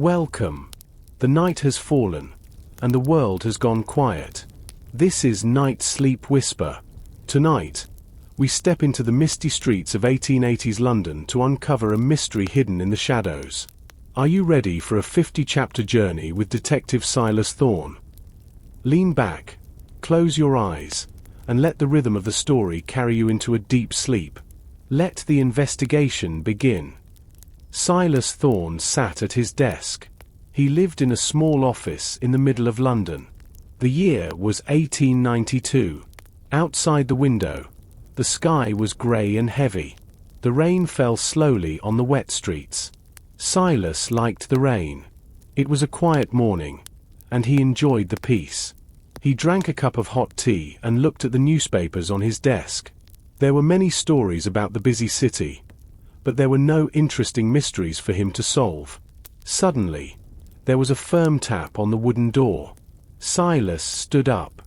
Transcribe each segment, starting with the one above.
Welcome. The night has fallen, and the world has gone quiet. This is NightSleepWhisper. Tonight, we step into the misty streets of 1880s London to uncover a mystery hidden in the shadows. Are you ready for a 50-chapter journey with Detective Silas Thorne? Lean back, close your eyes, and let the rhythm of the story carry you into a deep sleep. Let the investigation begin. Silas Thorne sat at his desk. He lived in a small office in the middle of London. The year was 1892. Outside the window, the sky was grey and heavy. The rain fell slowly on the wet streets. Silas liked the rain. It was a quiet morning, and he enjoyed the peace. He drank a cup of hot tea and looked at the newspapers on his desk. There were many stories about the busy city, but there were no interesting mysteries for him to solve. Suddenly, there was a firm tap on the wooden door. Silas stood up.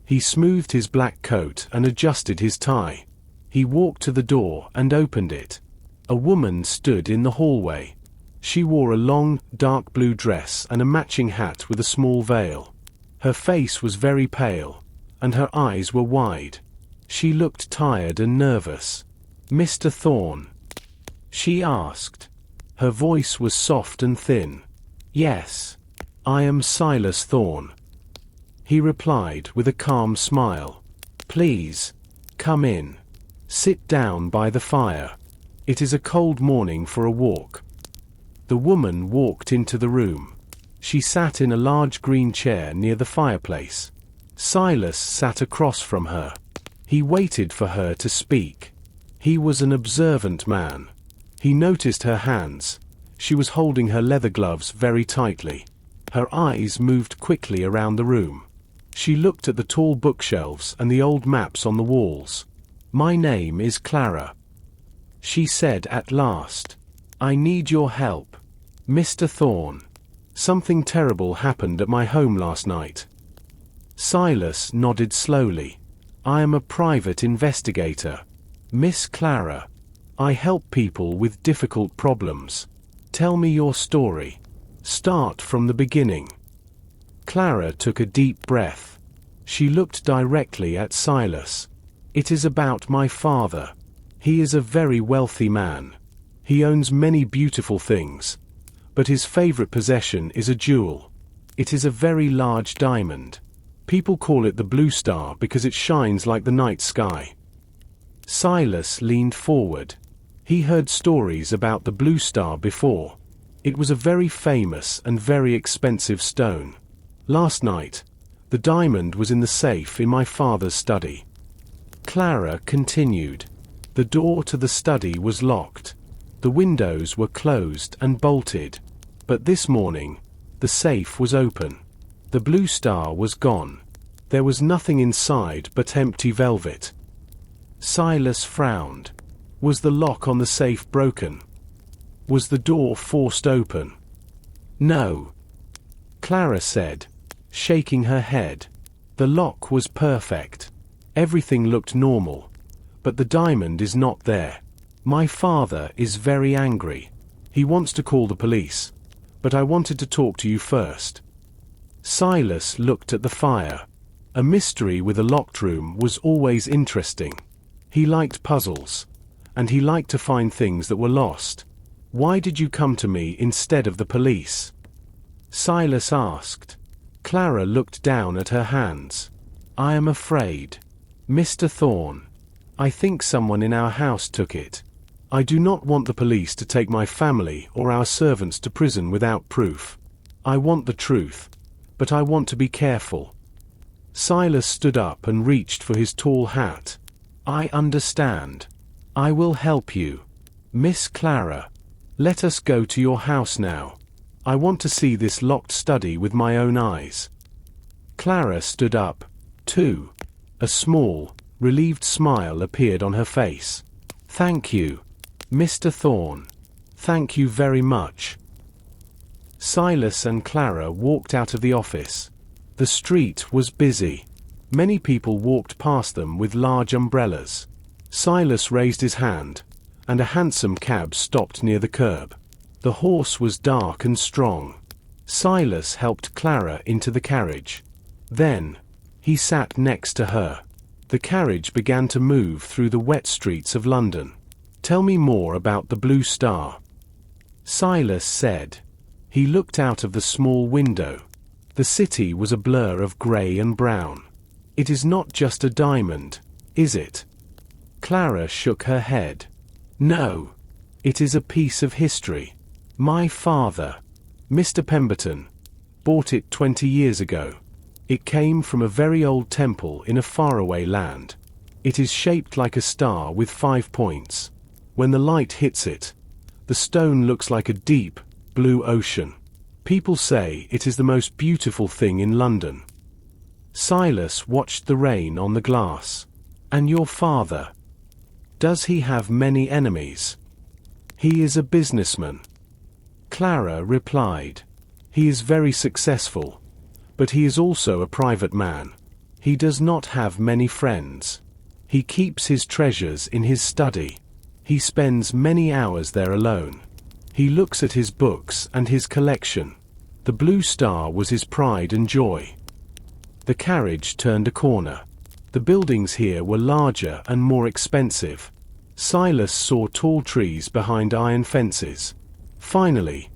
He smoothed his black coat and adjusted his tie. He walked to the door and opened it. A woman stood in the hallway. She wore a long, dark blue dress and a matching hat with a small veil. Her face was very pale, and her eyes were wide. She looked tired and nervous. "Mr. Thorne?" she asked. Her voice was soft and thin. "Yes, I am Silas Thorne," he replied with a calm smile. "Please, come in. Sit down by the fire. It is a cold morning for a walk." The woman walked into the room. She sat in a large green chair near the fireplace. Silas sat across from her. He waited for her to speak. He was an observant man. He noticed her hands. She was holding her leather gloves very tightly. Her eyes moved quickly around the room. She looked at the tall bookshelves and the old maps on the walls. "My name is Clara," she said at last. "I need your help, Mr. Thorne. Something terrible happened at my home last night." Silas nodded slowly. "I am a private investigator, Miss Clara. I help people with difficult problems. Tell me your story. Start from the beginning." Clara took a deep breath. She looked directly at Silas. "It is about my father. He is a very wealthy man. He owns many beautiful things, but his favorite possession is a jewel. It is a very large diamond. People call it the Blue Star because it shines like the night sky." Silas leaned forward. He heard stories about the Blue Star before. It was a very famous and very expensive stone. "Last night, the diamond was in the safe in my father's study." Clara continued. "The door to the study was locked. The windows were closed and bolted. But this morning, the safe was open. The Blue Star was gone. There was nothing inside but empty velvet." Silas frowned. Was the lock on the safe broken? Was the door forced open? "No," Clara said, shaking her head. "The lock was perfect. Everything looked normal. But the diamond is not there. My father is very angry. He wants to call the police. But I wanted to talk to you first." Silas looked at the fire. A mystery with a locked room was always interesting. He liked puzzles, and he liked to find things that were lost. "Why did you come to me instead of the police?" Silas asked. Clara looked down at her hands. "I am afraid, Mr. Thorne. I think someone in our house took it. I do not want the police to take my family or our servants to prison without proof. I want the truth, but I want to be careful." Silas stood up and reached for his tall hat. "I understand. I will help you. Miss Clara, let us go to your house now. I want to see this locked study with my own eyes." Clara stood up, too. A small, relieved smile appeared on her face. "Thank you, Mr. Thorne. Thank you very much." Silas and Clara walked out of the office. The street was busy. Many people walked past them with large umbrellas. Silas raised his hand, and a hansom cab stopped near the curb. The horse was dark and strong. Silas helped Clara into the carriage. Then, he sat next to her. The carriage began to move through the wet streets of London. "Tell me more about the Blue Star," Silas said. He looked out of the small window. The city was a blur of grey and brown. "It is not just a diamond, is it?" Clara shook her head. "No. It is a piece of history. My father, Mr. Pemberton, bought it 20 years ago. It came from a very old temple in a faraway land. It is shaped like a star with 5 points. When the light hits it, the stone looks like a deep, blue ocean. People say it is the most beautiful thing in London." Silas watched the rain on the glass. "And your father? Does he have many enemies?" "He is a businessman," Clara replied. "He is very successful, but he is also a private man. He does not have many friends. He keeps his treasures in his study. He spends many hours there alone. He looks at his books and his collection. The Blue Star was his pride and joy." The carriage turned a corner. The buildings here were larger and more expensive. Silas saw tall trees behind iron fences. Finally,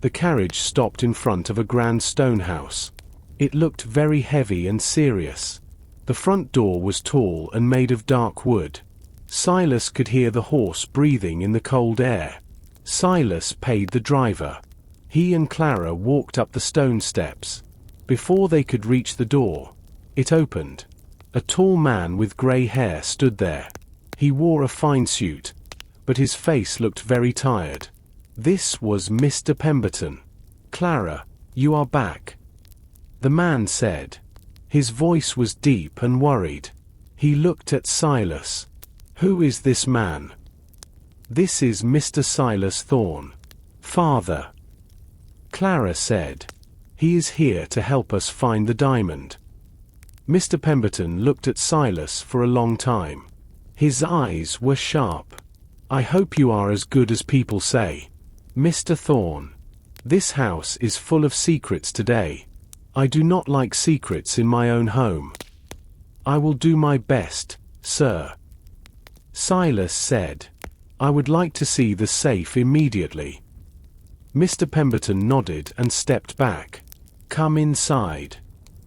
the carriage stopped in front of a grand stone house. It looked very heavy and serious. The front door was tall and made of dark wood. Silas could hear the horse breathing in the cold air. Silas paid the driver. He and Clara walked up the stone steps. Before they could reach the door, it opened. A tall man with grey hair stood there. He wore a fine suit, but his face looked very tired. This was Mr. Pemberton. "Clara, you are back," the man said. His voice was deep and worried. He looked at Silas. "Who is this man?" "This is Mr. Silas Thorne, father," Clara said. "He is here to help us find the diamond." Mr. Pemberton looked at Silas for a long time. His eyes were sharp. "I hope you are as good as people say, Mr. Thorne. This house is full of secrets today. I do not like secrets in my own home." "I will do my best, sir," Silas said. "I would like to see the safe immediately." Mr. Pemberton nodded and stepped back. "Come inside.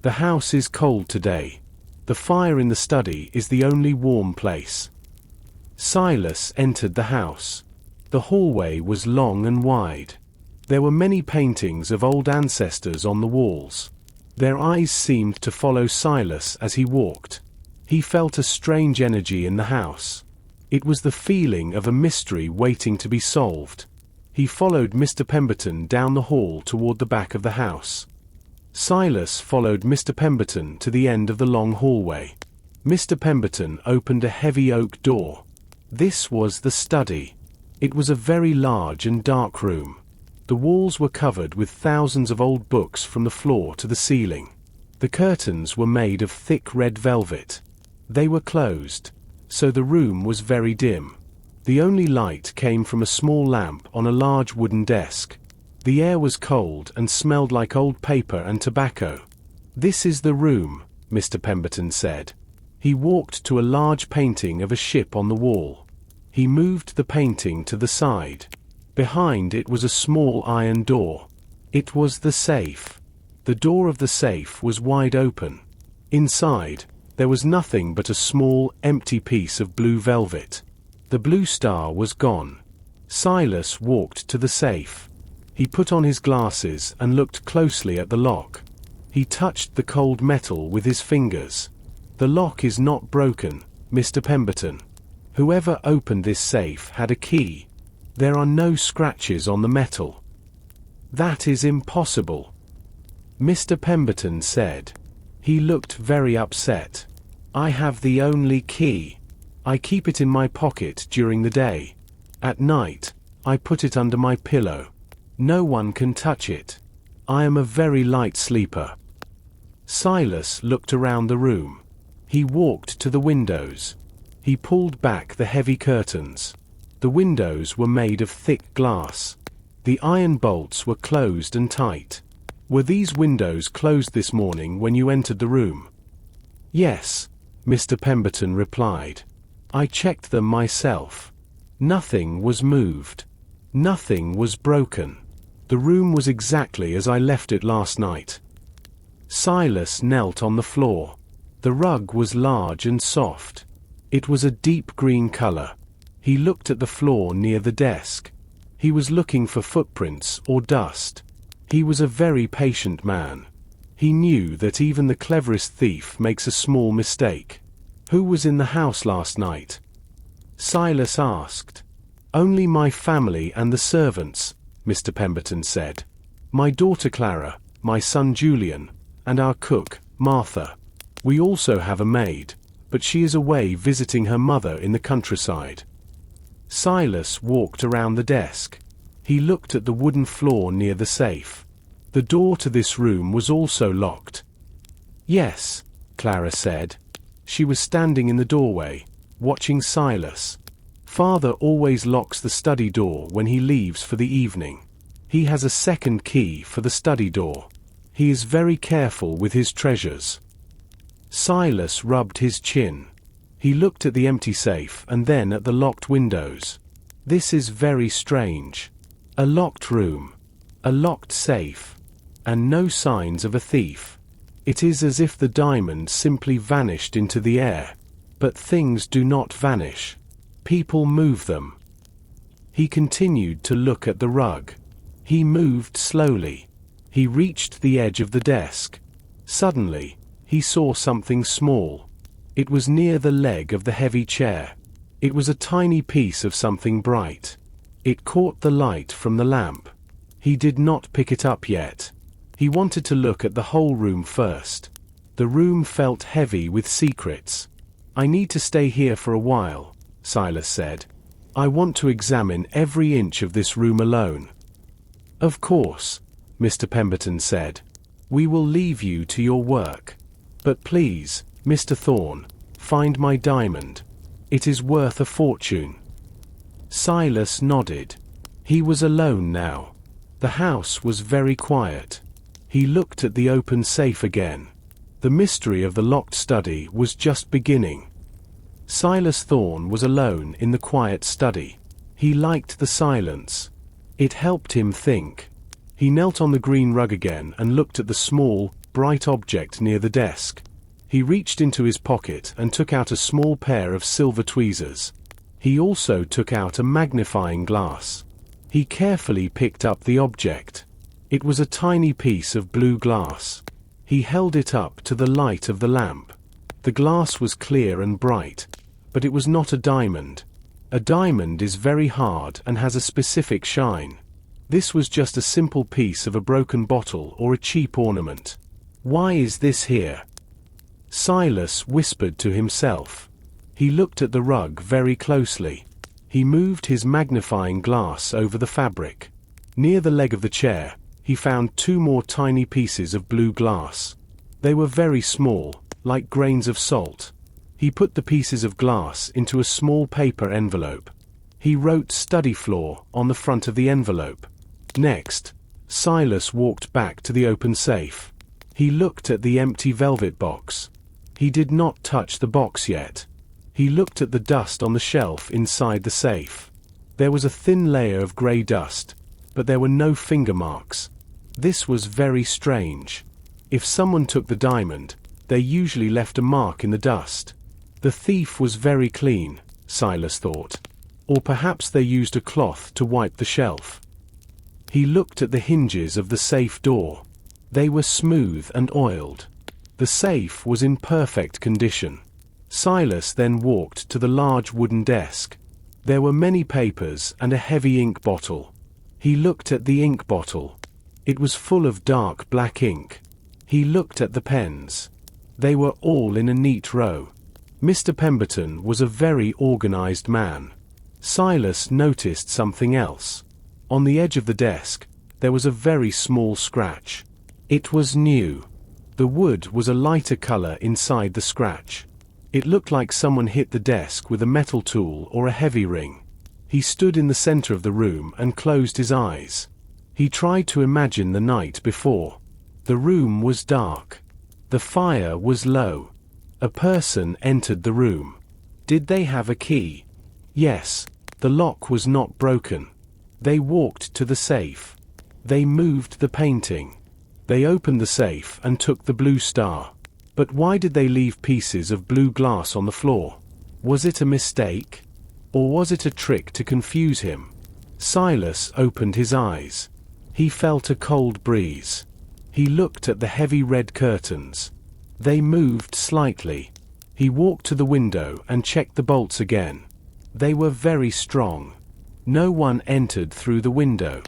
The house is cold today. The fire in the study is the only warm place." Silas entered the house. The hallway was long and wide. There were many paintings of old ancestors on the walls. Their eyes seemed to follow Silas as he walked. He felt a strange energy in the house. It was the feeling of a mystery waiting to be solved. He followed Mr. Pemberton down the hall toward the back of the house. Silas followed Mr. Pemberton to the end of the long hallway. Mr. Pemberton opened a heavy oak door. This was the study. It was a very large and dark room. The walls were covered with thousands of old books from the floor to the ceiling. The curtains were made of thick red velvet. They were closed, so the room was very dim. The only light came from a small lamp on a large wooden desk. The air was cold and smelled like old paper and tobacco. "This is the room," Mr. Pemberton said. He walked to a large painting of a ship on the wall. He moved the painting to the side. Behind it was a small iron door. It was the safe. The door of the safe was wide open. Inside, there was nothing but a small, empty piece of blue velvet. The Blue Star was gone. Silas walked to the safe. He put on his glasses and looked closely at the lock. He touched the cold metal with his fingers. "The lock is not broken, Mr. Pemberton. Whoever opened this safe had a key. There are no scratches on the metal." "That is impossible," Mr. Pemberton said. He looked very upset. "I have the only key. I keep it in my pocket during the day. At night, I put it under my pillow. No one can touch it. I am a very light sleeper." Silas looked around the room. He walked to the windows. He pulled back the heavy curtains. The windows were made of thick glass. The iron bolts were closed and tight. Were these windows closed this morning when you entered the room? Yes, Mr. Pemberton replied. I checked them myself. Nothing was moved. Nothing was broken. The room was exactly as I left it last night. Silas knelt on the floor. The rug was large and soft. It was a deep green color. He looked at the floor near the desk. He was looking for footprints or dust. He was a very patient man. He knew that even the cleverest thief makes a small mistake. Who was in the house last night? Silas asked. Only my family and the servants, Mr. Pemberton said. My daughter Clara, my son Julian, and our cook, Martha. We also have a maid, but she is away visiting her mother in the countryside. Silas walked around the desk. He looked at the wooden floor near the safe. The door to this room was also locked. Yes, Clara said. She was standing in the doorway, watching Silas. Father always locks the study door when he leaves for the evening. He has a second key for the study door. He is very careful with his treasures. Silas rubbed his chin. He looked at the empty safe and then at the locked windows. This is very strange. A locked room. A locked safe. And no signs of a thief. It is as if the diamond simply vanished into the air. But things do not vanish. People move them. He continued to look at the rug. He moved slowly. He reached the edge of the desk. Suddenly, he saw something small. It was near the leg of the heavy chair. It was a tiny piece of something bright. It caught the light from the lamp. He did not pick it up yet. He wanted to look at the whole room first. The room felt heavy with secrets. I need to stay here for a while, Silas said. I want to examine every inch of this room alone. Of course, Mr. Pemberton said. We will leave you to your work. But please, Mr. Thorne, find my diamond. It is worth a fortune. Silas nodded. He was alone now. The house was very quiet. He looked at the open safe again. The mystery of the locked study was just beginning. Silas Thorne was alone in the quiet study. He liked the silence. It helped him think. He knelt on the green rug again and looked at the small, bright object near the desk. He reached into his pocket and took out a small pair of silver tweezers. He also took out a magnifying glass. He carefully picked up the object. It was a tiny piece of blue glass. He held it up to the light of the lamp. The glass was clear and bright, but it was not a diamond. A diamond is very hard and has a specific shine. This was just a simple piece of a broken bottle or a cheap ornament. Why is this here? Silas whispered to himself. He looked at the rug very closely. He moved his magnifying glass over the fabric. Near the leg of the chair, he found two more tiny pieces of blue glass. They were very small, like grains of salt. He put the pieces of glass into a small paper envelope. He wrote "study floor" on the front of the envelope. Next, Silas walked back to the open safe. He looked at the empty velvet box. He did not touch the box yet. He looked at the dust on the shelf inside the safe. There was a thin layer of grey dust, but there were no finger marks. This was very strange. If someone took the diamond, they usually left a mark in the dust. The thief was very clean, Silas thought. Or perhaps they used a cloth to wipe the shelf. He looked at the hinges of the safe door. They were smooth and oiled. The safe was in perfect condition. Silas then walked to the large wooden desk. There were many papers and a heavy ink bottle. He looked at the ink bottle. It was full of dark black ink. He looked at the pens. They were all in a neat row. Mr. Pemberton was a very organized man. Silas noticed something else. On the edge of the desk, there was a very small scratch. It was new. The wood was a lighter color inside the scratch. It looked like someone hit the desk with a metal tool or a heavy ring. He stood in the center of the room and closed his eyes. He tried to imagine the night before. The room was dark. The fire was low. A person entered the room. Did they have a key? Yes. The lock was not broken. They walked to the safe. They moved the painting. They opened the safe and took the blue star. But why did they leave pieces of blue glass on the floor? Was it a mistake? Or was it a trick to confuse him? Silas opened his eyes. He felt a cold breeze. He looked at the heavy red curtains. They moved slightly. He walked to the window and checked the bolts again. They were very strong. No one entered through the window.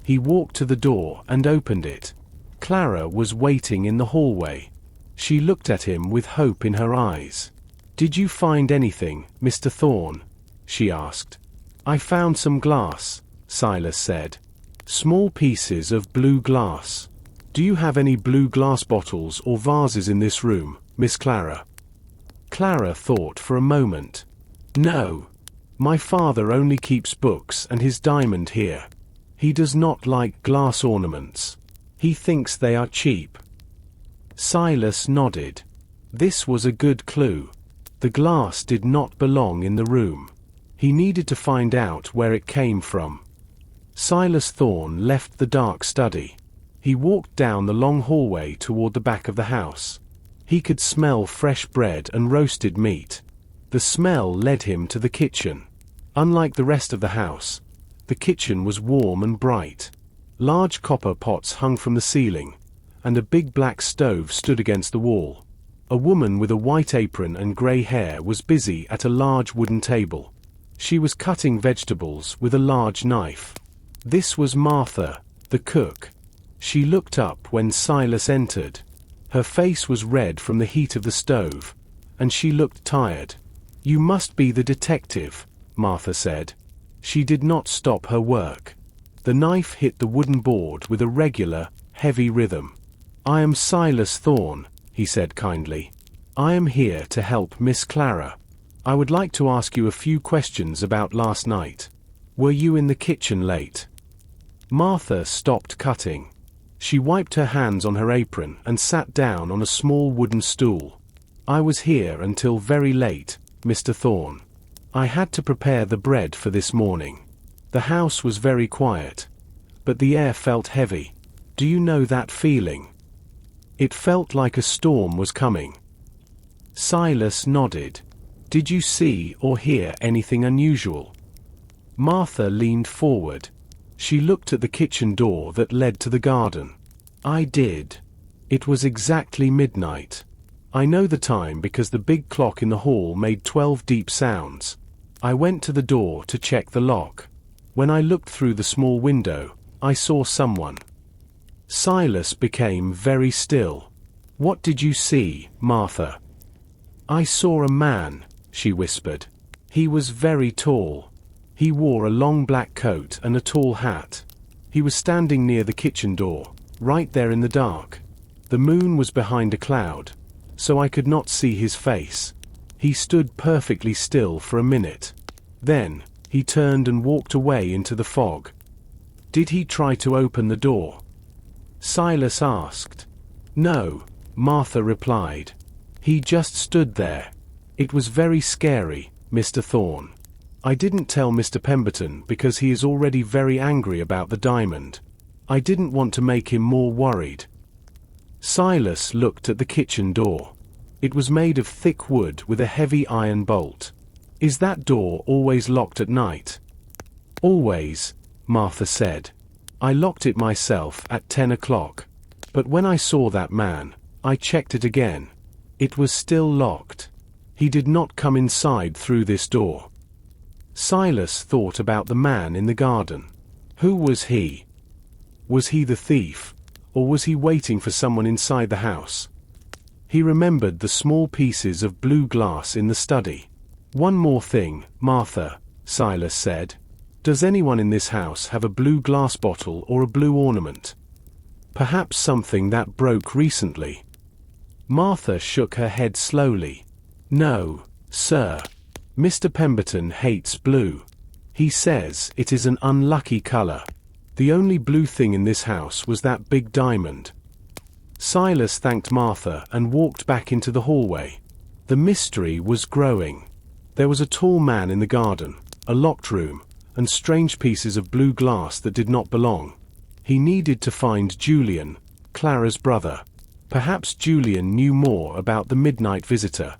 He walked to the door and opened it. Clara was waiting in the hallway. She looked at him with hope in her eyes. "Did you find anything, Mr. Thorne?" she asked. "I found some glass," Silas said. "Small pieces of blue glass. Do you have any blue glass bottles or vases in this room, Miss Clara?" Clara thought for a moment. "No. My father only keeps books and his diamond here. He does not like glass ornaments. He thinks they are cheap." Silas nodded. This was a good clue. The glass did not belong in the room. He needed to find out where it came from. Silas Thorne left the dark study. He walked down the long hallway toward the back of the house. He could smell fresh bread and roasted meat. The smell led him to the kitchen. Unlike the rest of the house, the kitchen was warm and bright. Large copper pots hung from the ceiling, and a big black stove stood against the wall. A woman with a white apron and grey hair was busy at a large wooden table. She was cutting vegetables with a large knife. This was Martha, the cook. She looked up when Silas entered. Her face was red from the heat of the stove, and she looked tired. "You must be the detective," Martha said. She did not stop her work. The knife hit the wooden board with a regular, heavy rhythm. "I am Silas Thorne," he said kindly. "I am here to help Miss Clara. I would like to ask you a few questions about last night. Were you in the kitchen late?" Martha stopped cutting. She wiped her hands on her apron and sat down on a small wooden stool. "I was here until very late, Mr. Thorne. I had to prepare the bread for this morning. The house was very quiet, but the air felt heavy. Do you know that feeling? It felt like a storm was coming." Silas nodded. "Did you see or hear anything unusual?" Martha leaned forward. She looked at the kitchen door that led to the garden. "I did. It was exactly midnight. I know the time because the big clock in the hall made 12 deep sounds. I went to the door to check the lock. When I looked through the small window, I saw someone." Silas became very still. "What did you see, Martha?" "I saw a man," she whispered. "He was very tall. He wore a long black coat and a tall hat. He was standing near the kitchen door, right there in the dark. The moon was behind a cloud, so I could not see his face. He stood perfectly still for a minute. Then, he turned and walked away into the fog." "Did he try to open the door?" Silas asked. "No," Martha replied. "He just stood there. It was very scary, Mr. Thorne. I didn't tell Mr. Pemberton because he is already very angry about the diamond. I didn't want to make him more worried." Silas looked at the kitchen door. It was made of thick wood with a heavy iron bolt. "Is that door always locked at night?" "Always," Martha said. "I locked it myself at 10 o'clock. But when I saw that man, I checked it again. It was still locked. He did not come inside through this door." Silas thought about the man in the garden. Who was he? Was he the thief, or was he waiting for someone inside the house? He remembered the small pieces of blue glass in the study. "One more thing, Martha," Silas said. "Does anyone in this house have a blue glass bottle or a blue ornament? Perhaps something that broke recently?" Martha shook her head slowly. "No, sir. Mr. Pemberton hates blue. He says it is an unlucky color. The only blue thing in this house was that big diamond." Silas thanked Martha and walked back into the hallway. The mystery was growing. There was a tall man in the garden, a locked room, and strange pieces of blue glass that did not belong. He needed to find Julian, Clara's brother. Perhaps Julian knew more about the midnight visitor.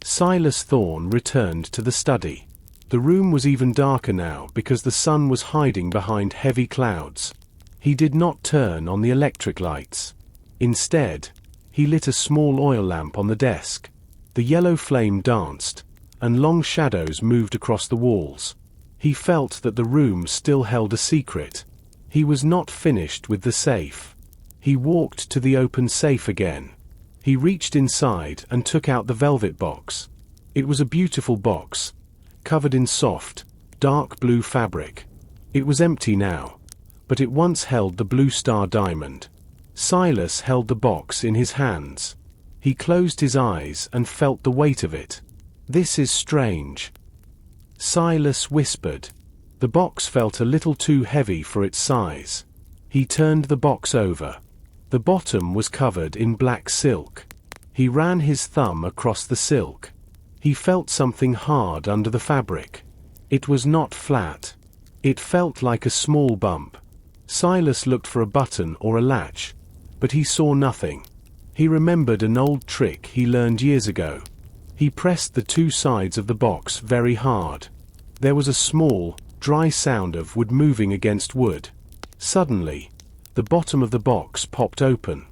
Silas Thorne returned to the study. The room was even darker now because the sun was hiding behind heavy clouds. He did not turn on the electric lights. Instead, he lit a small oil lamp on the desk. The yellow flame danced, and long shadows moved across the walls. He felt that the room still held a secret. He was not finished with the safe. He walked to the open safe again. He reached inside and took out the velvet box. It was a beautiful box, covered in soft, dark blue fabric. It was empty now, but it once held the blue star diamond. Silas held the box in his hands. He closed his eyes and felt the weight of it. "This is strange," Silas whispered. The box felt a little too heavy for its size. He turned the box over. The bottom was covered in black silk. He ran his thumb across the silk. He felt something hard under the fabric. It was not flat. It felt like a small bump. Silas looked for a button or a latch, but he saw nothing. He remembered an old trick he learned years ago. He pressed the two sides of the box very hard. There was a small, dry sound of wood moving against wood. Suddenly, the bottom of the box popped open.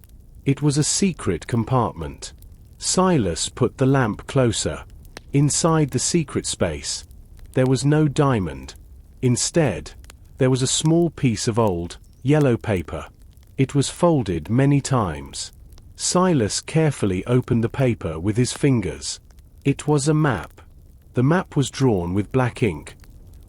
It was a secret compartment. Silas put the lamp closer. Inside the secret space, there was no diamond. Instead, there was a small piece of old, yellow paper. It was folded many times. Silas carefully opened the paper with his fingers. It was a map. The map was drawn with black ink,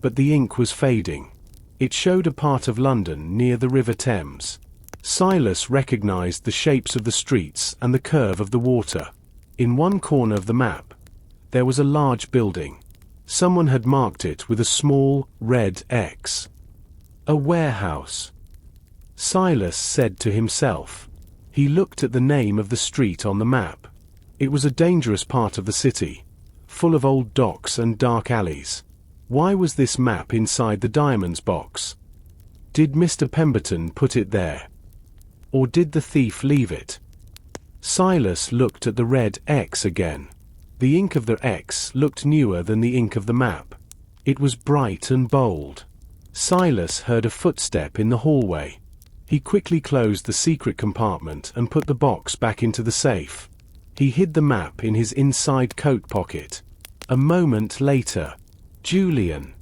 but the ink was fading. It showed a part of London near the River Thames. Silas recognized the shapes of the streets and the curve of the water. In one corner of the map, there was a large building. Someone had marked it with a small, red X. A warehouse, Silas said to himself. He looked at the name of the street on the map. It was a dangerous part of the city, full of old docks and dark alleys. Why was this map inside the diamonds box? Did Mr. Pemberton put it there? Or did the thief leave it? Silas looked at the red X again. The ink of the X looked newer than the ink of the map. It was bright and bold. Silas heard a footstep in the hallway. He quickly closed the secret compartment and put the box back into the safe. He hid the map in his inside coat pocket. A moment later, Julian,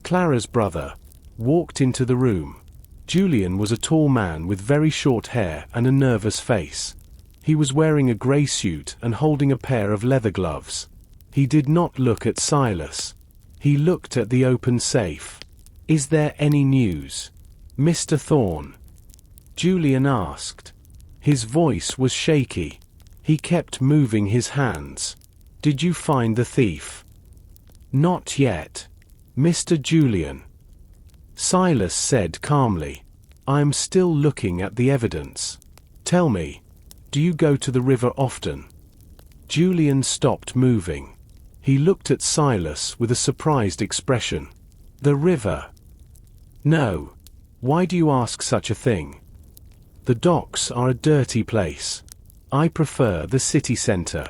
Clara's brother, walked into the room. Julian was a tall man with very short hair and a nervous face. He was wearing a grey suit and holding a pair of leather gloves. He did not look at Silas. He looked at the open safe. "Is there any news, Mr. Thorne?" Julian asked. His voice was shaky. He kept moving his hands. "Did you find the thief?" "Not yet, Mr. Julian," Silas said calmly. "I am still looking at the evidence. Tell me, do you go to the river often?" Julian stopped moving. He looked at Silas with a surprised expression. "The river? No. Why do you ask such a thing? The docks are a dirty place. I prefer the city centre."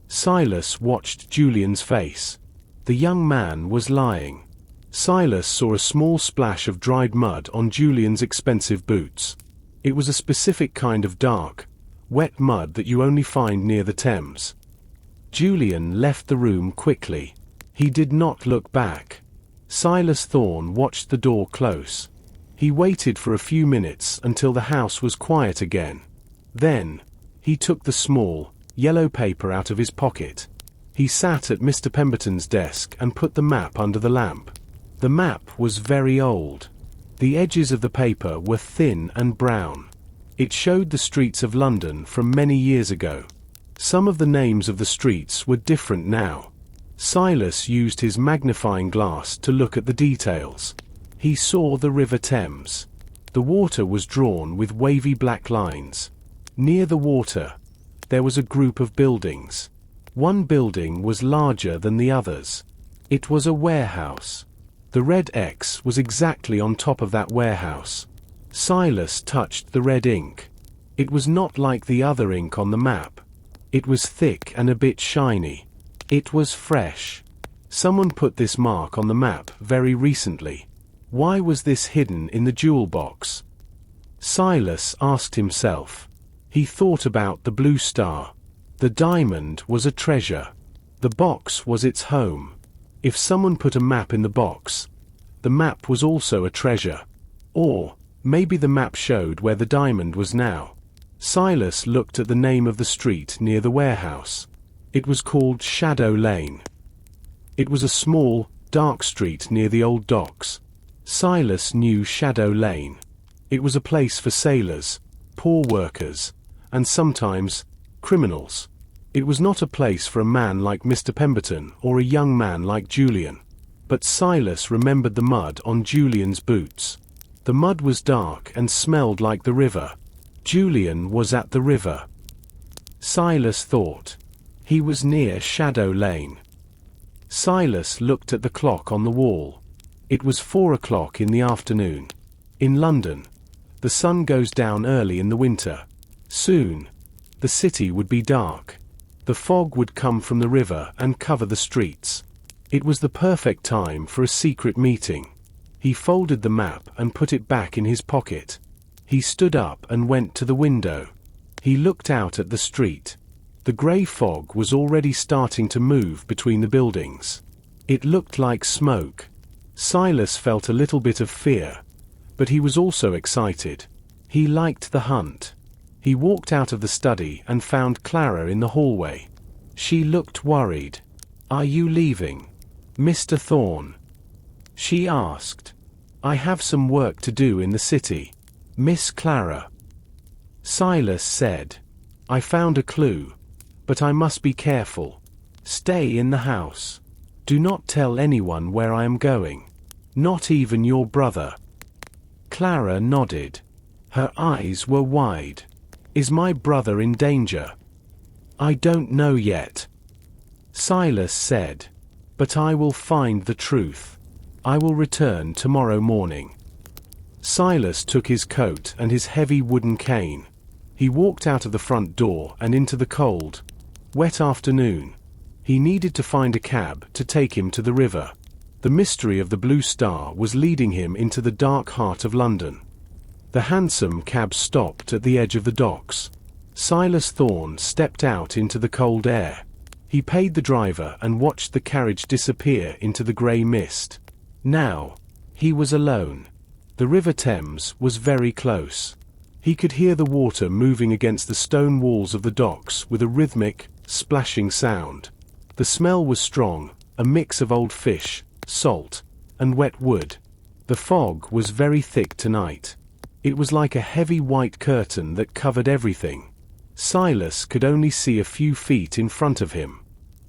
Silas watched Julian's face. The young man was lying. Silas saw a small splash of dried mud on Julian's expensive boots. It was a specific kind of dark, wet mud that you only find near the Thames. Julian left the room quickly. He did not look back. Silas Thorne watched the door close. He waited for a few minutes until the house was quiet again. Then, he took the small, yellow paper out of his pocket. He sat at Mr. Pemberton's desk and put the map under the lamp. The map was very old. The edges of the paper were thin and brown. It showed the streets of London from many years ago. Some of the names of the streets were different now. Silas used his magnifying glass to look at the details. He saw the River Thames. The water was drawn with wavy black lines. Near the water, there was a group of buildings. One building was larger than the others. It was a warehouse. The red X was exactly on top of that warehouse. Silas touched the red ink. It was not like the other ink on the map. It was thick and a bit shiny. It was fresh. Someone put this mark on the map very recently. Why was this hidden in the jewel box? Silas asked himself. He thought about the blue star. The diamond was a treasure. The box was its home. If someone put a map in the box, the map was also a treasure. Or, maybe the map showed where the diamond was now. Silas looked at the name of the street near the warehouse. It was called Shadow Lane. It was a small, dark street near the old docks. Silas knew Shadow Lane. It was a place for sailors, poor workers, and sometimes, criminals. It was not a place for a man like Mr. Pemberton or a young man like Julian. But Silas remembered the mud on Julian's boots. The mud was dark and smelled like the river. Julian was at the river. Silas thought. He was near Shadow Lane. Silas looked at the clock on the wall. It was 4 o'clock in the afternoon. In London, the sun goes down early in the winter. Soon, the city would be dark. The fog would come from the river and cover the streets. It was the perfect time for a secret meeting. He folded the map and put it back in his pocket. He stood up and went to the window. He looked out at the street. The grey fog was already starting to move between the buildings. It looked like smoke. Silas felt a little bit of fear, but he was also excited. He liked the hunt. He walked out of the study and found Clara in the hallway. She looked worried. "Are you leaving, Mr. Thorne?" she asked. "I have some work to do in the city, Miss Clara." Silas said, "I found a clue, but I must be careful. Stay in the house. Do not tell anyone where I am going, not even your brother." Clara nodded. Her eyes were wide. "Is my brother in danger?" "I don't know yet," Silas said. "But I will find the truth. I will return tomorrow morning." Silas took his coat and his heavy wooden cane. He walked out of the front door and into the cold, wet afternoon. He needed to find a cab to take him to the river. The mystery of the Blue Star was leading him into the dark heart of London. The hansom cab stopped at the edge of the docks. Silas Thorne stepped out into the cold air. He paid the driver and watched the carriage disappear into the grey mist. Now, he was alone. The River Thames was very close. He could hear the water moving against the stone walls of the docks with a rhythmic, splashing sound. The smell was strong, a mix of old fish, salt, and wet wood. The fog was very thick tonight. It was like a heavy white curtain that covered everything. Silas could only see a few feet in front of him.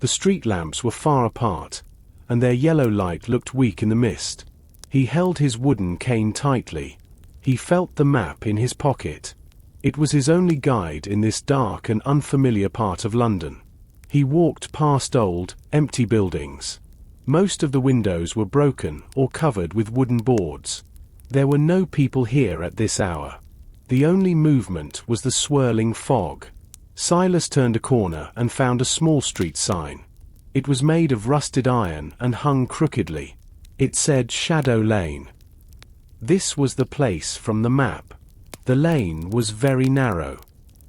The street lamps were far apart, and their yellow light looked weak in the mist. He held his wooden cane tightly. He felt the map in his pocket. It was his only guide in this dark and unfamiliar part of London. He walked past old, empty buildings. Most of the windows were broken or covered with wooden boards. There were no people here at this hour. The only movement was the swirling fog. Silas turned a corner and found a small street sign. It was made of rusted iron and hung crookedly. It said Shadow Lane. This was the place from the map. The lane was very narrow.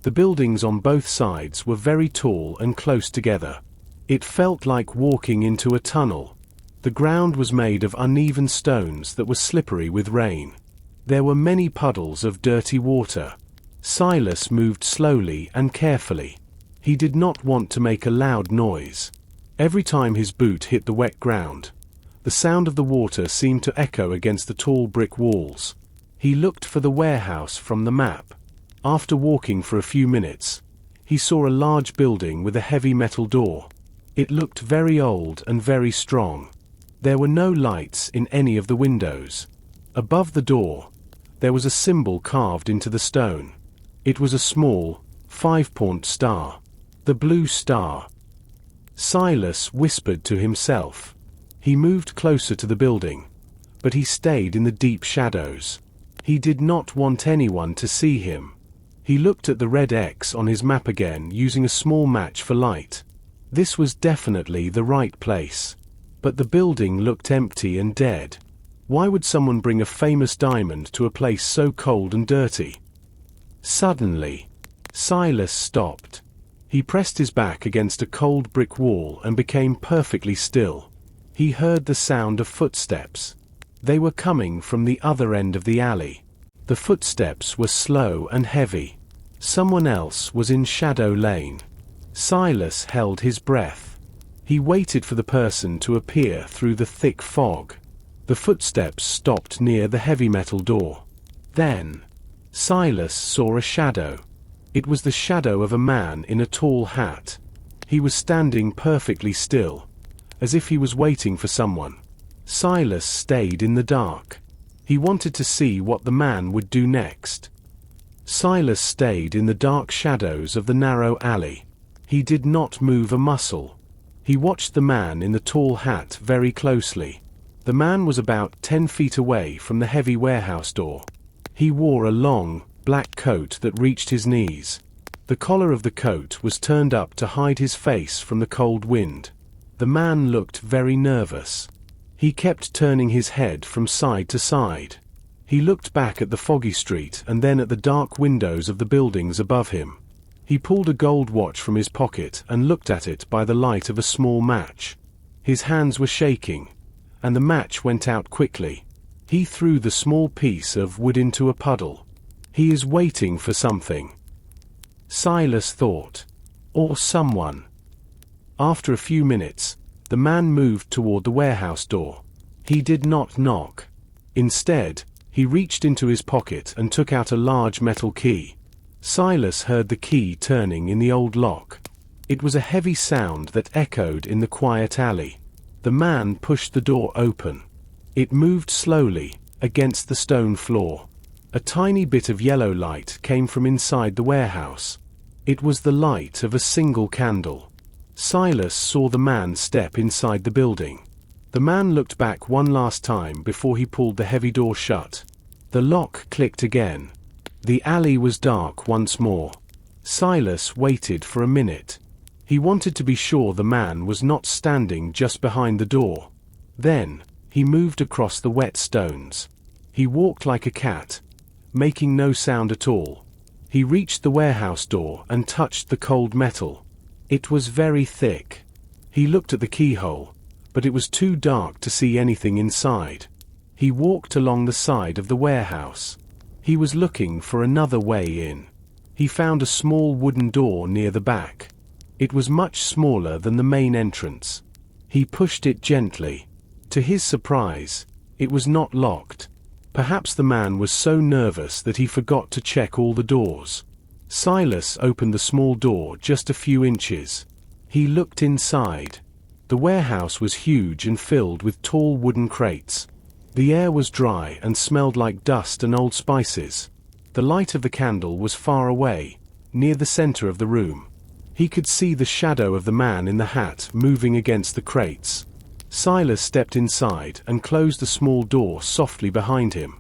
The buildings on both sides were very tall and close together. It felt like walking into a tunnel. The ground was made of uneven stones that were slippery with rain. There were many puddles of dirty water. Silas moved slowly and carefully. He did not want to make a loud noise. Every time his boot hit the wet ground, the sound of the water seemed to echo against the tall brick walls. He looked for the warehouse from the map. After walking for a few minutes, he saw a large building with a heavy metal door. It looked very old and very strong. There were no lights in any of the windows. Above the door, there was a symbol carved into the stone. It was a small, 5-point star. The blue star. Silas whispered to himself. He moved closer to the building, but he stayed in the deep shadows. He did not want anyone to see him. He looked at the red X on his map again, using a small match for light. This was definitely the right place. But the building looked empty and dead. Why would someone bring a famous diamond to a place so cold and dirty? Suddenly, Silas stopped. He pressed his back against a cold brick wall and became perfectly still. He heard the sound of footsteps. They were coming from the other end of the alley. The footsteps were slow and heavy. Someone else was in Shadow Lane. Silas held his breath. He waited for the person to appear through the thick fog. The footsteps stopped near the heavy metal door. Then, Silas saw a shadow. It was the shadow of a man in a tall hat. He was standing perfectly still, as if he was waiting for someone. Silas stayed in the dark. He wanted to see what the man would do next. Silas stayed in the dark shadows of the narrow alley. He did not move a muscle. He watched the man in the tall hat very closely. The man was about 10 feet away from the heavy warehouse door. He wore a long, black coat that reached his knees. The collar of the coat was turned up to hide his face from the cold wind. The man looked very nervous. He kept turning his head from side to side. He looked back at the foggy street and then at the dark windows of the buildings above him. He pulled a gold watch from his pocket and looked at it by the light of a small match. His hands were shaking, and the match went out quickly. He threw the small piece of wood into a puddle. He is waiting for something, Silas thought. Or someone. After a few minutes, the man moved toward the warehouse door. He did not knock. Instead, he reached into his pocket and took out a large metal key. Silas heard the key turning in the old lock. It was a heavy sound that echoed in the quiet alley. The man pushed the door open. It moved slowly, against the stone floor. A tiny bit of yellow light came from inside the warehouse. It was the light of a single candle. Silas saw the man step inside the building. The man looked back one last time before he pulled the heavy door shut. The lock clicked again. The alley was dark once more. Silas waited for a minute. He wanted to be sure the man was not standing just behind the door. Then, he moved across the wet stones. He walked like a cat, making no sound at all. He reached the warehouse door and touched the cold metal. It was very thick. He looked at the keyhole, but it was too dark to see anything inside. He walked along the side of the warehouse. He was looking for another way in. He found a small wooden door near the back. It was much smaller than the main entrance. He pushed it gently. To his surprise, it was not locked. Perhaps the man was so nervous that he forgot to check all the doors. Silas opened the small door just a few inches. He looked inside. The warehouse was huge and filled with tall wooden crates. The air was dry and smelled like dust and old spices. The light of the candle was far away, near the center of the room. He could see the shadow of the man in the hat moving against the crates. Silas stepped inside and closed the small door softly behind him.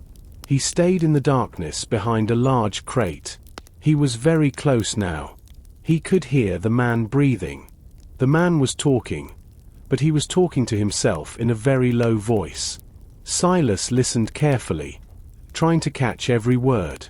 He stayed in the darkness behind a large crate. He was very close now. He could hear the man breathing. The man was talking, but he was talking to himself in a very low voice. Silas listened carefully, trying to catch every word.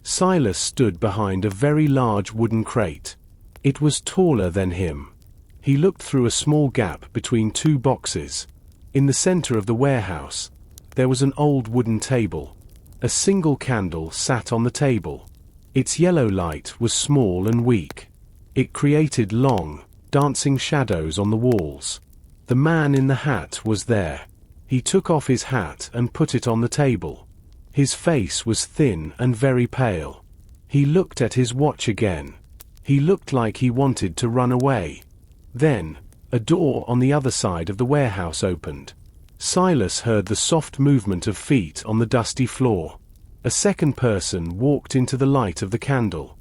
Silas stood behind a very large wooden crate. It was taller than him. He looked through a small gap between two boxes. In the center of the warehouse, there was an old wooden table. A single candle sat on the table. Its yellow light was small and weak. It created long, dancing shadows on the walls. The man in the hat was there. He took off his hat and put it on the table. His face was thin and very pale. He looked at his watch again. He looked like he wanted to run away. Then, a door on the other side of the warehouse opened. Silas heard the soft movement of feet on the dusty floor. A second person walked into the light of the candle.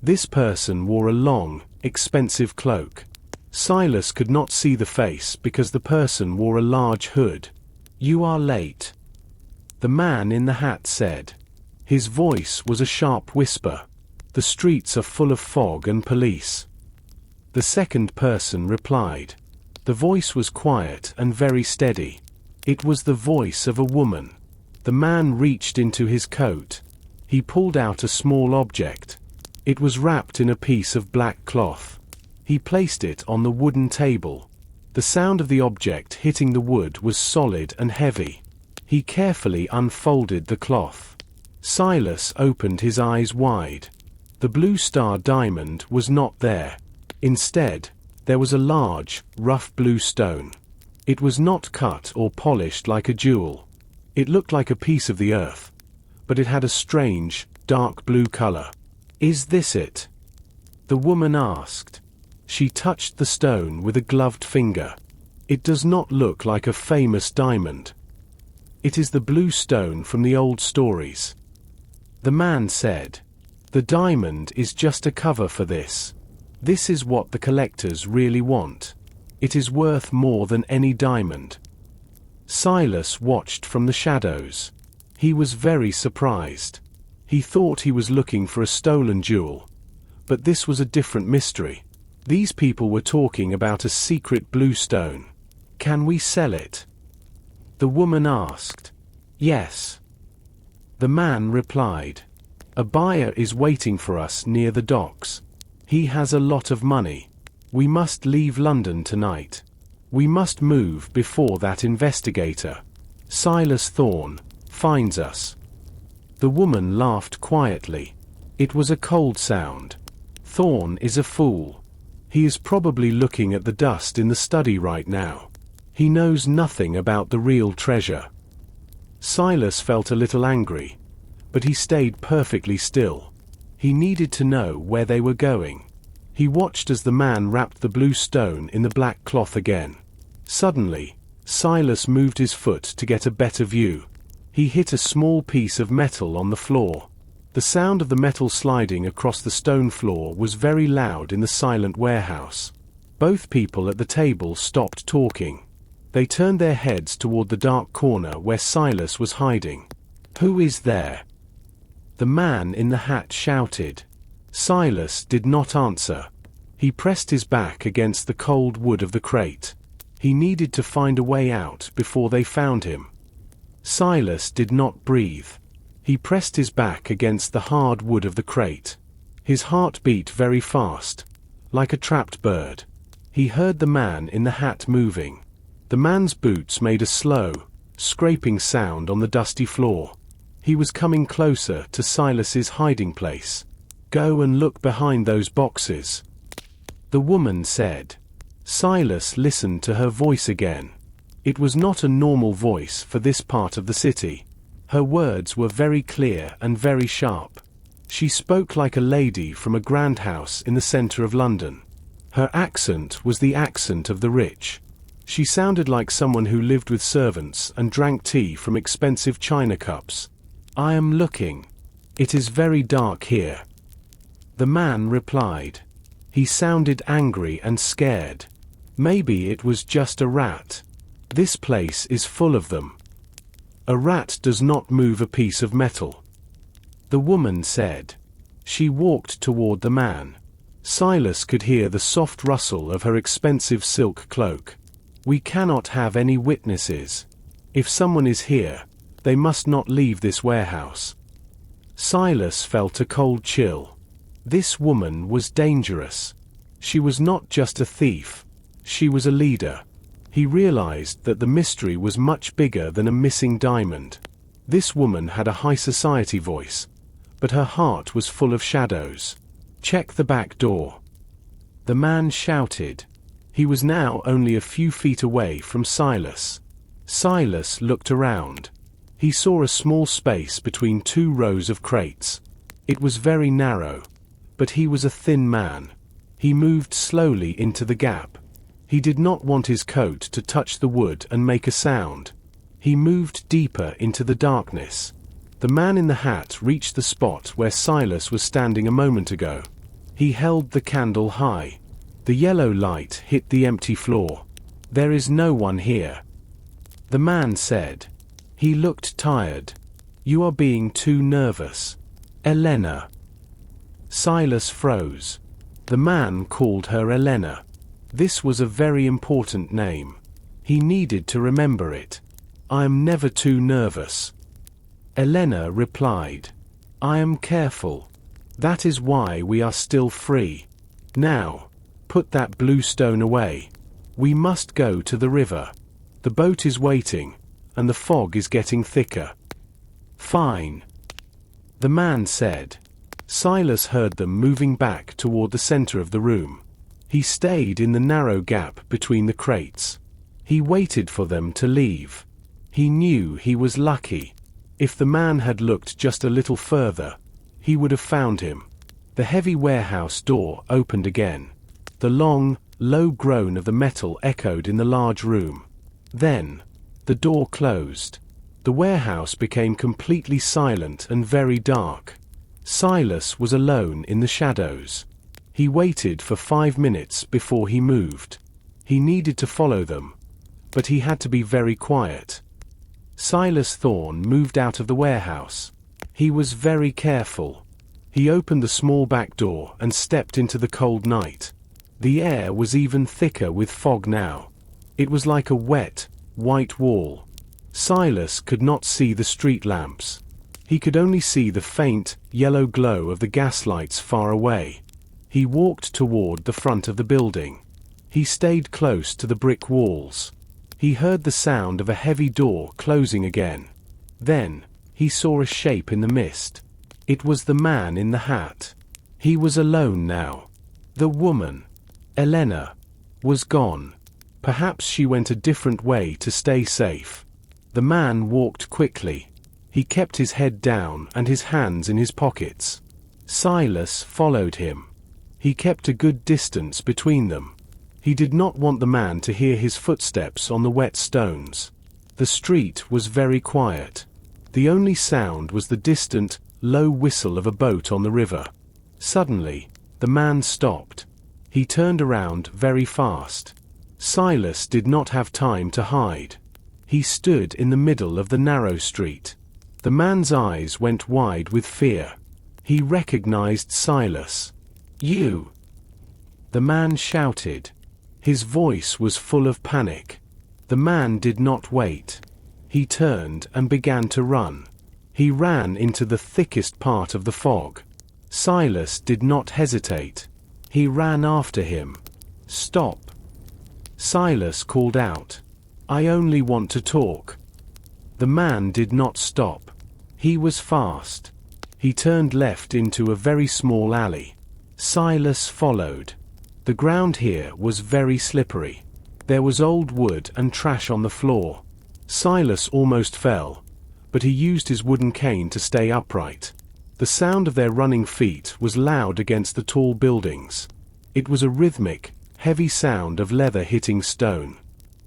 This person wore a long, expensive cloak. Silas could not see the face because the person wore a large hood. "You are late," the man in the hat said. His voice was a sharp whisper. "The streets are full of fog and police." The second person replied. The voice was quiet and very steady. It was the voice of a woman. The man reached into his coat. He pulled out a small object. It was wrapped in a piece of black cloth. He placed it on the wooden table. The sound of the object hitting the wood was solid and heavy. He carefully unfolded the cloth. Silas opened his eyes wide. The blue star diamond was not there. Instead, there was a large, rough blue stone. It was not cut or polished like a jewel. It looked like a piece of the earth, but it had a strange, dark blue color. "Is this it?" the woman asked. She touched the stone with a gloved finger. "It does not look like a famous diamond. It is the blue stone from the old stories," the man said. "The diamond is just a cover for this. This is what the collectors really want. It is worth more than any diamond." Silas watched from the shadows. He was very surprised. He thought he was looking for a stolen jewel. But this was a different mystery. These people were talking about a secret blue stone. "Can we sell it?" the woman asked. "Yes," the man replied. "A buyer is waiting for us near the docks. He has a lot of money. We must leave London tonight. We must move before that investigator, Silas Thorne, finds us." The woman laughed quietly. It was a cold sound. "Thorne is a fool. He is probably looking at the dust in the study right now. He knows nothing about the real treasure." Silas felt a little angry, but he stayed perfectly still. He needed to know where they were going. He watched as the man wrapped the blue stone in the black cloth again. Suddenly, Silas moved his foot to get a better view. He hit a small piece of metal on the floor. The sound of the metal sliding across the stone floor was very loud in the silent warehouse. Both people at the table stopped talking. They turned their heads toward the dark corner where Silas was hiding. "Who is there?" the man in the hat shouted. Silas did not answer. He pressed his back against the cold wood of the crate. He needed to find a way out before they found him. Silas did not breathe. He pressed his back against the hard wood of the crate. His heart beat very fast, like a trapped bird. He heard the man in the hat moving. The man's boots made a slow, scraping sound on the dusty floor. He was coming closer to Silas's hiding place. "Go and look behind those boxes," the woman said. Silas listened to her voice again. It was not a normal voice for this part of the city. Her words were very clear and very sharp. She spoke like a lady from a grand house in the center of London. Her accent was the accent of the rich. She sounded like someone who lived with servants and drank tea from expensive china cups. "I am looking. It is very dark here," the man replied. He sounded angry and scared. "Maybe it was just a rat. This place is full of them. A rat does not move a piece of metal," the woman said. She walked toward the man. Silas could hear the soft rustle of her expensive silk cloak. "We cannot have any witnesses. If someone is here, they must not leave this warehouse." Silas felt a cold chill. This woman was dangerous. She was not just a thief. She was a leader. He realized that the mystery was much bigger than a missing diamond. This woman had a high society voice, but her heart was full of shadows. "Check the back door," the man shouted. He was now only a few feet away from Silas. Silas looked around. He saw a small space between two rows of crates. It was very narrow, but he was a thin man. He moved slowly into the gap. He did not want his coat to touch the wood and make a sound. He moved deeper into the darkness. The man in the hat reached the spot where Silas was standing a moment ago. He held the candle high. The yellow light hit the empty floor. "There is no one here," the man said. He looked tired. "You are being too nervous, Elena." Silas froze. The man called her Elena. This was a very important name. He needed to remember it. "I am never too nervous," Elena replied. "I am careful. That is why we are still free. Now, put that blue stone away. We must go to the river. The boat is waiting, and the fog is getting thicker." "Fine," the man said. Silas heard them moving back toward the center of the room. He stayed in the narrow gap between the crates. He waited for them to leave. He knew he was lucky. If the man had looked just a little further, he would have found him. The heavy warehouse door opened again. The long, low groan of the metal echoed in the large room. Then, the door closed. The warehouse became completely silent and very dark. Silas was alone in the shadows. He waited for 5 minutes before he moved. He needed to follow them, but he had to be very quiet. Silas Thorne moved out of the warehouse. He was very careful. He opened the small back door and stepped into the cold night. The air was even thicker with fog now. It was like a wet, white wall. Silas could not see the street lamps. He could only see the faint, yellow glow of the gaslights far away. He walked toward the front of the building. He stayed close to the brick walls. He heard the sound of a heavy door closing again. Then, he saw a shape in the mist. It was the man in the hat. He was alone now. The woman, Elena, was gone. Perhaps she went a different way to stay safe. The man walked quickly. He kept his head down and his hands in his pockets. Silas followed him. He kept a good distance between them. He did not want the man to hear his footsteps on the wet stones. The street was very quiet. The only sound was the distant, low whistle of a boat on the river. Suddenly, the man stopped. He turned around very fast. Silas did not have time to hide. He stood in the middle of the narrow street. The man's eyes went wide with fear. He recognized Silas. "You!" the man shouted. His voice was full of panic. The man did not wait. He turned and began to run. He ran into the thickest part of the fog. Silas did not hesitate. He ran after him. "Stop!" Silas called out. "I only want to talk." The man did not stop. He was fast. He turned left into a very small alley. Silas followed. The ground here was very slippery. There was old wood and trash on the floor. Silas almost fell, but he used his wooden cane to stay upright. The sound of their running feet was loud against the tall buildings. It was a rhythmic, heavy sound of leather hitting stone.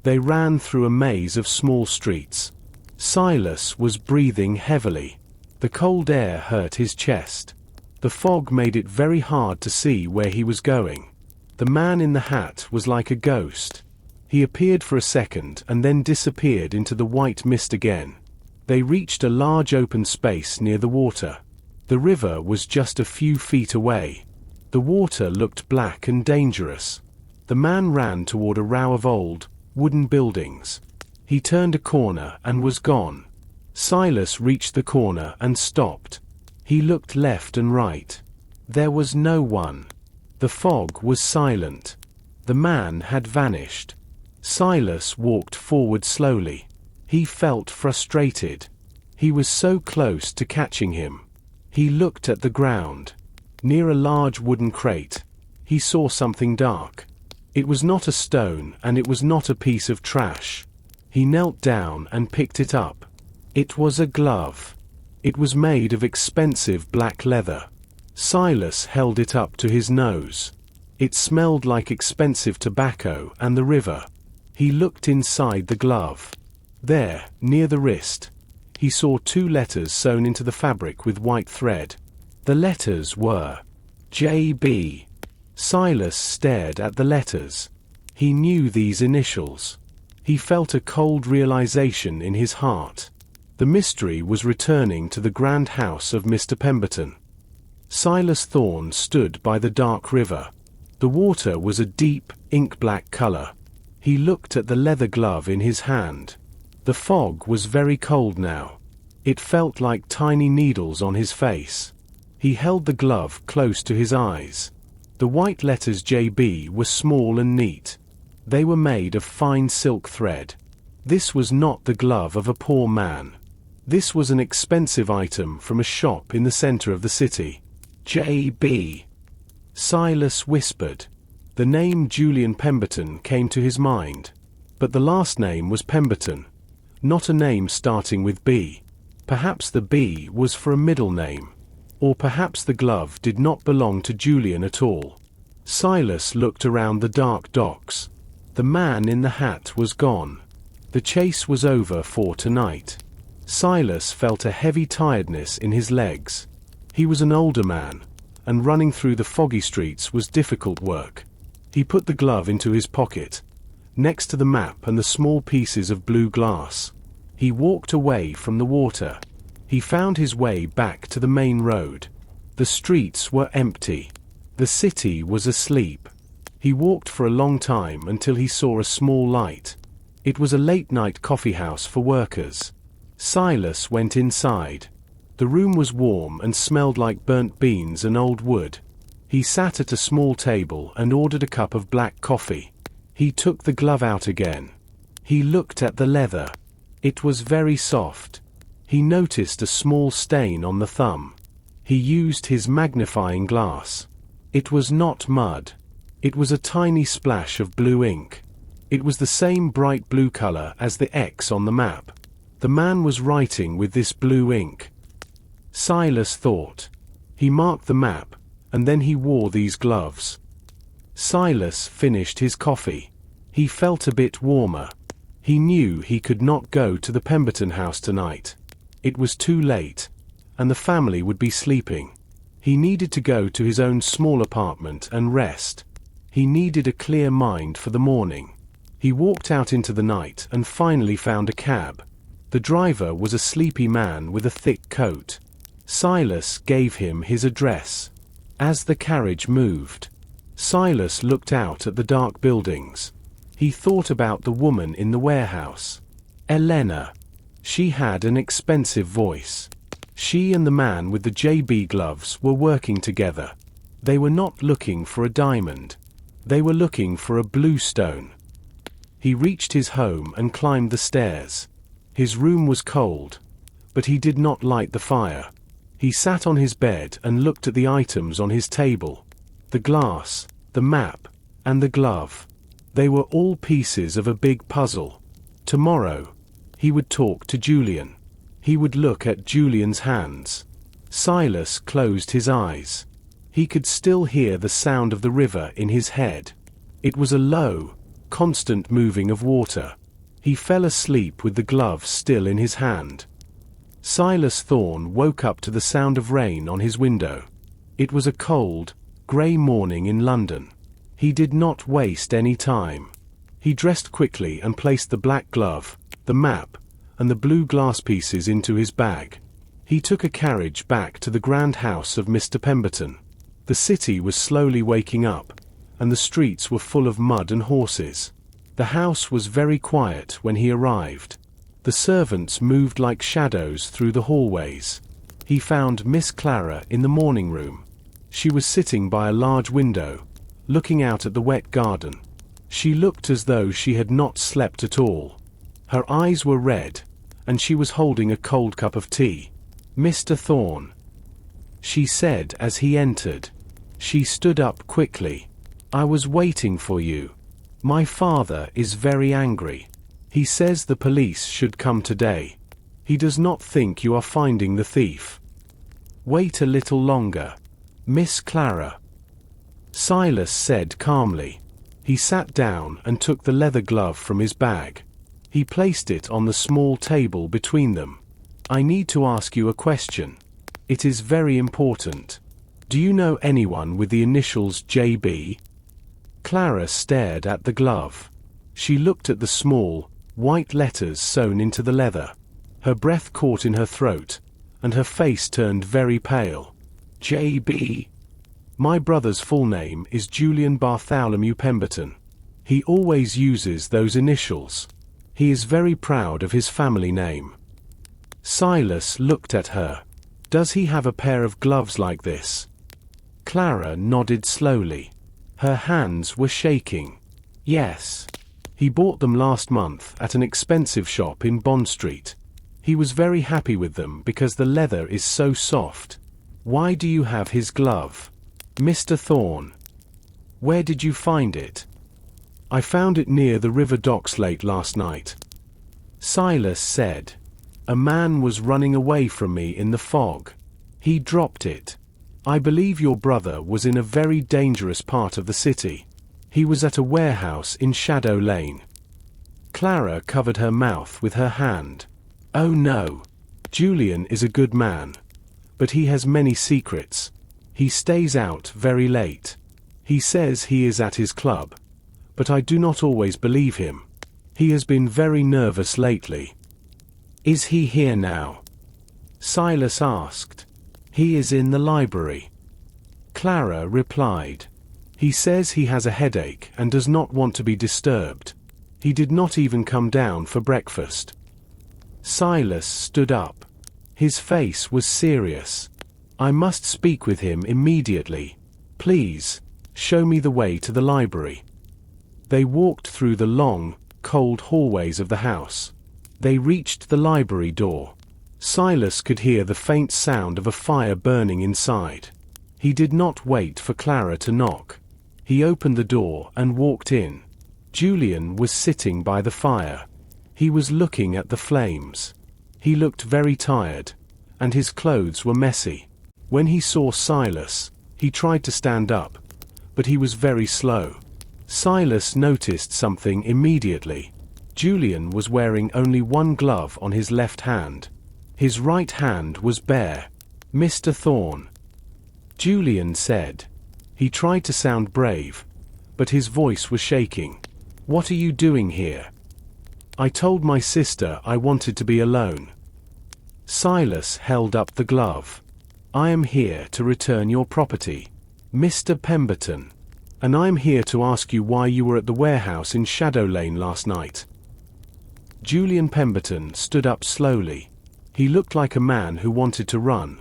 They ran through a maze of small streets. Silas was breathing heavily. The cold air hurt his chest. The fog made it very hard to see where he was going. The man in the hat was like a ghost. He appeared for a second and then disappeared into the white mist again. They reached a large open space near the water. The river was just a few feet away. The water looked black and dangerous. The man ran toward a row of old, wooden buildings. He turned a corner and was gone. Silas reached the corner and stopped. He looked left and right. There was no one. The fog was silent. The man had vanished. Silas walked forward slowly. He felt frustrated. He was so close to catching him. He looked at the ground. Near a large wooden crate, he saw something dark. It was not a stone and it was not a piece of trash. He knelt down and picked it up. It was a glove. It was made of expensive black leather. Silas held it up to his nose. It smelled like expensive tobacco and the river. He looked inside the glove. There, near the wrist, he saw 2 letters sewn into the fabric with white thread. The letters were JB. Silas stared at the letters. He knew these initials. He felt a cold realization in his heart. The mystery was returning to the grand house of Mr. Pemberton. Silas Thorne stood by the dark river. The water was a deep, ink-black color. He looked at the leather glove in his hand. The fog was very cold now. It felt like tiny needles on his face. He held the glove close to his eyes. The white letters JB were small and neat. They were made of fine silk thread. This was not the glove of a poor man. This was an expensive item from a shop in the center of the city. JB. Silas whispered. The name Julian Pemberton came to his mind. But the last name was Pemberton, not a name starting with B. Perhaps the B was for a middle name. Or perhaps the glove did not belong to Julian at all. Silas looked around the dark docks. The man in the hat was gone. The chase was over for tonight. Silas felt a heavy tiredness in his legs. He was an older man, and running through the foggy streets was difficult work. He put the glove into his pocket, next to the map and the small pieces of blue glass. He walked away from the water. He found his way back to the main road. The streets were empty. The city was asleep. He walked for a long time until he saw a small light. It was a late-night coffeehouse for workers. Silas went inside. The room was warm and smelled like burnt beans and old wood. He sat at a small table and ordered a cup of black coffee. He took the glove out again. He looked at the leather. It was very soft. He noticed a small stain on the thumb. He used his magnifying glass. It was not mud. It was a tiny splash of blue ink. It was the same bright blue color as the X on the map. The man was writing with this blue ink. Silas thought. He marked the map, and then he wore these gloves. Silas finished his coffee. He felt a bit warmer. He knew he could not go to the Pemberton house tonight. It was too late, and the family would be sleeping. He needed to go to his own small apartment and rest. He needed a clear mind for the morning. He walked out into the night and finally found a cab. The driver was a sleepy man with a thick coat. Silas gave him his address. As the carriage moved, Silas looked out at the dark buildings. He thought about the woman in the warehouse. Elena. She had an expensive voice. She and the man with the JB gloves were working together. They were not looking for a diamond. They were looking for a blue stone. He reached his home and climbed the stairs. His room was cold, but he did not light the fire. He sat on his bed and looked at the items on his table. The glass, the map, and the glove. They were all pieces of a big puzzle. Tomorrow, he would talk to Julian. He would look at Julian's hands. Silas closed his eyes. He could still hear the sound of the river in his head. It was a low, constant moving of water. He fell asleep with the glove still in his hand. Silas Thorne woke up to the sound of rain on his window. It was a cold, grey morning in London. He did not waste any time. He dressed quickly and placed the black glove, the map, and the blue glass pieces into his bag. He took a carriage back to the grand house of Mr. Pemberton. The city was slowly waking up, and the streets were full of mud and horses. The house was very quiet when he arrived. The servants moved like shadows through the hallways. He found Miss Clara in the morning room. She was sitting by a large window, looking out at the wet garden. She looked as though she had not slept at all. Her eyes were red, and she was holding a cold cup of tea. "Mr. Thorne," she said as he entered. She stood up quickly. "I was waiting for you. My father is very angry. He says the police should come today. He does not think you are finding the thief. Wait a little longer, Miss Clara," Silas said calmly. He sat down and took the leather glove from his bag. He placed it on the small table between them. "I need to ask you a question. It is very important." Do you know anyone with the initials JB? Clara stared at the glove. She looked at the small, white letters sewn into the leather. Her breath caught in her throat, and her face turned very pale. JB. My brother's full name is Julian Bartholomew Pemberton. He always uses those initials. He is very proud of his family name. Silas looked at her. Does he have a pair of gloves like this? Clara nodded slowly. Her hands were shaking. Yes. He bought them last month at an expensive shop in Bond Street. He was very happy with them because the leather is so soft. Why do you have his glove? Mr. Thorne. Where did you find it? I found it near the river docks late last night. Silas said. A man was running away from me in the fog. He dropped it. I believe your brother was in a very dangerous part of the city. He was at a warehouse in Shadow Lane. Clara covered her mouth with her hand. Oh no. Julian is a good man. But he has many secrets. He stays out very late. He says he is at his club. But I do not always believe him. He has been very nervous lately. Is he here now? Silas asked. He is in the library. Clara replied. He says he has a headache and does not want to be disturbed. He did not even come down for breakfast. Silas stood up. His face was serious. I must speak with him immediately. Please, show me the way to the library. They walked through the long, cold hallways of the house. They reached the library door. Silas could hear the faint sound of a fire burning inside. He did not wait for Clara to knock. He opened the door and walked in. Julian was sitting by the fire. He was looking at the flames. He looked very tired, and his clothes were messy. When he saw Silas, he tried to stand up, but he was very slow. Silas noticed something immediately. Julian was wearing only one glove on his left hand. His right hand was bare. Mr. Thorne. Julian said. He tried to sound brave, but his voice was shaking. What are you doing here? I told my sister I wanted to be alone. Silas held up the glove. I am here to return your property, Mr. Pemberton. And I'm here to ask you why you were at the warehouse in Shadow Lane last night. Julian Pemberton stood up slowly. He looked like a man who wanted to run,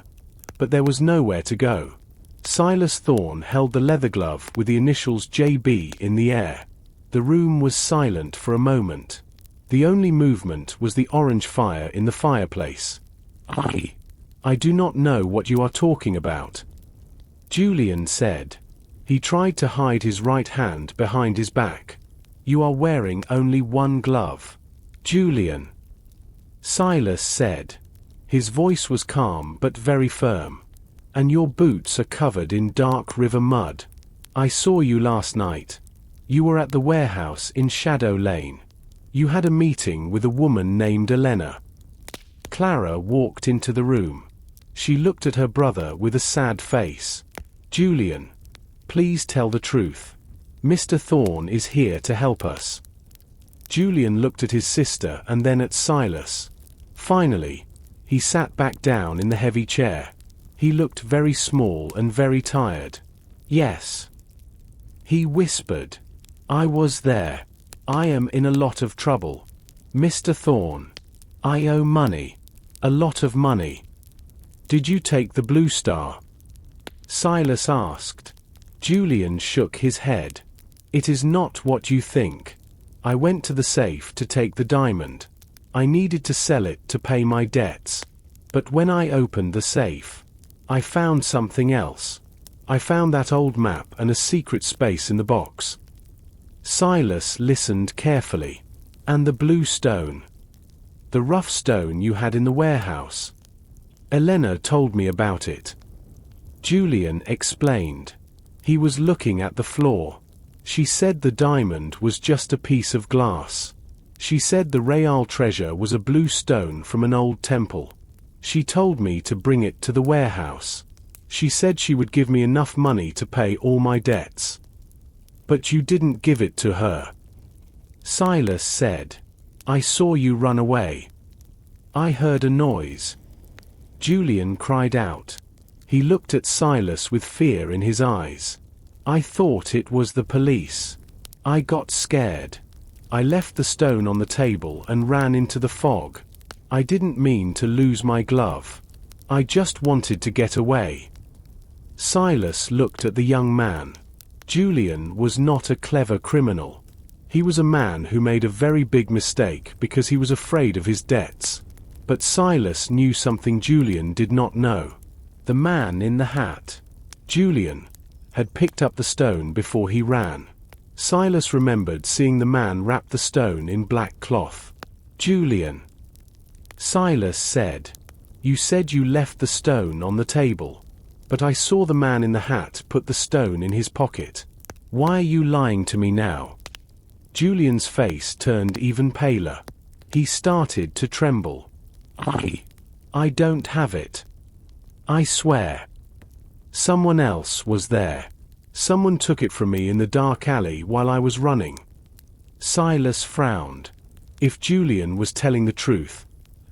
but there was nowhere to go. Silas Thorne held the leather glove with the initials JB in the air. The room was silent for a moment. The only movement was the orange fire in the fireplace. I do not know what you are talking about, Julian said. He tried to hide his right hand behind his back. You are wearing only one glove, Julian. Silas said. His voice was calm but very firm. And your boots are covered in dark river mud. I saw you last night. You were at the warehouse in Shadow Lane. You had a meeting with a woman named Elena. Clara walked into the room. She looked at her brother with a sad face. Julian. Please tell the truth. Mr. Thorne is here to help us. Julian looked at his sister and then at Silas. Finally, he sat back down in the heavy chair. He looked very small and very tired. Yes. He whispered. I was there. I am in a lot of trouble. Mr. Thorne. I owe money. A lot of money. Did you take the Blue Star? Silas asked. Julian shook his head. It is not what you think. I went to the safe to take the diamond. I needed to sell it to pay my debts. But when I opened the safe, I found something else. I found that old map and a secret space in the box. Silas listened carefully. And the blue stone. The rough stone you had in the warehouse. Elena told me about it. Julian explained. He was looking at the floor. She said the diamond was just a piece of glass. She said the real treasure was a blue stone from an old temple. She told me to bring it to the warehouse. She said she would give me enough money to pay all my debts. But you didn't give it to her. Silas said. I saw you run away. I heard a noise. Julian cried out. He looked at Silas with fear in his eyes. I thought it was the police. I got scared. I left the stone on the table and ran into the fog. I didn't mean to lose my glove. I just wanted to get away. Silas looked at the young man. Julian was not a clever criminal. He was a man who made a very big mistake because he was afraid of his debts. But Silas knew something Julian did not know. The man in the hat. Julian had picked up the stone before he ran. Silas remembered seeing the man wrap the stone in black cloth. Julian. Silas said. You said you left the stone on the table. But I saw the man in the hat put the stone in his pocket. Why are you lying to me now? Julian's face turned even paler. He started to tremble. I don't have it. I swear. Someone else was there. Someone took it from me in the dark alley while I was running. Silas frowned. If Julian was telling the truth,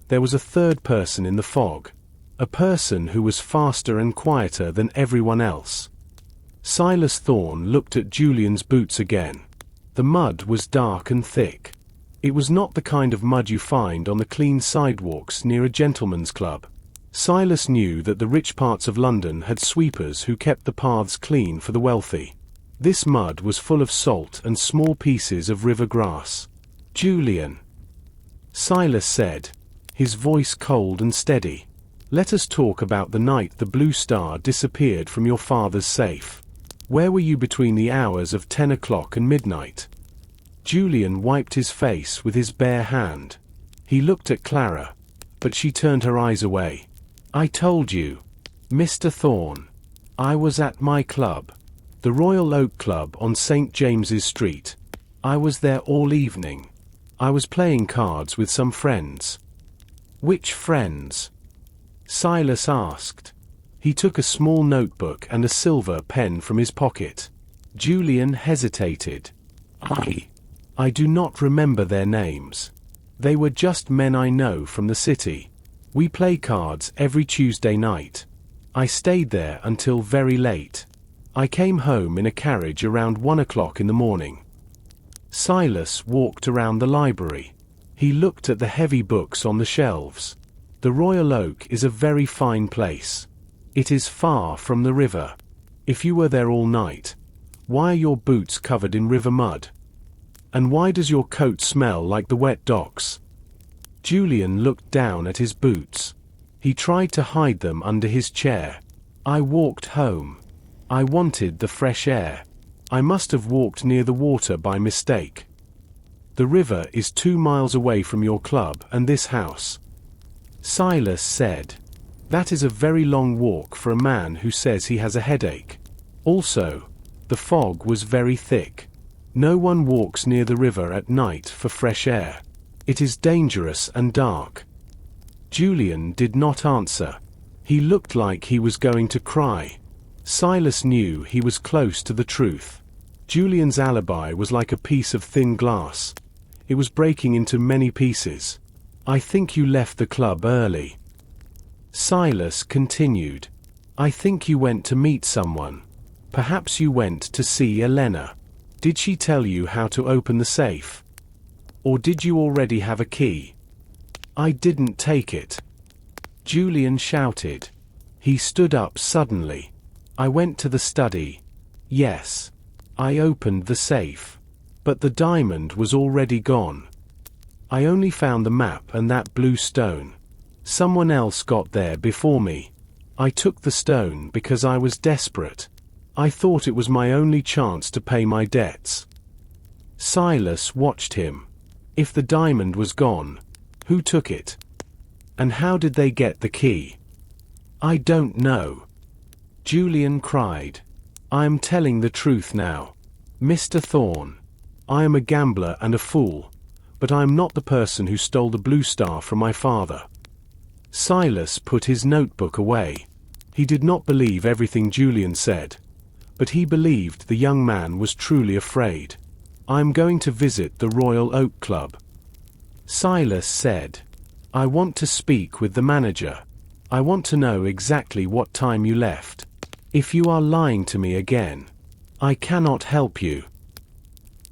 there was a third person in the fog. A person who was faster and quieter than everyone else. Silas Thorne looked at Julian's boots again. The mud was dark and thick. It was not the kind of mud you find on the clean sidewalks near a gentleman's club. Silas knew that the rich parts of London had sweepers who kept the paths clean for the wealthy. This mud was full of salt and small pieces of river grass. Julian. Silas said, his voice cold and steady. Let us talk about the night the blue star disappeared from your father's safe. Where were you between the hours of 10 o'clock and midnight? Julian wiped his face with his bare hand. He looked at Clara, but she turned her eyes away. I told you, Mr. Thorne. I was at my club, the Royal Oak Club on St. James's Street. I was there all evening. I was playing cards with some friends. Which friends? Silas asked. He took a small notebook and a silver pen from his pocket. Julian hesitated. I do not remember their names. They were just men I know from the city. We play cards every Tuesday night. I stayed there until very late. I came home in a carriage around 1 o'clock in the morning. Silas walked around the library. He looked at the heavy books on the shelves. The Royal Oak is a very fine place. It is far from the river. If you were there all night, why are your boots covered in river mud? And why does your coat smell like the wet docks? Julian looked down at his boots. He tried to hide them under his chair. I walked home. I wanted the fresh air. I must have walked near the water by mistake. The river is 2 miles away from your club and this house. Silas said. That is a very long walk for a man who says he has a headache. Also, the fog was very thick. No one walks near the river at night for fresh air. It is dangerous and dark. Julian did not answer. He looked like he was going to cry. Silas knew he was close to the truth. Julian's alibi was like a piece of thin glass. It was breaking into many pieces. I think you left the club early. Silas continued. I think you went to meet someone. Perhaps you went to see Elena. Did she tell you how to open the safe? Or did you already have a key? I didn't take it. Julian shouted. He stood up suddenly. I went to the study. Yes. I opened the safe. But the diamond was already gone. I only found the map and that blue stone. Someone else got there before me. I took the stone because I was desperate. I thought it was my only chance to pay my debts. Silas watched him. If the diamond was gone, who took it? And how did they get the key? I don't know. Julian cried. I am telling the truth now. Mr. Thorne. I am a gambler and a fool, but I am not the person who stole the blue star from my father. Silas put his notebook away. He did not believe everything Julian said, but he believed the young man was truly afraid. "I am going to visit the Royal Oak Club," Silas said. "I want to speak with the manager. I want to know exactly what time you left. If you are lying to me again, I cannot help you."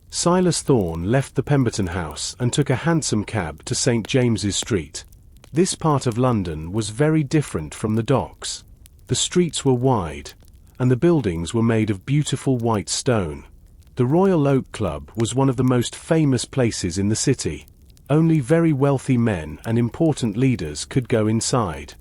Silas Thorne left the Pemberton house and took a hansom cab to St. James's Street. This part of London was very different from the docks. The streets were wide, and the buildings were made of beautiful white stone. The Royal Oak Club was one of the most famous places in the city. Only very wealthy men and important leaders could go inside.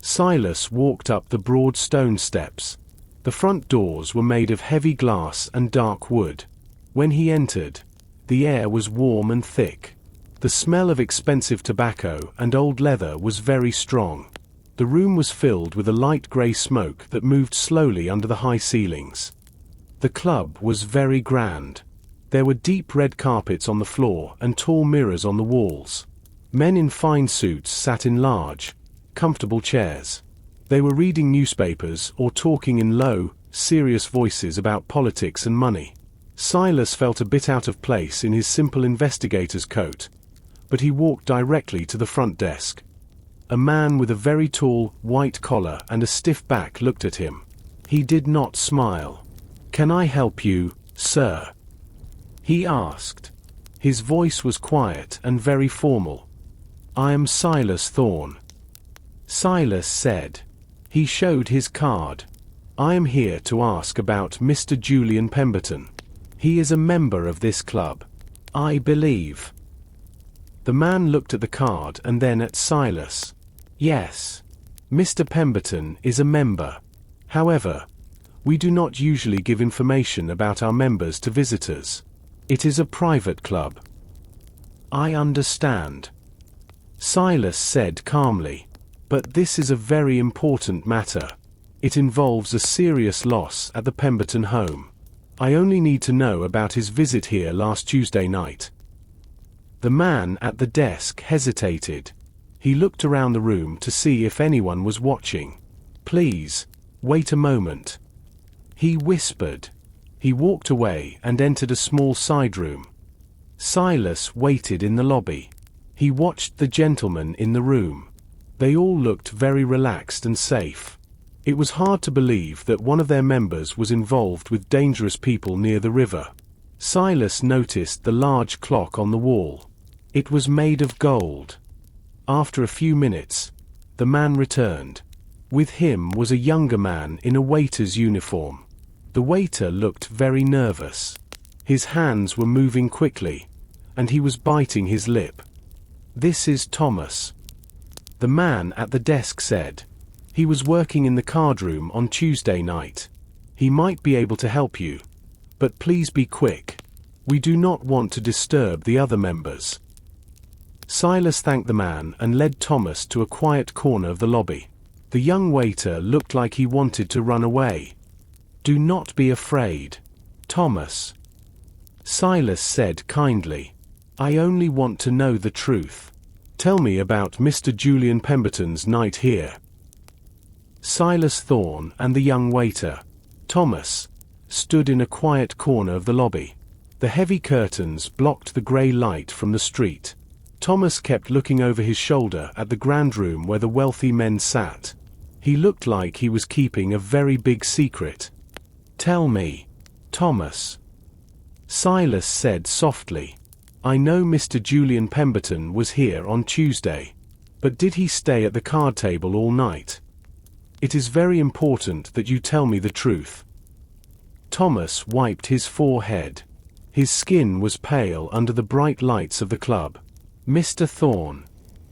Silas walked up the broad stone steps. The front doors were made of heavy glass and dark wood. When he entered, the air was warm and thick. The smell of expensive tobacco and old leather was very strong. The room was filled with a light grey smoke that moved slowly under the high ceilings. The club was very grand. There were deep red carpets on the floor and tall mirrors on the walls. Men in fine suits sat in large, comfortable chairs. They were reading newspapers or talking in low, serious voices about politics and money. Silas felt a bit out of place in his simple investigator's coat, but he walked directly to the front desk. A man with a very tall, white collar and a stiff back looked at him. He did not smile. "Can I help you, sir?" he asked. His voice was quiet and very formal. "I am Silas Thorne," Silas said. He showed his card. "I am here to ask about Mr. Julian Pemberton. He is a member of this club, I believe." The man looked at the card and then at Silas. "Yes, Mr. Pemberton is a member. However, we do not usually give information about our members to visitors. It is a private club." "I understand," Silas said calmly. "But this is a very important matter. It involves a serious loss at the Pemberton home. I only need to know about his visit here last Tuesday night." The man at the desk hesitated. He looked around the room to see if anyone was watching. "Please, wait a moment," he whispered. He walked away and entered a small side room. Silas waited in the lobby. He watched the gentlemen in the room. They all looked very relaxed and safe. It was hard to believe that one of their members was involved with dangerous people near the river. Silas noticed the large clock on the wall. It was made of gold. After a few minutes, the man returned. With him was a younger man in a waiter's uniform. The waiter looked very nervous. His hands were moving quickly, and he was biting his lip. "This is Thomas," the man at the desk said. "He was working in the card room on Tuesday night. He might be able to help you, but please be quick. We do not want to disturb the other members." Silas thanked the man and led Thomas to a quiet corner of the lobby. The young waiter looked like he wanted to run away. "Do not be afraid, Thomas," Silas said kindly. "I only want to know the truth. Tell me about Mr. Julian Pemberton's night here." Silas Thorne and the young waiter, Thomas, stood in a quiet corner of the lobby. The heavy curtains blocked the grey light from the street. Thomas kept looking over his shoulder at the grand room where the wealthy men sat. He looked like he was keeping a very big secret. "Tell me, Thomas," Silas said softly. "I know Mr. Julian Pemberton was here on Tuesday, but did he stay at the card table all night? It is very important that you tell me the truth." Thomas wiped his forehead. His skin was pale under the bright lights of the club. "Mr. Thorne,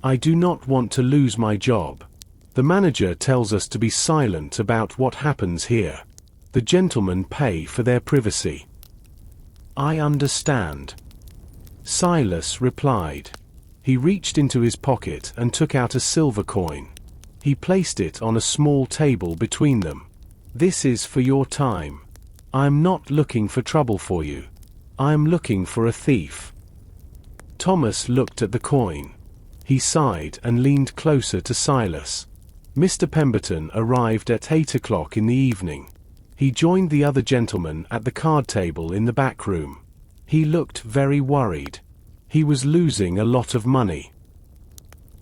I do not want to lose my job. The manager tells us to be silent about what happens here. The gentlemen pay for their privacy." "I understand," Silas replied. He reached into his pocket and took out a silver coin. He placed it on a small table between them. "This is for your time. I am not looking for trouble for you. I am looking for a thief." Thomas looked at the coin. He sighed and leaned closer to Silas. Mr. Pemberton arrived at 8 o'clock in the evening. He joined the other gentleman at the card table in the back room. He looked very worried. He was losing a lot of money.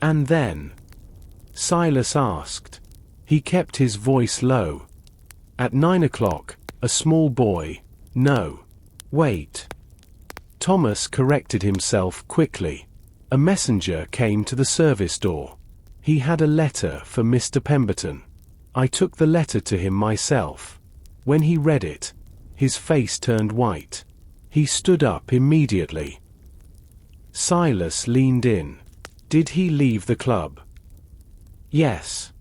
"And then?" Silas asked. He kept his voice low. "At 9 o'clock, a small boy—" "No. Wait." Thomas corrected himself quickly. A messenger came to the service door. He had a letter for Mr. Pemberton. I took the letter to him myself. When he read it, his face turned white. He stood up immediately. Silas leaned in. "Did he leave the club?" "Yes."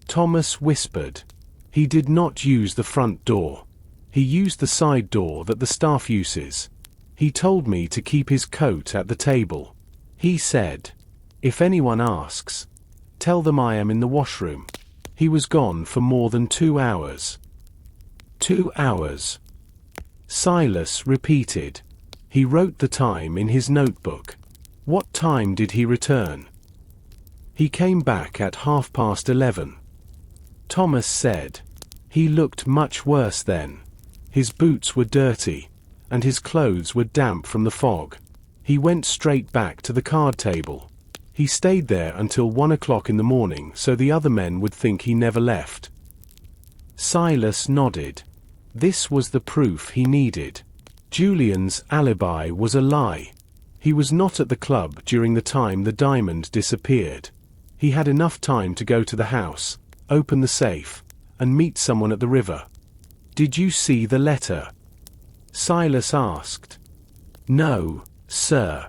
Thomas whispered. "He did not use the front door. He used the side door that the staff uses. He told me to keep his coat at the table. He said, 'If anyone asks, tell them I am in the washroom.' He was gone for more than 2 hours." 2 hours. Silas repeated. He wrote the time in his notebook. "What time did he return?" "He came back at 11:30. Thomas said. "He looked much worse then. His boots were dirty, and his clothes were damp from the fog. He went straight back to the card table. He stayed there until 1 o'clock in the morning so the other men would think he never left." Silas nodded. This was the proof he needed. Julian's alibi was a lie. He was not at the club during the time the diamond disappeared. He had enough time to go to the house, open the safe, and meet someone at the river. "Did you see the letter?" Silas asked. "No, sir."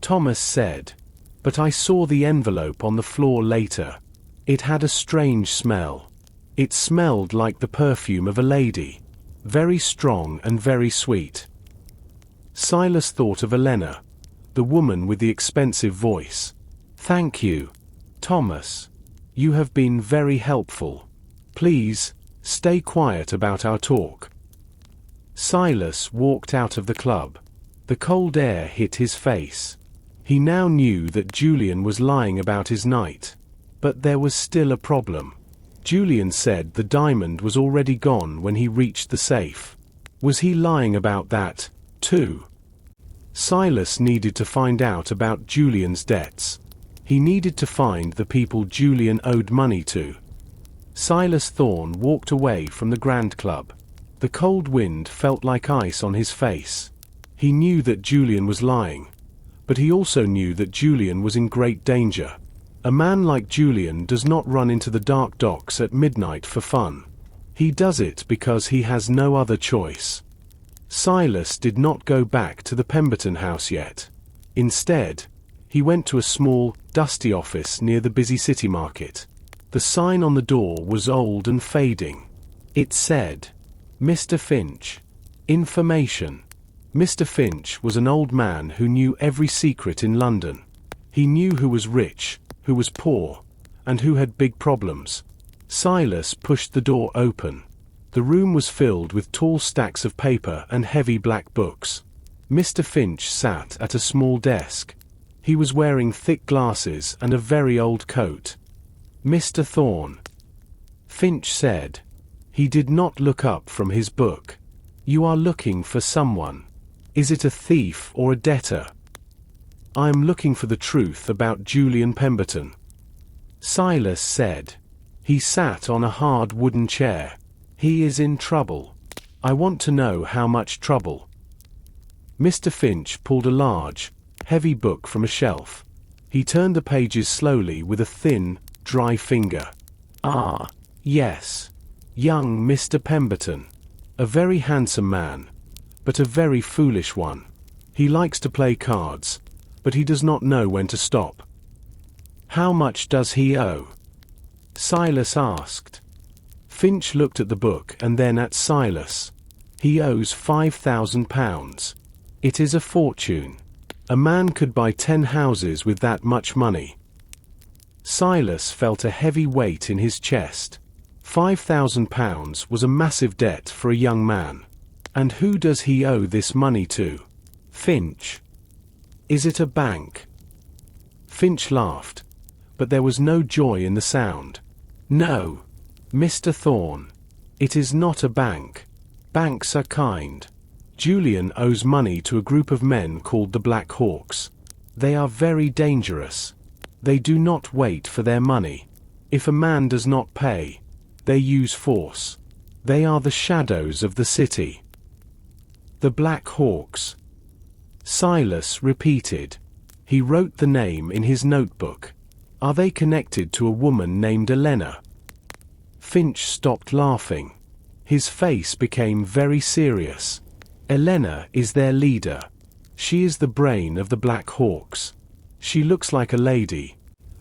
Thomas said. "But I saw the envelope on the floor later. It had a strange smell. It smelled like the perfume of a lady. Very strong and very sweet." Silas thought of Elena, the woman with the expensive voice. "Thank you, Thomas. You have been very helpful. Please, stay quiet about our talk." Silas walked out of the club. The cold air hit his face. He now knew that Julian was lying about his night. But there was still a problem. Julian said the diamond was already gone when he reached the safe. Was he lying about that, too? Silas needed to find out about Julian's debts. He needed to find the people Julian owed money to. Silas Thorne walked away from the Grand Club. The cold wind felt like ice on his face. He knew that Julian was lying, but he also knew that Julian was in great danger. A man like Julian does not run into the dark docks at midnight for fun. He does it because he has no other choice. Silas did not go back to the Pemberton house yet. Instead, he went to a small, dusty office near the busy city market. The sign on the door was old and fading. It said, "Mr. Finch. Information." Mr. Finch was an old man who knew every secret in London. He knew who was rich, who was poor, and who had big problems. Silas pushed the door open. The room was filled with tall stacks of paper and heavy black books. Mr. Finch sat at a small desk. He was wearing thick glasses and a very old coat. "Mr. Thorne," Finch said. He did not look up from his book. "You are looking for someone. Is it a thief or a debtor?" "I am looking for the truth about Julian Pemberton," Silas said. He sat on a hard wooden chair. "He is in trouble. I want to know how much trouble." Mr. Finch pulled a large, heavy book from a shelf. He turned the pages slowly with a thin, dry finger. "Ah, yes. Young Mr. Pemberton. A very handsome man, but a very foolish one. He likes to play cards, but he does not know when to stop." "How much does he owe?" Silas asked. Finch looked at the book and then at Silas. "He owes £5,000. It is a fortune. A man could buy 10 houses with that much money." Silas felt a heavy weight in his chest. £5,000 was a massive debt for a young man. And who does he owe this money to? Finch. Is it a bank? Finch laughed. but there was no joy in the sound. "No, Mr. Thorne. It is not a bank. Banks are kind. Julian owes money to a group of men called the Black Hawks. They are very dangerous. They do not wait for their money. If a man does not pay, they use force. They are the shadows of the city." "The Black Hawks," Silas repeated. He wrote the name in his notebook. "Are they connected to a woman named Elena?" Finch stopped laughing. His face became very serious. "Elena is their leader. She is the brain of the Black Hawks. She looks like a lady,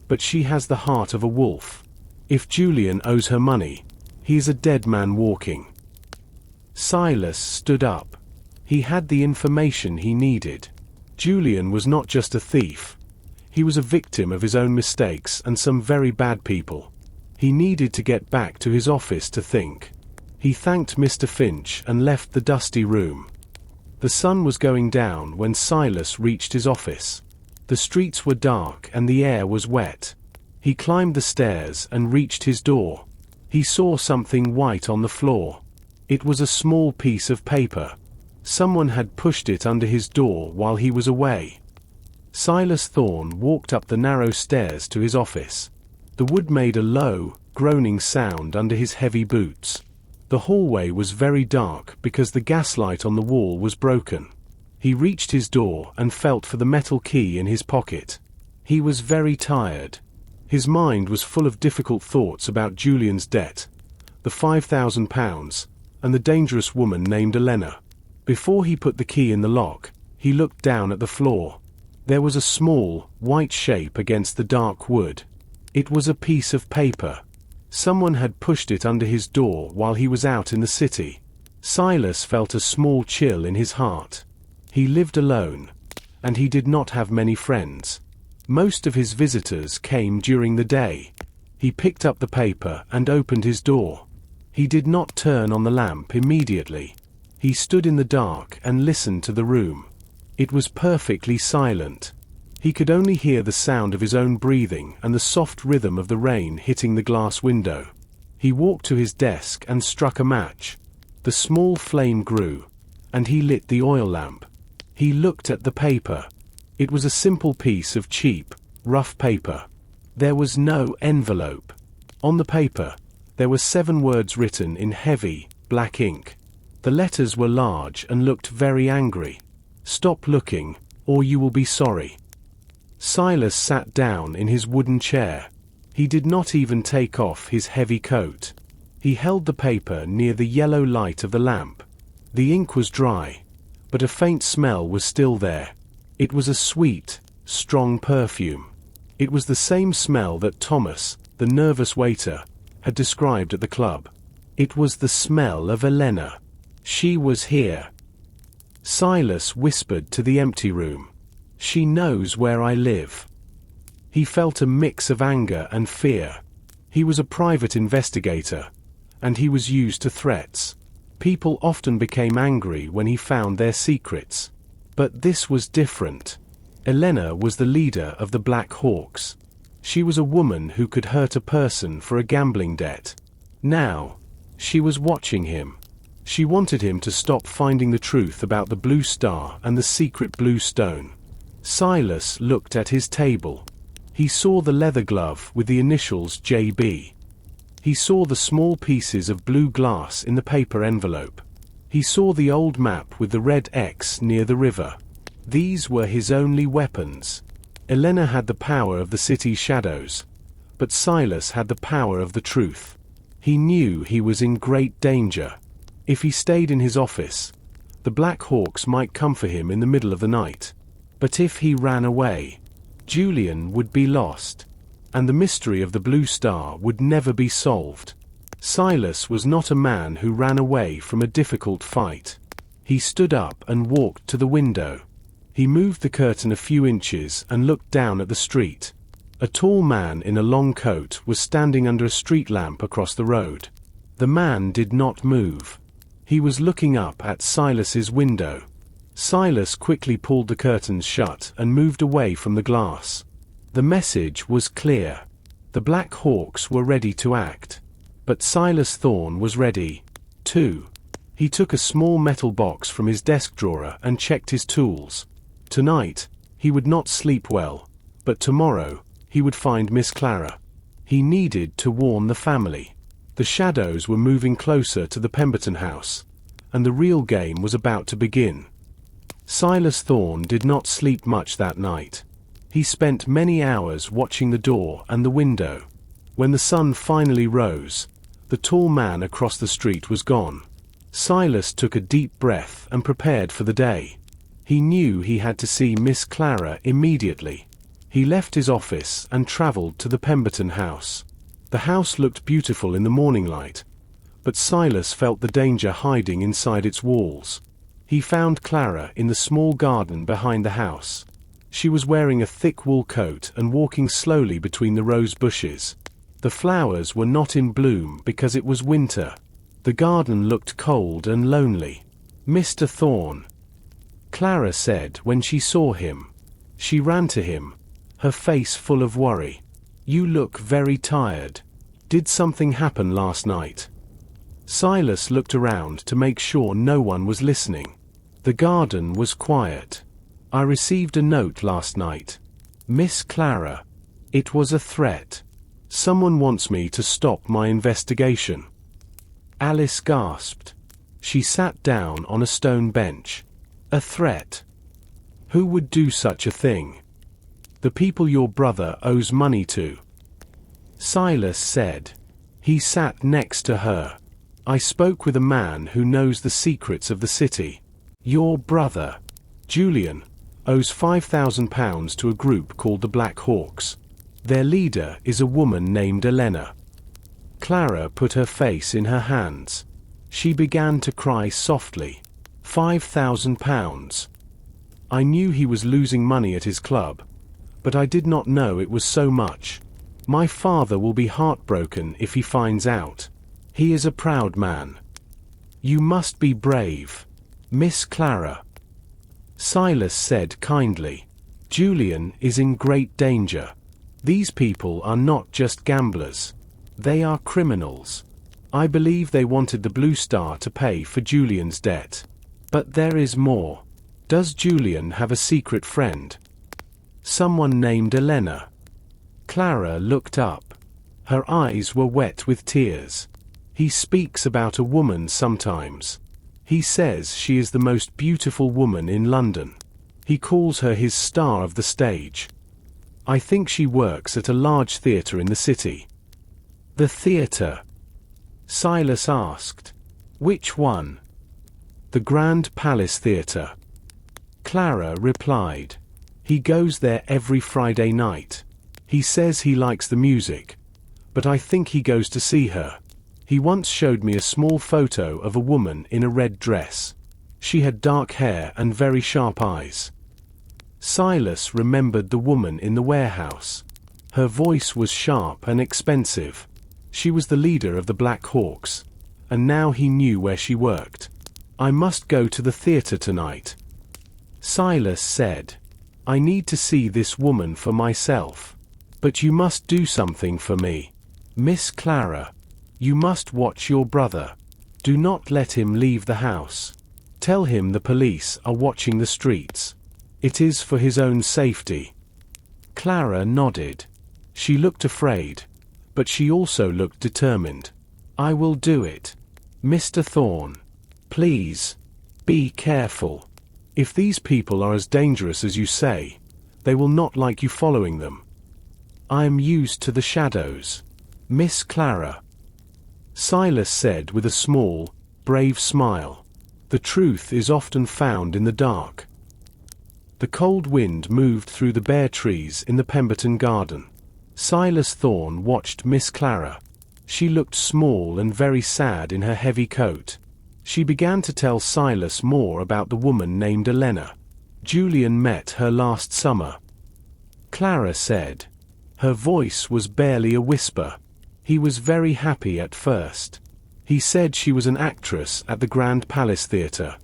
but she has the heart of a wolf. If Julian owes her money, he is a dead man walking." Silas stood up. He had the information he needed. Julian was not just a thief. He was a victim of his own mistakes and some very bad people. He needed to get back to his office to think. He thanked Mr. Finch and left the dusty room. The sun was going down when Silas reached his office. The streets were dark and the air was wet. He climbed the stairs and reached his door. He saw something white on the floor. It was a small piece of paper. Someone had pushed it under his door while he was away. Silas Thorne walked up the narrow stairs to his office. The wood made a low, groaning sound under his heavy boots. The hallway was very dark because the gaslight on the wall was broken. He reached his door and felt for the metal key in his pocket. He was very tired. His mind was full of difficult thoughts about Julian's debt, the £5,000, and the dangerous woman named Elena. Before he put the key in the lock, he looked down at the floor. There was a small, white shape against the dark wood. It was a piece of paper. Someone had pushed it under his door while he was out in the city. Silas felt a small chill in his heart. He lived alone, and he did not have many friends. Most of his visitors came during the day. He picked up the paper and opened his door. He did not turn on the lamp immediately. He stood in the dark and listened to the room. It was perfectly silent. He could only hear the sound of his own breathing and the soft rhythm of the rain hitting the glass window. He walked to his desk and struck a match. The small flame grew, and he lit the oil lamp. He looked at the paper. It was a simple piece of cheap, rough paper. There was no envelope. On the paper, there were 7 words written in heavy, black ink. The letters were large and looked very angry. "Stop looking, or you will be sorry." Silas sat down in his wooden chair. He did not even take off his heavy coat. He held the paper near the yellow light of the lamp. The ink was dry, but a faint smell was still there. It was a sweet, strong perfume. It was the same smell that Thomas, the nervous waiter, had described at the club. It was the smell of Elena. She was here. Silas whispered to the empty room. "She knows where I live." He felt a mix of anger and fear. He was a private investigator, and he was used to threats. People often became angry when he found their secrets. But this was different. Elena was the leader of the Black Hawks. She was a woman who could hurt a person for a gambling debt. Now, she was watching him. She wanted him to stop finding the truth about the blue star and the secret blue stone. Silas looked at his table. He saw the leather glove with the initials JB. He saw the small pieces of blue glass in the paper envelope. He saw the old map with the red X near the river. These were his only weapons. Elena had the power of the city's shadows, but Silas had the power of the truth. He knew he was in great danger. If he stayed in his office, the Black Hawks might come for him in the middle of the night. But if he ran away, Julian would be lost, and the mystery of the blue star would never be solved. Silas was not a man who ran away from a difficult fight. He stood up and walked to the window. He moved the curtain a few inches and looked down at the street. A tall man in a long coat was standing under a street lamp across the road. The man did not move. He was looking up at Silas's window. Silas quickly pulled the curtains shut and moved away from the glass. The message was clear. The Black Hawks were ready to act. But Silas Thorne was ready, too. He took a small metal box from his desk drawer and checked his tools. Tonight, he would not sleep well, but tomorrow, he would find Miss Clara. He needed to warn the family. The shadows were moving closer to the Pemberton house, and the real game was about to begin. Silas Thorne did not sleep much that night. He spent many hours watching the door and the window. When the sun finally rose, the tall man across the street was gone. Silas took a deep breath and prepared for the day. He knew he had to see Miss Clara immediately. He left his office and traveled to the Pemberton house. The house looked beautiful in the morning light, but Silas felt the danger hiding inside its walls. He found Clara in the small garden behind the house. She was wearing a thick wool coat and walking slowly between the rose bushes. The flowers were not in bloom because it was winter. The garden looked cold and lonely. "Mr. Thorne," Clara said when she saw him. She ran to him, her face full of worry. "You look very tired. Did something happen last night?" Silas looked around to make sure no one was listening. The garden was quiet. "I received a note last night. Miss Clara. It was a threat. Someone wants me to stop my investigation." Alice gasped. She sat down on a stone bench. "A threat? Who would do such a thing?" "The people your brother owes money to," Silas said. He sat next to her. "I spoke with a man who knows the secrets of the city. Your brother, Julian, owes £5,000 to a group called the Black Hawks. Their leader is a woman named Elena." Clara put her face in her hands. She began to cry softly. £5,000. "I knew he was losing money at his club, but I did not know it was so much. My father will be heartbroken if he finds out. He is a proud man. You must be brave, Miss Clara," Silas said kindly. "Julian is in great danger. These people are not just gamblers. They are criminals. I believe they wanted the Blue Star to pay for Julian's debt. But there is more. Does Julian have a secret friend? Someone named Elena?" Clara looked up. Her eyes were wet with tears. "He speaks about a woman sometimes. He says she is the most beautiful woman in London. He calls her his star of the stage. I think she works at a large theatre in the city." "The theatre?" Silas asked. "Which one?" "The Grand Palace Theatre," Clara replied. "He goes there every Friday night. He says he likes the music, but I think he goes to see her. He once showed me a small photo of a woman in a red dress. She had dark hair and very sharp eyes." Silas remembered the woman in the warehouse. Her voice was sharp and expensive. She was the leader of the Black Hawks, and now he knew where she worked. "I must go to the theatre tonight," Silas said. "I need to see this woman for myself. But you must do something for me, Miss Clara. You must watch your brother. Do not let him leave the house. Tell him the police are watching the streets. It is for his own safety." Clara nodded. She looked afraid, but she also looked determined. "I will do it. Mr. Thorne. Please, be careful. If these people are as dangerous as you say, they will not like you following them. I am used to the shadows, Miss Clara," Silas said with a small, brave smile. "The truth is often found in the dark." The cold wind moved through the bare trees in the Pemberton garden. Silas Thorne watched Miss Clara. She looked small and very sad in her heavy coat. She began to tell Silas more about the woman named Elena. Julian met her last summer, Clara said. Her voice was barely a whisper. He was very happy at first. He said she was an actress at the Grand Palace Theatre.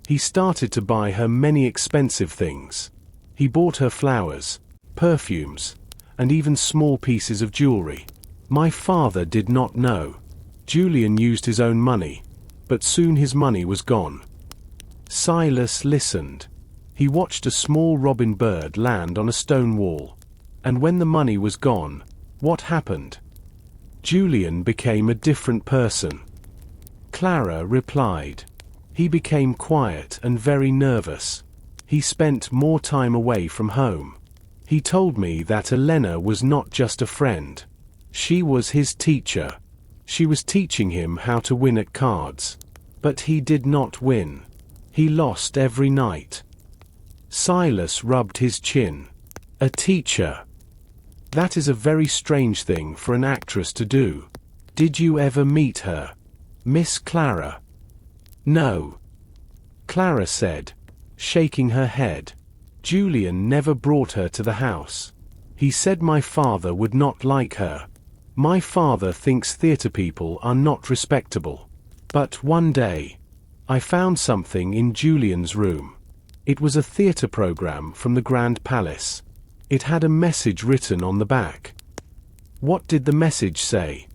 He started to buy her many expensive things. He bought her flowers, perfumes, and even small pieces of jewelry. My father did not know. Julian used his own money, but soon his money was gone. Silas listened. He watched a small robin bird land on a stone wall. And when the money was gone, what happened? Julian became a different person. Clara replied. He became quiet and very nervous. He spent more time away from home. He told me that Elena was not just a friend. She was his teacher. She was teaching him how to win at cards. But he did not win. He lost every night. Silas rubbed his chin. A teacher. That is a very strange thing for an actress to do. Did you ever meet her, Miss Clara? No. Clara said, shaking her head. Julian never brought her to the house. He said my father would not like her. My father thinks theatre people are not respectable. But one day, I found something in Julian's room. It was a theatre program from the Grand Palace. It had a message written on the back. What did the message say?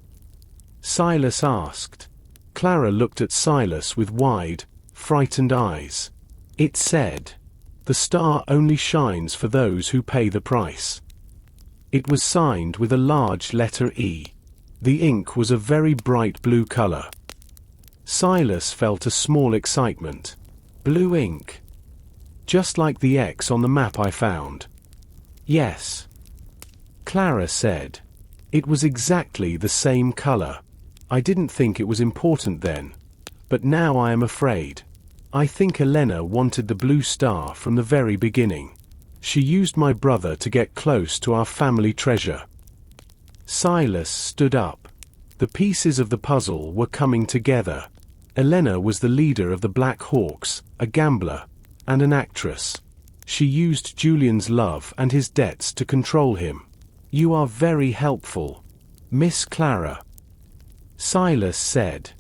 Silas asked. Clara looked at Silas with wide, frightened eyes. It said, "The star only shines for those who pay the price." It was signed with a large letter E. The ink was a very bright blue color. Silas felt a small excitement. Blue ink. Just like the X on the map I found. Yes. Clara said. It was exactly the same color. I didn't think it was important then. But now I am afraid. I think Elena wanted the blue star from the very beginning. She used my brother to get close to our family treasure. Silas stood up. The pieces of the puzzle were coming together. Elena was the leader of the Black Hawks, a gambler, and an actress. She used Julian's love and his debts to control him. You are very helpful, Miss Clara. Silas said.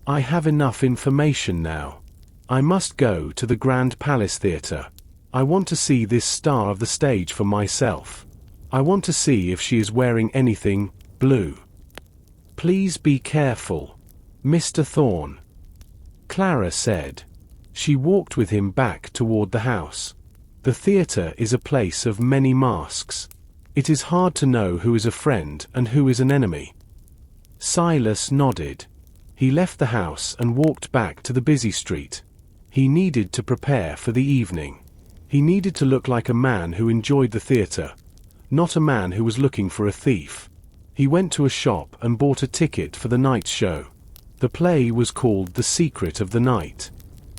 I have enough information now. I must go to the Grand Palace Theatre. I want to see this star of the stage for myself. I want to see if she is wearing anything blue. Please be careful, Mr. Thorne, Clara said. She walked with him back toward the house. The theatre is a place of many masks. It is hard to know who is a friend and who is an enemy. Silas nodded. He left the house and walked back to the busy street. He needed to prepare for the evening. He needed to look like a man who enjoyed the theatre, not a man who was looking for a thief. He went to a shop and bought a ticket for the night's show. The play was called The Secret of the Night.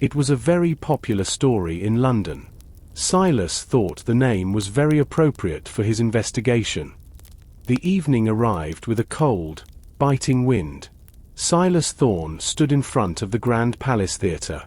It was a very popular story in London. Silas thought the name was very appropriate for his investigation. The evening arrived with a cold, biting wind. Silas Thorne stood in front of the Grand Palace Theatre.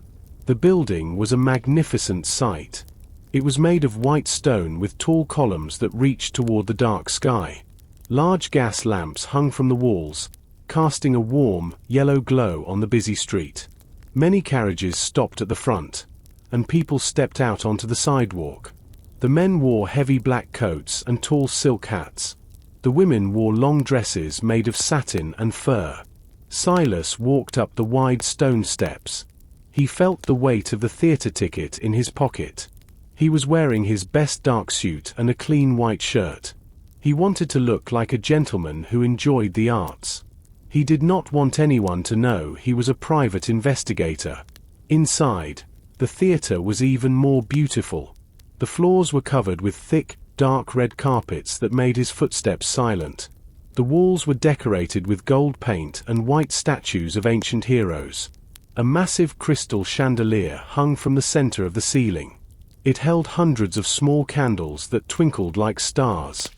The building was a magnificent sight. It was made of white stone with tall columns that reached toward the dark sky. Large gas lamps hung from the walls, casting a warm, yellow glow on the busy street. Many carriages stopped at the front, and people stepped out onto the sidewalk. The men wore heavy black coats and tall silk hats. The women wore long dresses made of satin and fur. Silas walked up the wide stone steps. He felt the weight of the theatre ticket in his pocket. He was wearing his best dark suit and a clean white shirt. He wanted to look like a gentleman who enjoyed the arts. He did not want anyone to know he was a private investigator. Inside, the theatre was even more beautiful. The floors were covered with thick, dark red carpets that made his footsteps silent. The walls were decorated with gold paint and white statues of ancient heroes. A massive crystal chandelier hung from the center of the ceiling. It held hundreds of small candles that twinkled like stars.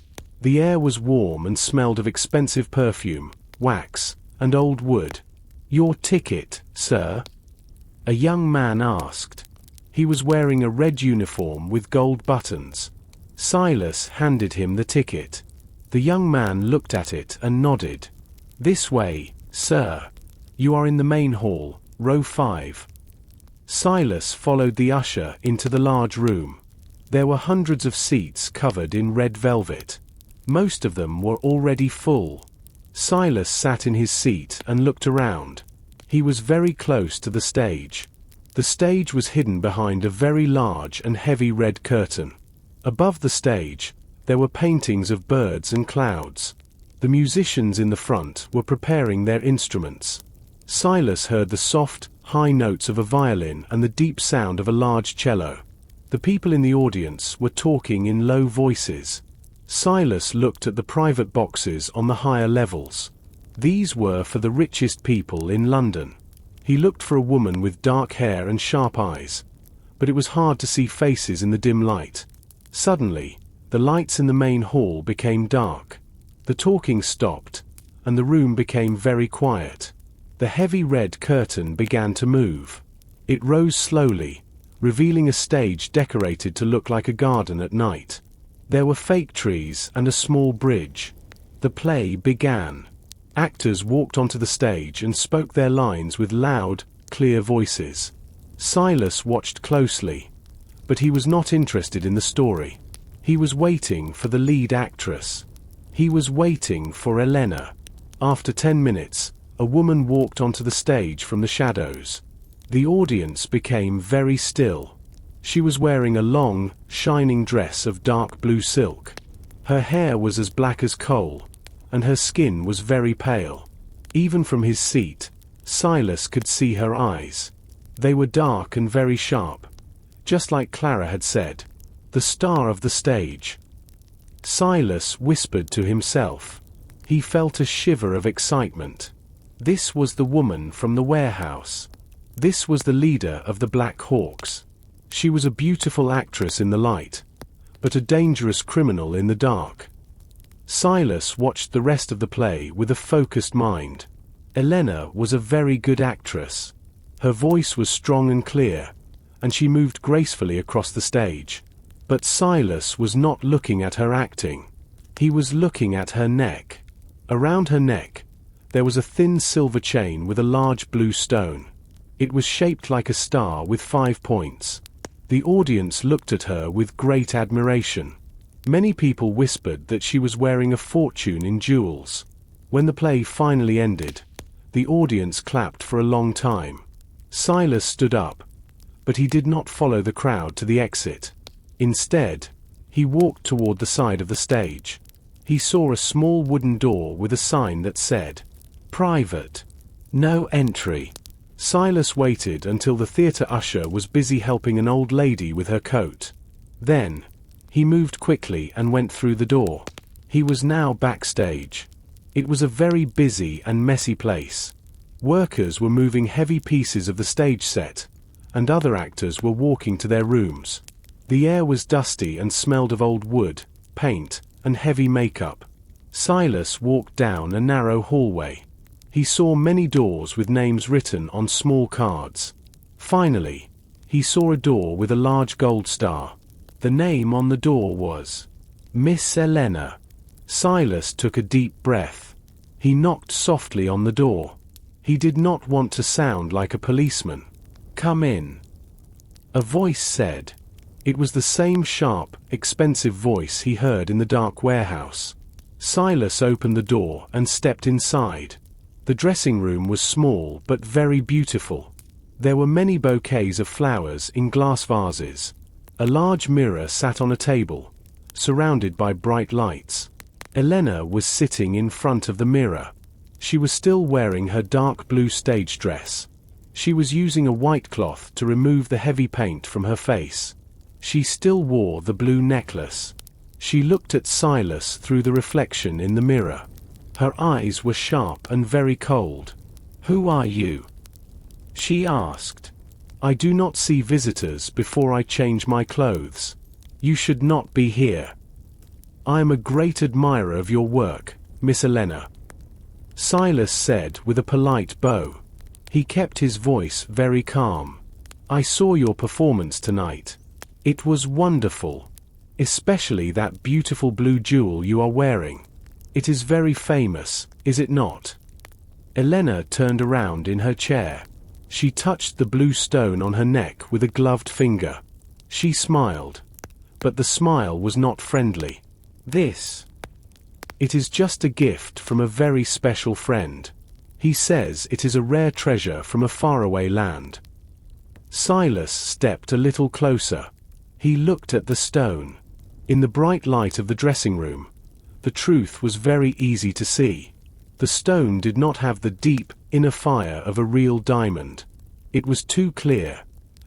The air was warm and smelled of expensive perfume, wax, and old wood. Your ticket, sir? A young man asked. He was wearing a red uniform with gold buttons. Silas handed him the ticket. The young man looked at it and nodded. This way, sir. You are in the main hall, row 5. Silas followed the usher into the large room. There were hundreds of seats covered in red velvet. Most of them were already full. Silas sat in his seat and looked around. He was very close to the stage. The stage was hidden behind a very large and heavy red curtain. Above the stage, there were paintings of birds and clouds. The musicians in the front were preparing their instruments. Silas heard the soft, high notes of a violin and the deep sound of a large cello. The people in the audience were talking in low voices. Silas looked at the private boxes on the higher levels. These were for the richest people in London. He looked for a woman with dark hair and sharp eyes, but it was hard to see faces in the dim light. Suddenly, the lights in the main hall became dark. The talking stopped, and the room became very quiet. The heavy red curtain began to move. It rose slowly, revealing a stage decorated to look like a garden at night. There were fake trees and a small bridge. The play began. Actors walked onto the stage and spoke their lines with loud, clear voices. Silas watched closely, but he was not interested in the story. He was waiting for the lead actress. He was waiting for Elena. After 10 minutes, a woman walked onto the stage from the shadows. The audience became very still. She was wearing a long, shining dress of dark blue silk. Her hair was as black as coal, and her skin was very pale. Even from his seat, Silas could see her eyes. They were dark and very sharp, just like Clara had said. The star of the stage. Silas whispered to himself. He felt a shiver of excitement. This was the woman from the warehouse. This was the leader of the Black Hawks. She was a beautiful actress in the light, but a dangerous criminal in the dark. Silas watched the rest of the play with a focused mind. Elena was a very good actress. Her voice was strong and clear, and she moved gracefully across the stage. But Silas was not looking at her acting. He was looking at her neck. Around her neck, there was a thin silver chain with a large blue stone. It was shaped like a star with 5 points. The audience looked at her with great admiration. Many people whispered that she was wearing a fortune in jewels. When the play finally ended, the audience clapped for a long time. Silas stood up, but he did not follow the crowd to the exit. Instead, he walked toward the side of the stage. He saw a small wooden door with a sign that said, "Private. No entry." Silas waited until the theater usher was busy helping an old lady with her coat. Then, he moved quickly and went through the door. He was now backstage. It was a very busy and messy place. Workers were moving heavy pieces of the stage set, and other actors were walking to their rooms. The air was dusty and smelled of old wood, paint, and heavy makeup. Silas walked down a narrow hallway. He saw many doors with names written on small cards. Finally, he saw a door with a large gold star. The name on the door was Miss Elena. Silas took a deep breath. He knocked softly on the door. He did not want to sound like a policeman. "Come in," a voice said. It was the same sharp, expensive voice he heard in the dark warehouse. Silas opened the door and stepped inside. The dressing room was small but very beautiful. There were many bouquets of flowers in glass vases. A large mirror sat on a table, surrounded by bright lights. Elena was sitting in front of the mirror. She was still wearing her dark blue stage dress. She was using a white cloth to remove the heavy paint from her face. She still wore the blue necklace. She looked at Silas through the reflection in the mirror. Her eyes were sharp and very cold. "Who are you?" she asked. "I do not see visitors before I change my clothes. You should not be here." "I am a great admirer of your work, Miss Elena," Silas said with a polite bow. He kept his voice very calm. "I saw your performance tonight. It was wonderful. Especially that beautiful blue jewel you are wearing. It is very famous, is it not?" Elena turned around in her chair. She touched the blue stone on her neck with a gloved finger. She smiled. But the smile was not friendly. "This It is just a gift from a very special friend. He says it is a rare treasure from a faraway land. Silas stepped a little closer. He looked at the stone. In the bright light of the dressing room, the truth was very easy to see. The stone did not have the deep, inner fire of a real diamond. It was too clear,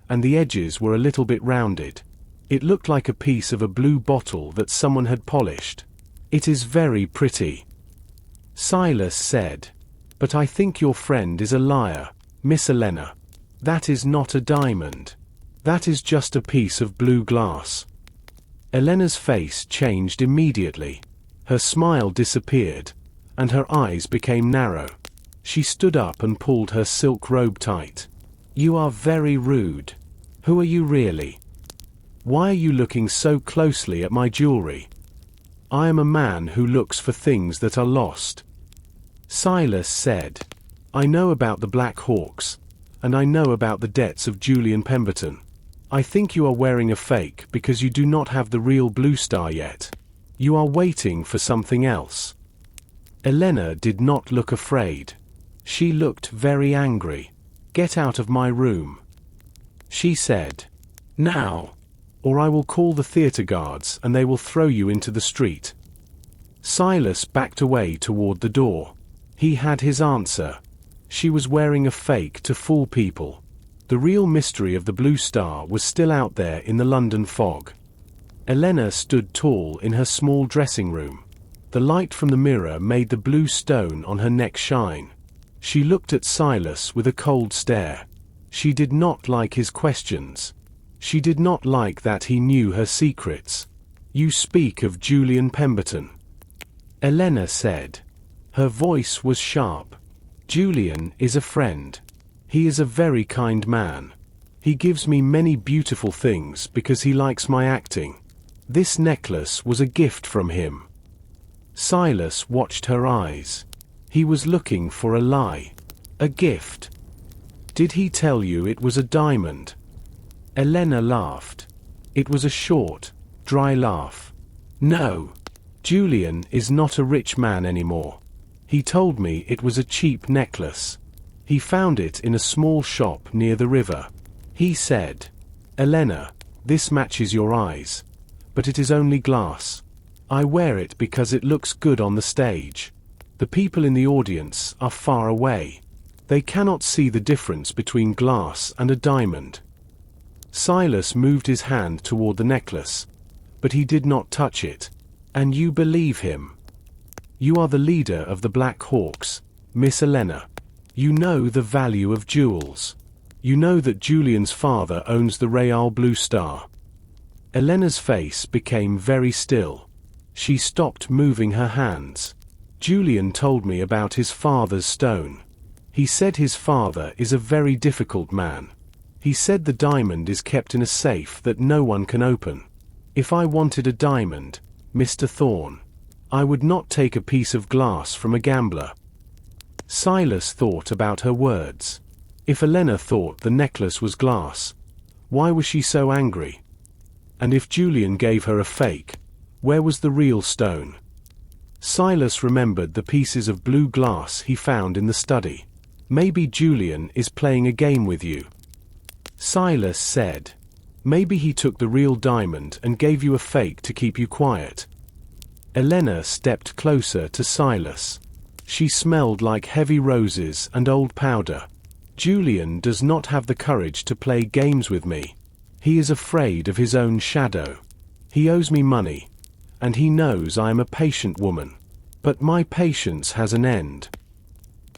and the edges were a little bit rounded. It looked like a piece of a blue bottle that someone had polished. It is very pretty, Silas said. But I think your friend is a liar, Miss Elena. That is not a diamond. That is just a piece of blue glass. Elena's face changed immediately. Her smile disappeared, and her eyes became narrow. She stood up and pulled her silk robe tight. You are very rude. Who are you really? Why are you looking so closely at my jewelry? I am a man who looks for things that are lost. Silas said, I know about the Black Hawks, and I know about the debts of Julian Pemberton. I think you are wearing a fake because you do not have the real blue star yet. You are waiting for something else. Elena did not look afraid. She looked very angry. Get out of my room, she said. Now, or I will call the theater guards and they will throw you into the street. Silas backed away toward the door. He had his answer. She was wearing a fake to fool people. The real mystery of the blue star was still out there in the London fog. Elena stood tall in her small dressing room. The light from the mirror made the blue stone on her neck shine. She looked at Silas with a cold stare. She did not like his questions. She did not like that he knew her secrets. You speak of Julian Pemberton, Elena said. Her voice was sharp. Julian is a friend. He is a very kind man. He gives me many beautiful things because he likes my acting. This necklace was a gift from him. Silas watched her eyes. He was looking for a lie. A gift. Did he tell you it was a diamond? Elena laughed. It was a short, dry laugh. No. Julian is not a rich man anymore. He told me it was a cheap necklace. He found it in a small shop near the river. He said, Elena, this matches your eyes. But it is only glass. I wear it because it looks good on the stage. The people in the audience are far away. They cannot see the difference between glass and a diamond. Silas moved his hand toward the necklace, but he did not touch it. And you believe him. You are the leader of the Black Hawks, Miss Elena. You know the value of jewels. You know that Julian's father owns the Real Blue Star. Elena's face became very still. She stopped moving her hands. Julian told me about his father's stone. He said his father is a very difficult man. He said the diamond is kept in a safe that no one can open. If I wanted a diamond, Mr. Thorne, I would not take a piece of glass from a gambler. Silas thought about her words. If Elena thought the necklace was glass, why was she so angry? And if Julian gave her a fake, where was the real stone? Silas remembered the pieces of blue glass he found in the study. Maybe Julian is playing a game with you. Silas said. Maybe he took the real diamond and gave you a fake to keep you quiet. Elena stepped closer to Silas. She smelled like heavy roses and old powder. Julian does not have the courage to play games with me. He is afraid of his own shadow. He owes me money, and he knows I am a patient woman. But my patience has an end.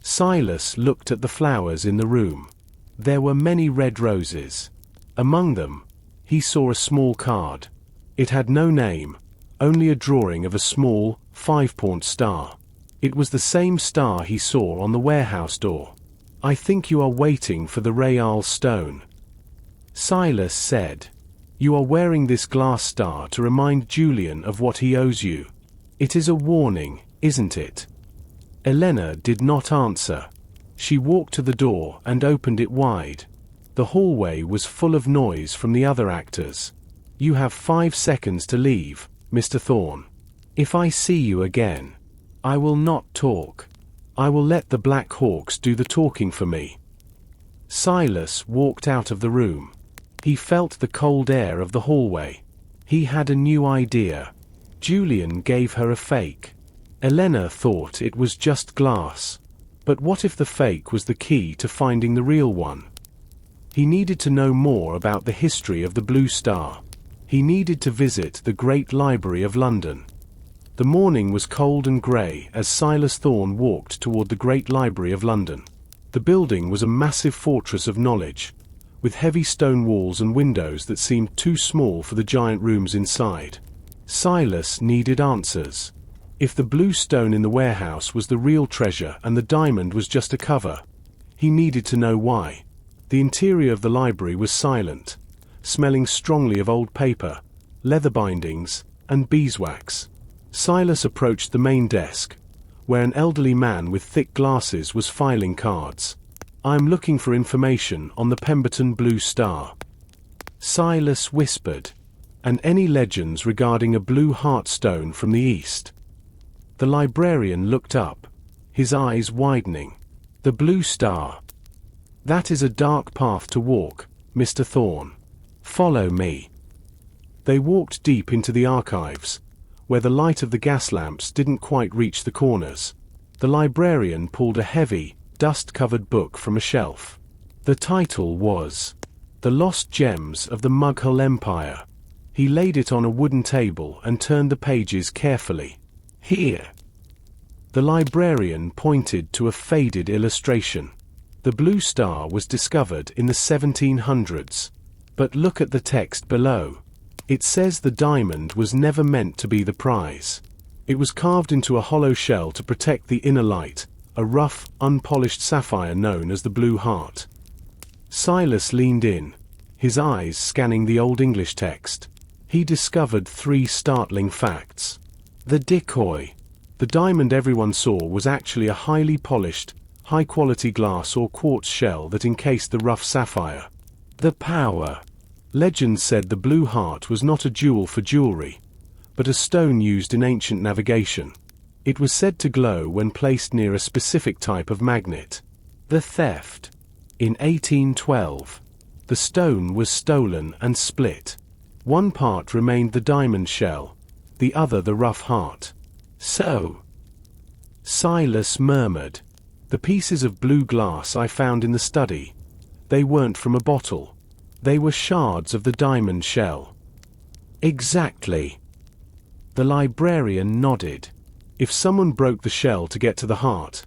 Silas looked at the flowers in the room. There were many red roses. Among them, he saw a small card. It had no name, only a drawing of a small, 5-point star. It was the same star he saw on the warehouse door. I think you are waiting for the Real stone, Silas said. You are wearing this glass star to remind Julian of what he owes you. It is a warning, isn't it? Elena did not answer. She walked to the door and opened it wide. The hallway was full of noise from the other actors. You have 5 seconds to leave, Mr. Thorne. If I see you again, I will not talk. I will let the Black Hawks do the talking for me. Silas walked out of the room. He felt the cold air of the hallway. He had a new idea. Julian gave her a fake. Elena thought it was just glass. But what if the fake was the key to finding the real one? He needed to know more about the history of the Blue Star. He needed to visit the Great Library of London. The morning was cold and grey as Silas Thorne walked toward the Great Library of London. The building was a massive fortress of knowledge, with heavy stone walls and windows that seemed too small for the giant rooms inside. Silas needed answers. If the blue stone in the warehouse was the real treasure and the diamond was just a cover, he needed to know why. The interior of the library was silent, smelling strongly of old paper, leather bindings, and beeswax. Silas approached the main desk, where an elderly man with thick glasses was filing cards. "I'm looking for information on the Pemberton Blue Star," Silas whispered. "And any legends regarding a blue heart stone from the east." The librarian looked up, his eyes widening. "The Blue Star. That is a dark path to walk, Mr. Thorne. Follow me." They walked deep into the archives, where the light of the gas lamps didn't quite reach the corners. The librarian pulled a heavy, dust-covered book from a shelf. The title was The Lost Gems of the Mughal Empire. He laid it on a wooden table and turned the pages carefully. "Here." The librarian pointed to a faded illustration. The Blue Star was discovered in the 1700s. But look at the text below. It says the diamond was never meant to be the prize. It was carved into a hollow shell to protect the inner light, a rough, unpolished sapphire known as the Blue Heart. Silas leaned in, his eyes scanning the Old English text. He discovered 3 startling facts. The decoy. The diamond everyone saw was actually a highly polished, high-quality glass or quartz shell that encased the rough sapphire. The power. Legend said the Blue Heart was not a jewel for jewelry, but a stone used in ancient navigation. It was said to glow when placed near a specific type of magnet. The theft. In 1812, the stone was stolen and split. One part remained the diamond shell, the other the rough heart. "So," Silas murmured, "the pieces of blue glass I found in the study, they weren't from a bottle. They were shards of the diamond shell." "Exactly." The librarian nodded. If someone broke the shell to get to the heart,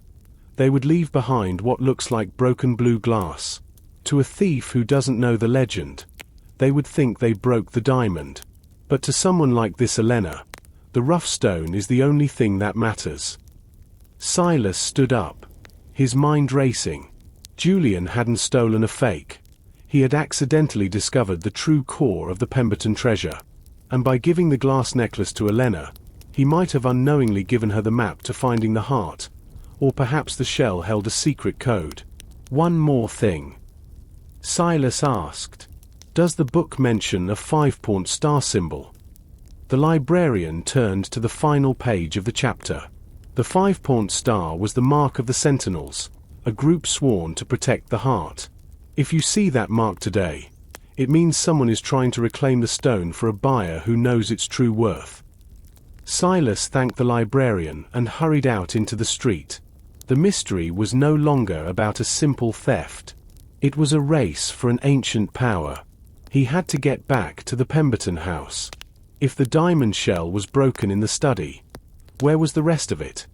they would leave behind what looks like broken blue glass. To a thief who doesn't know the legend, they would think they broke the diamond. But to someone like this Elena, the rough stone is the only thing that matters. Silas stood up, his mind racing. Julian hadn't stolen a fake. He had accidentally discovered the true core of the Pemberton treasure. And by giving the glass necklace to Elena, he might have unknowingly given her the map to finding the heart, or perhaps the shell held a secret code. "One more thing," Silas asked. "Does the book mention a 5-point star symbol?" The librarian turned to the final page of the chapter. The 5-point star was the mark of the Sentinels, a group sworn to protect the heart. If you see that mark today, it means someone is trying to reclaim the stone for a buyer who knows its true worth. Silas thanked the librarian and hurried out into the street. The mystery was no longer about a simple theft. It was a race for an ancient power. He had to get back to the Pemberton house. If the diamond shell was broken in the study, where was the rest of it?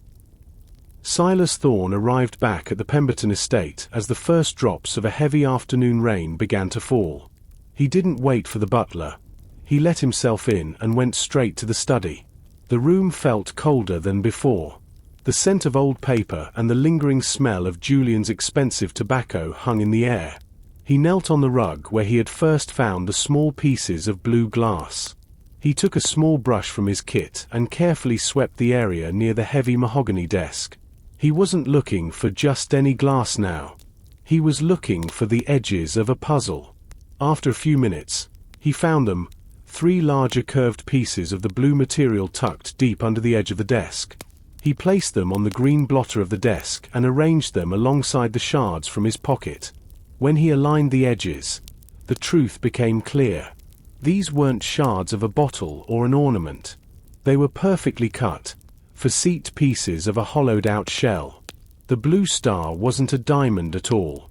Silas Thorne arrived back at the Pemberton estate as the first drops of a heavy afternoon rain began to fall. He didn't wait for the butler. He let himself in and went straight to the study. The room felt colder than before. The scent of old paper and the lingering smell of Julian's expensive tobacco hung in the air. He knelt on the rug where he had first found the small pieces of blue glass. He took a small brush from his kit and carefully swept the area near the heavy mahogany desk. He wasn't looking for just any glass now. He was looking for the edges of a puzzle. After a few minutes, he found them, 3 larger curved pieces of the blue material tucked deep under the edge of the desk. He placed them on the green blotter of the desk and arranged them alongside the shards from his pocket. When he aligned the edges, the truth became clear. These weren't shards of a bottle or an ornament. They were perfectly cut, facete pieces of a hollowed-out shell. The blue star wasn't a diamond at all.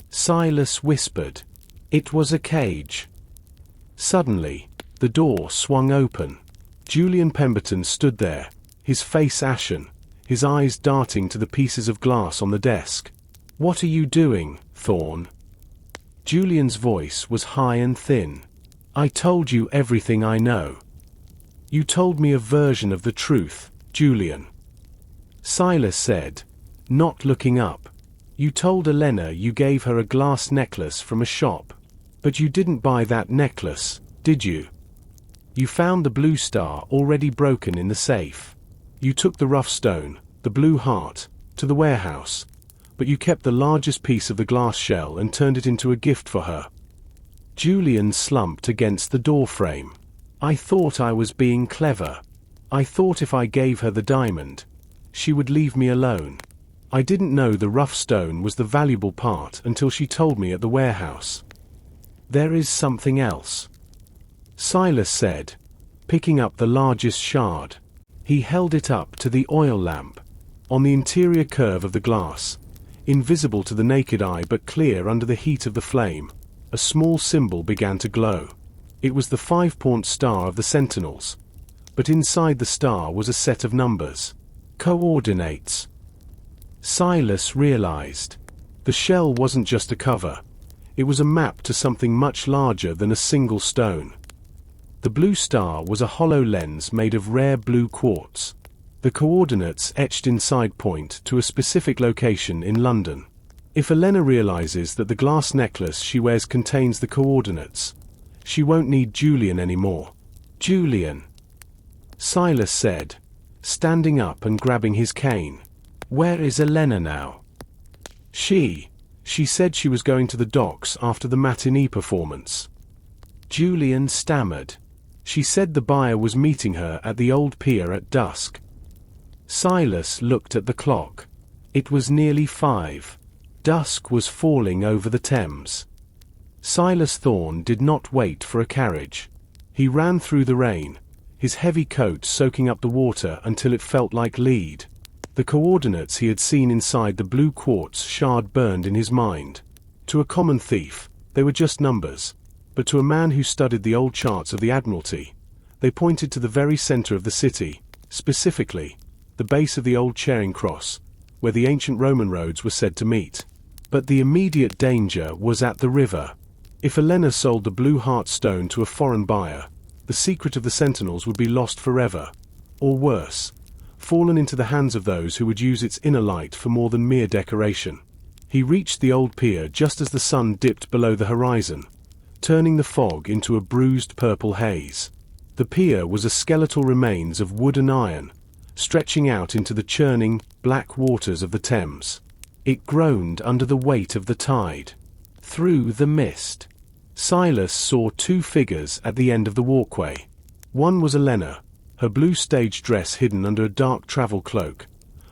Silas whispered. It was a cage. Suddenly, the door swung open. Julian Pemberton stood there, his face ashen, his eyes darting to the pieces of glass on the desk. "What are you doing, Thorne?" Julian's voice was high and thin. "I told you everything I know." "You told me a version of the truth, Julian," Silas said, not looking up. "You told Elena you gave her a glass necklace from a shop. But you didn't buy that necklace, did you? You found the blue star already broken in the safe. You took the rough stone, the blue heart, to the warehouse, but you kept the largest piece of the glass shell and turned it into a gift for her." Julian slumped against the doorframe. "I thought I was being clever. I thought if I gave her the diamond, she would leave me alone. I didn't know the rough stone was the valuable part until she told me at the warehouse." "There is something else," Silas said, picking up the largest shard. He held it up to the oil lamp. On the interior curve of the glass, invisible to the naked eye but clear under the heat of the flame, a small symbol began to glow. It was the 5-point star of the Sentinels, but inside the star was a set of numbers. Coordinates. Silas realized. The shell wasn't just a cover. It was a map to something much larger than a single stone. The blue star was a hollow lens made of rare blue quartz. The coordinates etched inside point to a specific location in London. If Elena realizes that the glass necklace she wears contains the coordinates, she won't need Julian anymore. "Julian," Silas said, standing up and grabbing his cane. "Where is Elena now?" She said she was going to the docks after the matinee performance." Julian stammered. "She said the buyer was meeting her at the old pier at dusk." Silas looked at the clock. It was nearly 5. Dusk was falling over the Thames. Silas Thorne did not wait for a carriage. He ran through the rain, his heavy coat soaking up the water until it felt like lead. The coordinates he had seen inside the blue quartz shard burned in his mind. To a common thief, they were just numbers, but to a man who studied the old charts of the Admiralty, they pointed to the very center of the city, specifically, the base of the old Charing Cross, where the ancient Roman roads were said to meet. But the immediate danger was at the river. If Elena sold the blue heart stone to a foreign buyer, the secret of the Sentinels would be lost forever, or worse, fallen into the hands of those who would use its inner light for more than mere decoration. He reached the old pier just as the sun dipped below the horizon, turning the fog into a bruised purple haze. The pier was a skeletal remains of wood and iron, stretching out into the churning, black waters of the Thames. It groaned under the weight of the tide. Through the mist, Silas saw 2 figures at the end of the walkway. One was Elena, her blue stage dress hidden under a dark travel cloak,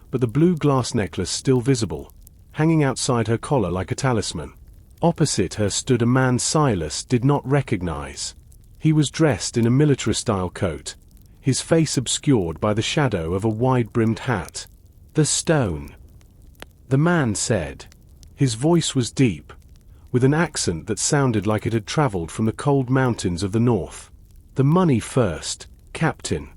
but the blue glass necklace still visible, hanging outside her collar like a talisman. Opposite her stood a man Silas did not recognize. He was dressed in a military-style coat, his face obscured by the shadow of a wide-brimmed hat. "The stone," the man said. His voice was deep, with an accent that sounded like it had traveled from the cold mountains of the north. "The money first, Captain,"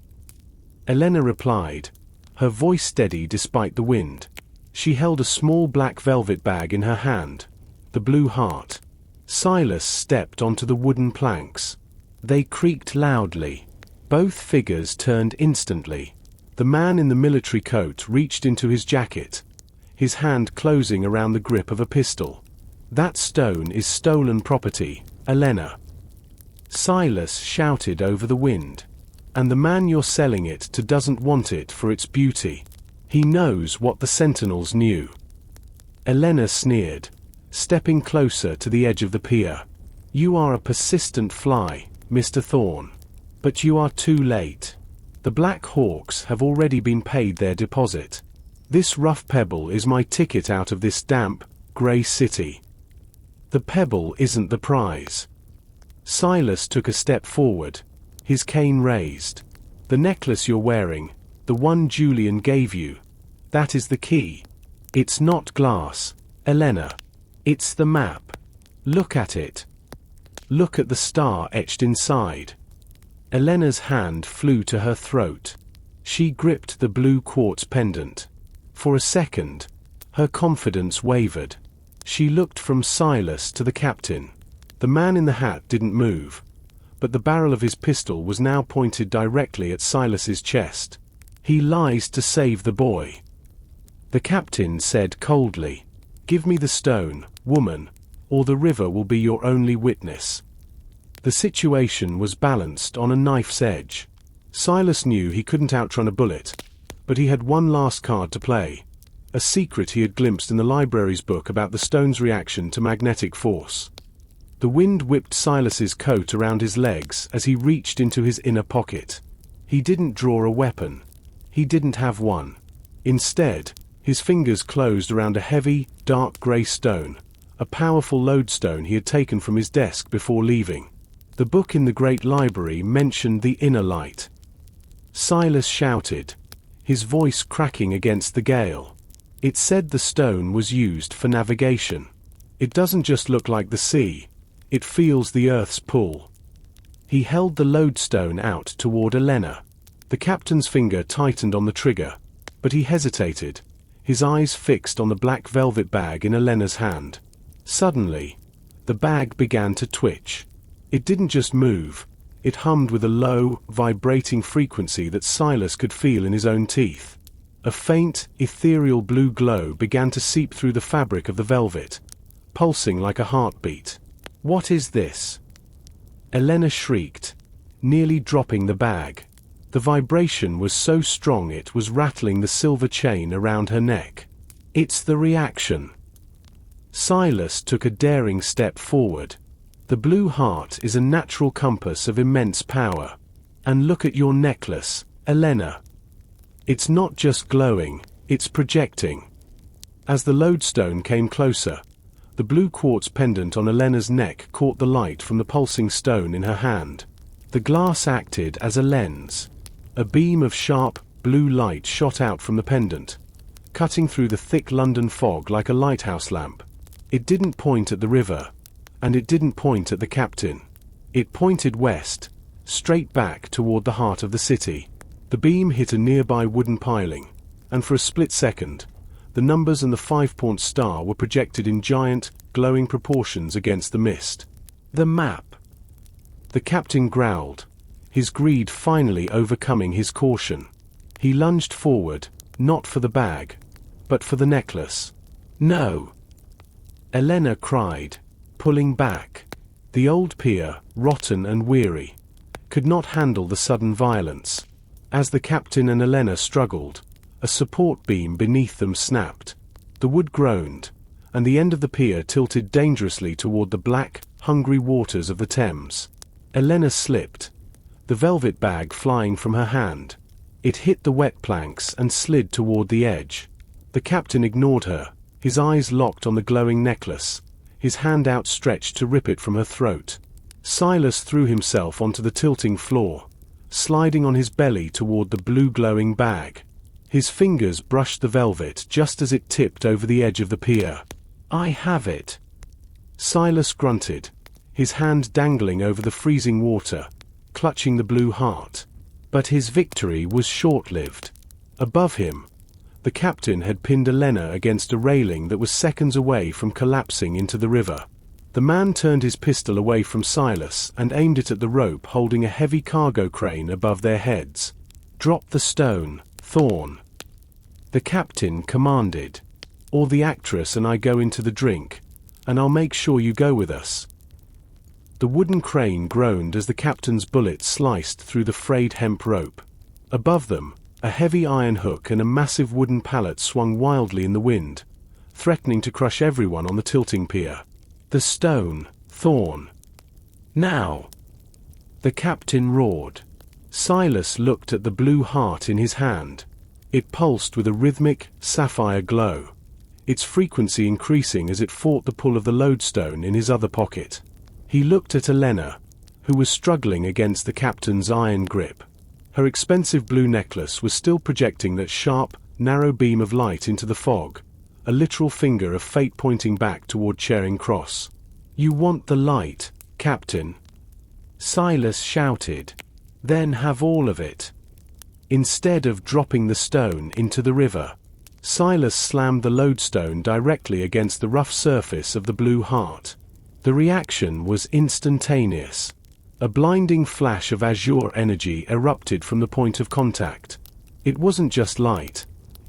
Elena replied, her voice steady despite the wind. She held a small black velvet bag in her hand, the blue heart. Silas stepped onto the wooden planks. They creaked loudly. Both figures turned instantly. The man in the military coat reached into his jacket, his hand closing around the grip of a pistol. "That stone is stolen property, Elena," Silas shouted over the wind. "And the man you're selling it to doesn't want it for its beauty. He knows what the Sentinels knew." Elena sneered, stepping closer to the edge of the pier. "You are a persistent fly, Mr. Thorne. But you are too late. The Black Hawks have already been paid their deposit. This rough pebble is my ticket out of this damp, grey city. The pebble isn't the prize. Silas took a step forward, his cane raised. The necklace you're wearing, the one Julian gave you, that is the key. It's not glass, Elena. It's the map. Look at it. Look at the star etched inside. Elena's hand flew to her throat. She gripped the blue quartz pendant. For a second, her confidence wavered. She looked from Silas to the captain. The man in the hat didn't move, but the barrel of his pistol was now pointed directly at Silas's chest. He lies to save the boy. The captain said coldly, "Give me the stone, woman, or the river will be your only witness." The situation was balanced on a knife's edge. Silas knew he couldn't outrun a bullet, but he had one last card to play, a secret he had glimpsed in the library's book about the stone's reaction to magnetic force. The wind whipped Silas's coat around his legs as he reached into his inner pocket. He didn't draw a weapon. He didn't have one. Instead, his fingers closed around a heavy, dark grey stone, a powerful lodestone he had taken from his desk before leaving. The book in the great library mentioned the inner light. Silas shouted, his voice cracking against the gale. It said the stone was used for navigation. It doesn't just look like the sea, it feels the earth's pull. He held the lodestone out toward Elena. The captain's finger tightened on the trigger, but he hesitated, his eyes fixed on the black velvet bag in Elena's hand. Suddenly, the bag began to twitch. It didn't just move, it hummed with a low, vibrating frequency that Silas could feel in his own teeth. A faint, ethereal blue glow began to seep through the fabric of the velvet, pulsing like a heartbeat. "What is this?" Elena shrieked, nearly dropping the bag. The vibration was so strong it was rattling the silver chain around her neck. "It's the reaction." Silas took a daring step forward. "The blue heart is a natural compass of immense power. And look at your necklace, Elena. It's not just glowing, it's projecting." As the lodestone came closer, the blue quartz pendant on Elena's neck caught the light from the pulsing stone in her hand. The glass acted as a lens. A beam of sharp, blue light shot out from the pendant, cutting through the thick London fog like a lighthouse lamp. It didn't point at the river, and it didn't point at the captain. It pointed west, straight back toward the heart of the city. The beam hit a nearby wooden piling, and for a split second, the numbers and the 5-point star were projected in giant, glowing proportions against the mist. "The map!" The captain growled, his greed finally overcoming his caution. He lunged forward, not for the bag, but for the necklace. "No!" Elena cried, pulling back. The old pier, rotten and weary, could not handle the sudden violence. As the captain and Elena struggled, a support beam beneath them snapped. The wood groaned, and the end of the pier tilted dangerously toward the black, hungry waters of the Thames. Elena slipped, the velvet bag flying from her hand. It hit the wet planks and slid toward the edge. The captain ignored her, his eyes locked on the glowing necklace, his hand outstretched to rip it from her throat. Silas threw himself onto the tilting floor, sliding on his belly toward the blue glowing bag. His fingers brushed the velvet just as it tipped over the edge of the pier. "I have it!" Silas grunted, his hand dangling over the freezing water, clutching the blue heart. But his victory was short-lived. Above him, the captain had pinned Elena against a railing that was seconds away from collapsing into the river. The man turned his pistol away from Silas and aimed it at the rope holding a heavy cargo crane above their heads. "Drop the stone, Thorne," the captain commanded, "or the actress and I go into the drink, and I'll make sure you go with us." The wooden crane groaned as the captain's bullet sliced through the frayed hemp rope. Above them, a heavy iron hook and a massive wooden pallet swung wildly in the wind, threatening to crush everyone on the tilting pier. "The stone, Thorne. Now!" The captain roared. Silas looked at the blue heart in his hand. It pulsed with a rhythmic, sapphire glow, its frequency increasing as it fought the pull of the lodestone in his other pocket. He looked at Elena, who was struggling against the captain's iron grip. Her expensive blue necklace was still projecting that sharp, narrow beam of light into the fog, a literal finger of fate pointing back toward Charing Cross. "You want the light, Captain?" Silas shouted. "Then have all of it." Instead of dropping the stone into the river, Silas slammed the lodestone directly against the rough surface of the blue heart. The reaction was instantaneous. A blinding flash of azure energy erupted from the point of contact. It wasn't just light.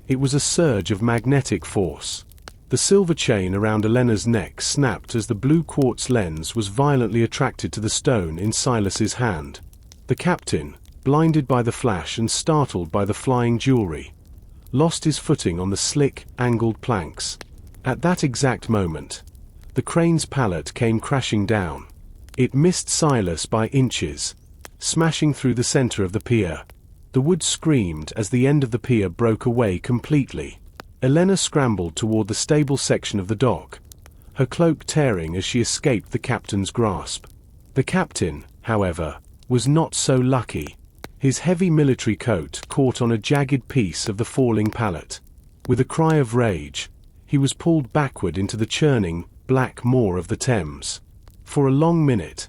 It was a surge of magnetic force. The silver chain around Elena's neck snapped as the blue quartz lens was violently attracted to the stone in Silas's hand. The captain, blinded by the flash and startled by the flying jewelry, lost his footing on the slick, angled planks. At that exact moment, the crane's pallet came crashing down. It missed Silas by inches, smashing through the center of the pier. The wood screamed as the end of the pier broke away completely. Elena scrambled toward the stable section of the dock, her cloak tearing as she escaped the captain's grasp. The captain, however, was not so lucky. His heavy military coat caught on a jagged piece of the falling pallet. With a cry of rage, he was pulled backward into the churning, black maw of the Thames. For a long minute,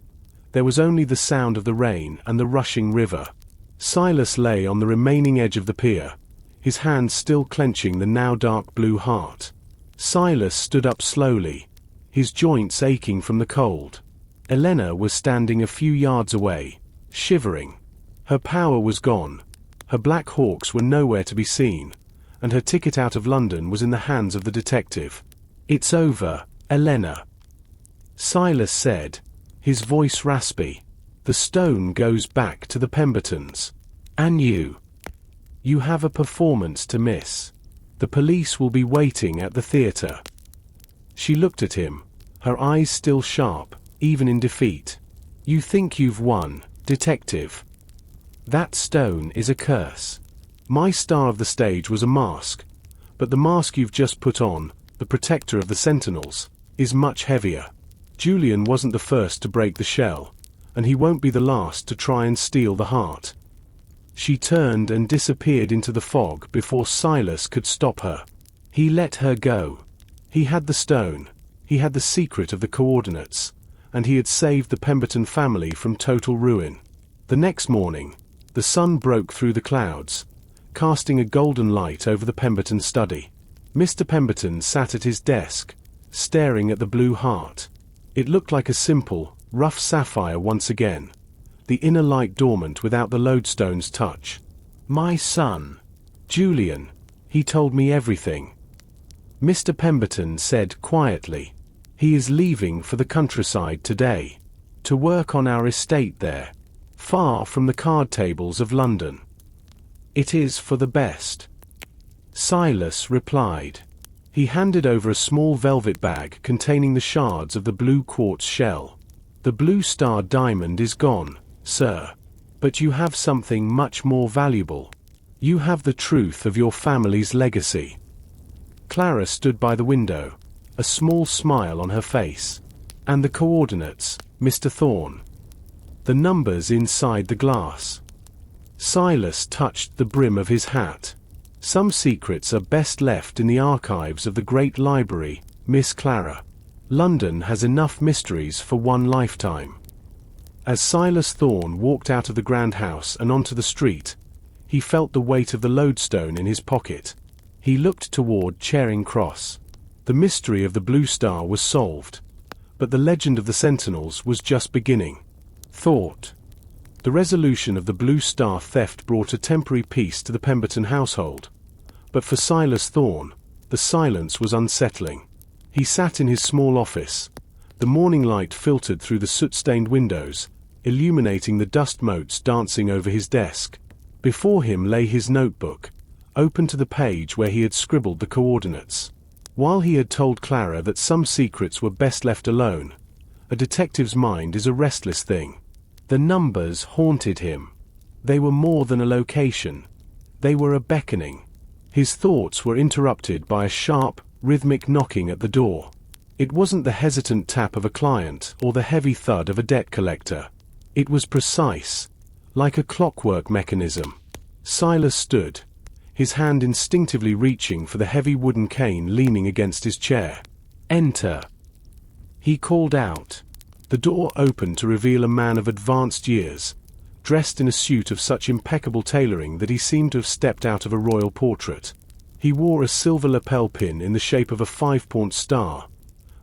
there was only the sound of the rain and the rushing river. Silas lay on the remaining edge of the pier, his hands still clenching the now dark blue heart. Silas stood up slowly, his joints aching from the cold. Elena was standing a few yards away, shivering. Her power was gone, her Black Hawks were nowhere to be seen, and her ticket out of London was in the hands of the detective. "It's over, Elena," Silas said, his voice raspy. "The stone goes back to the Pembertons. And you have a performance to miss. The police will be waiting at the theatre." She looked at him, her eyes still sharp, even in defeat. "You think you've won, detective? That stone is a curse. My star of the stage was a mask, but the mask you've just put on, the protector of the Sentinels, is much heavier. Julian wasn't the first to break the shell, and he won't be the last to try and steal the heart." She turned and disappeared into the fog before Silas could stop her. He let her go. He had the stone, he had the secret of the coordinates, and he had saved the Pemberton family from total ruin. The next morning, the sun broke through the clouds, casting a golden light over the Pemberton study. Mr. Pemberton sat at his desk, staring at the blue heart. It looked like a simple, rough sapphire once again, the inner light dormant without the lodestone's touch. "My son, Julian, he told me everything," Mr. Pemberton said quietly. "He is leaving for the countryside today, to work on our estate there, far from the card tables of London. It is for the best." Silas replied. He handed over a small velvet bag containing the shards of the blue quartz shell. "The blue star diamond is gone, sir. But you have something much more valuable. You have the truth of your family's legacy." Clara stood by the window, a small smile on her face. "And the coordinates, Mr. Thorne. The numbers inside the glass." Silas touched the brim of his hat. "Some secrets are best left in the archives of the Great Library, Miss Clara. London has enough mysteries for one lifetime." As Silas Thorne walked out of the grand house and onto the street, he felt the weight of the lodestone in his pocket. He looked toward Charing Cross. The mystery of the Blue Star was solved, but the legend of the Sentinels was just beginning. Thought. The resolution of the Blue Star theft brought a temporary peace to the Pemberton household, but for Silas Thorne, the silence was unsettling. He sat in his small office. The morning light filtered through the soot-stained windows, illuminating the dust motes dancing over his desk. Before him lay his notebook, open to the page where he had scribbled the coordinates. While he had told Clara that some secrets were best left alone, a detective's mind is a restless thing. The numbers haunted him. They were more than a location. They were a beckoning. His thoughts were interrupted by a sharp, rhythmic knocking at the door. It wasn't the hesitant tap of a client or the heavy thud of a debt collector. It was precise, like a clockwork mechanism. Silas stood, his hand instinctively reaching for the heavy wooden cane leaning against his chair. "Enter," he called out. The door opened to reveal a man of advanced years, dressed in a suit of such impeccable tailoring that he seemed to have stepped out of a royal portrait. He wore a silver lapel pin in the shape of a 5-point star,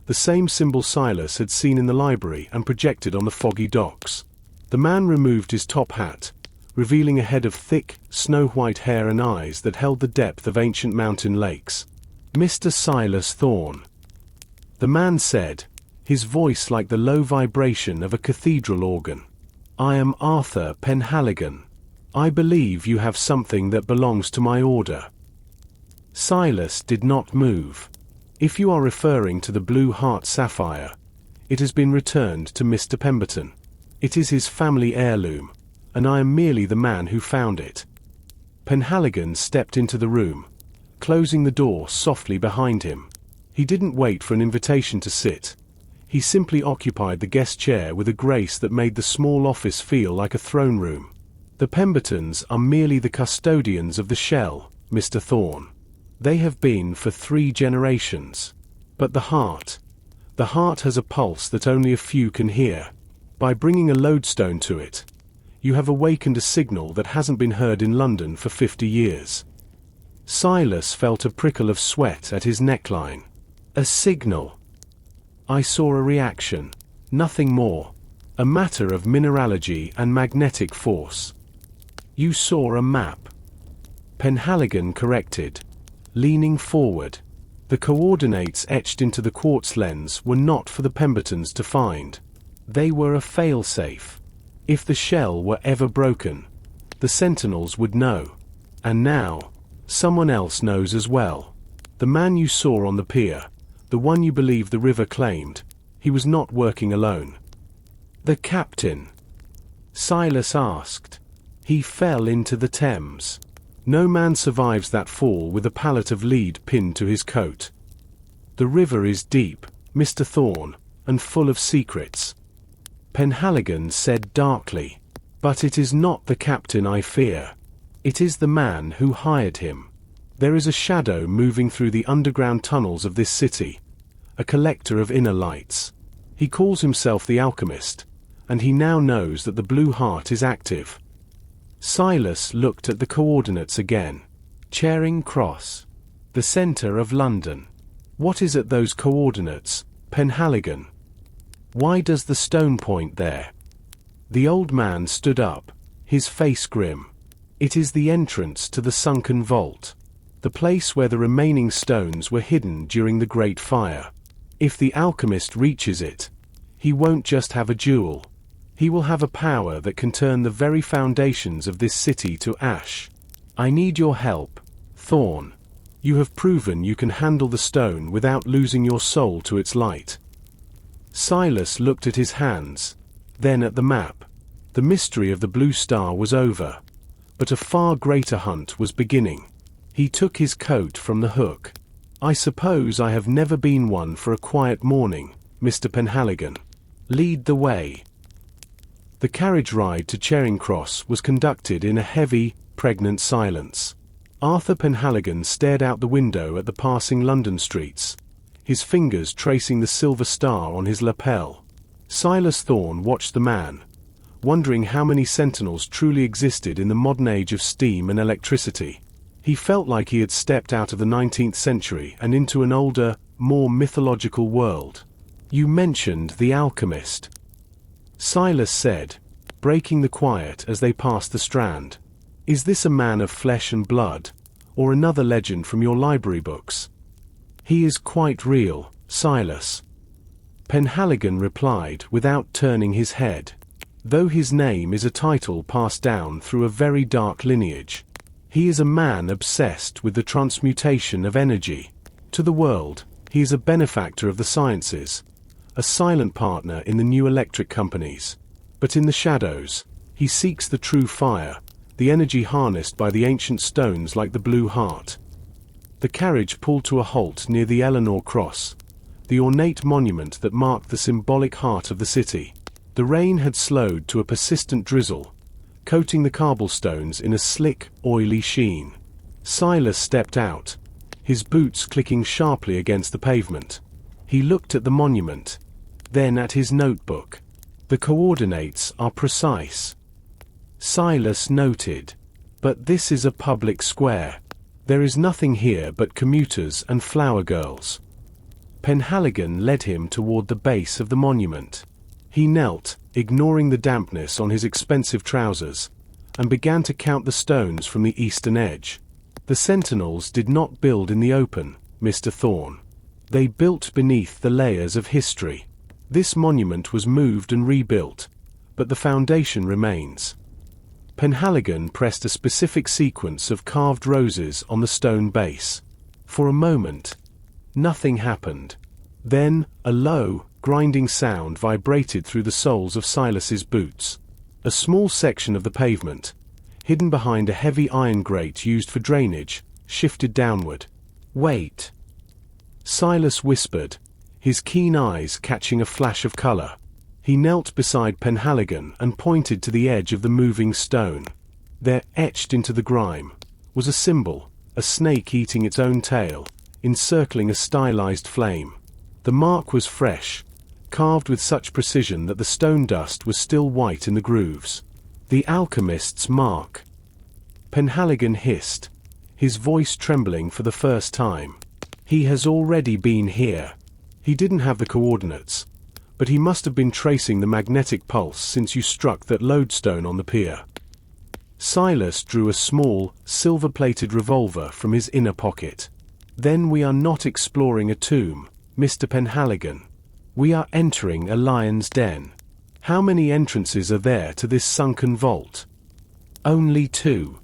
the same symbol Silas had seen in the library and projected on the foggy docks. The man removed his top hat, revealing a head of thick, snow-white hair and eyes that held the depth of ancient mountain lakes. "Mr. Silas Thorne," the man said, his voice like the low vibration of a cathedral organ. "I am Arthur Penhaligon. I believe you have something that belongs to my order." Silas did not move. "If you are referring to the blue heart sapphire, it has been returned to Mr. Pemberton. It is his family heirloom, and I am merely the man who found it." Penhaligon stepped into the room, closing the door softly behind him. He didn't wait for an invitation to sit. He simply occupied the guest chair with a grace that made the small office feel like a throne room. "The Pembertons are merely the custodians of the shell, Mr. Thorne. They have been for 3 generations. But the heart has a pulse that only a few can hear. By bringing a lodestone to it, you have awakened a signal that hasn't been heard in London for 50 years. Silas felt a prickle of sweat at his neckline. "A signal." "I saw a reaction. Nothing more. A matter of mineralogy and magnetic force." "You saw a map," Penhaligon corrected, leaning forward. The coordinates etched into the quartz lens were not for the Pembertons to find. They were a failsafe. If the shell were ever broken, the Sentinels would know. And now, someone else knows as well. The man you saw on the pier, the one you believe the river claimed, he was not working alone. "The captain?" Silas asked. "He fell into the Thames. No man survives that fall with a pallet of lead pinned to his coat. The river is deep, Mr. Thorne, and full of secrets." Penhaligon said darkly, "But it is not the captain I fear. It is the man who hired him. There is a shadow moving through the underground tunnels of this city, a collector of inner lights. He calls himself the alchemist, and he now knows that the blue heart is active." Silas looked at the coordinates again. Charing Cross, the center of London. "What is at those coordinates, Penhaligon? Why does the stone point there?" The old man stood up, his face grim. "It is the entrance to the sunken vault, the place where the remaining stones were hidden during the Great Fire. If the alchemist reaches it, he won't just have a jewel. He will have a power that can turn the very foundations of this city to ash. I need your help, Thorne. You have proven you can handle the stone without losing your soul to its light." Silas looked at his hands, then at the map. The mystery of the blue star was over, but a far greater hunt was beginning. He took his coat from the hook. "I suppose I have never been one for a quiet morning, Mr. Penhaligon. Lead the way." The carriage ride to Charing Cross was conducted in a heavy, pregnant silence. Arthur Penhaligon stared out the window at the passing London streets, his fingers tracing the silver star on his lapel. Silas Thorne watched the man, wondering how many sentinels truly existed in the modern age of steam and electricity. He felt like he had stepped out of the 19th century and into an older, more mythological world. "You mentioned the alchemist," Silas said, breaking the quiet as they passed the Strand. "Is this a man of flesh and blood, or another legend from your library books?" "He is quite real, Silas," Penhaligon replied without turning his head. "Though his name is a title passed down through a very dark lineage, he is a man obsessed with the transmutation of energy. To the world, he is a benefactor of the sciences, a silent partner in the new electric companies. But in the shadows, he seeks the true fire, the energy harnessed by the ancient stones like the Blue Heart. The carriage pulled to a halt near the Eleanor Cross, the ornate monument that marked the symbolic heart of the city. The rain had slowed to a persistent drizzle, coating the cobblestones in a slick, oily sheen. Silas stepped out, his boots clicking sharply against the pavement. He looked at the monument, then at his notebook. The coordinates are precise. Silas noted. But this is a public square. There is nothing here but commuters and flower girls. Penhaligon led him toward the base of the monument. He knelt, ignoring the dampness on his expensive trousers, and began to count the stones from the eastern edge. The sentinels did not build in the open, Mr. Thorne. They built beneath the layers of history. This monument was moved and rebuilt, but the foundation remains. Penhaligon pressed a specific sequence of carved roses on the stone base. For a moment, nothing happened. Then, a low, grinding sound vibrated through the soles of Silas's boots. A small section of the pavement, hidden behind a heavy iron grate used for drainage, shifted downward. "Wait," Silas whispered, his keen eyes catching a flash of color. He knelt beside Penhaligon and pointed to the edge of the moving stone. There, etched into the grime, was a symbol, a snake eating its own tail, encircling a stylized flame. The mark was fresh, carved with such precision that the stone dust was still white in the grooves. "The alchemist's mark," Penhaligon hissed, his voice trembling for the first time. "He has already been here." He didn't have the coordinates, but he must have been tracing the magnetic pulse since you struck that lodestone on the pier. Silas drew a small, silver-plated revolver from his inner pocket. "Then we are not exploring a tomb, Mr. Penhaligon. We are entering a lion's den. How many entrances are there to this sunken vault?" "Only 2.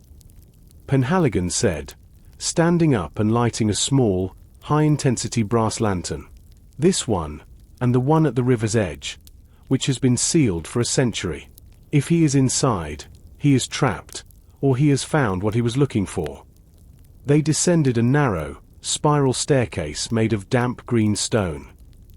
Penhaligon said, standing up and lighting a small, high-intensity brass lantern. "This one, and the one at the river's edge, which has been sealed for a century. If he is inside, he is trapped, or he has found what he was looking for." They descended a narrow, spiral staircase made of damp green stone.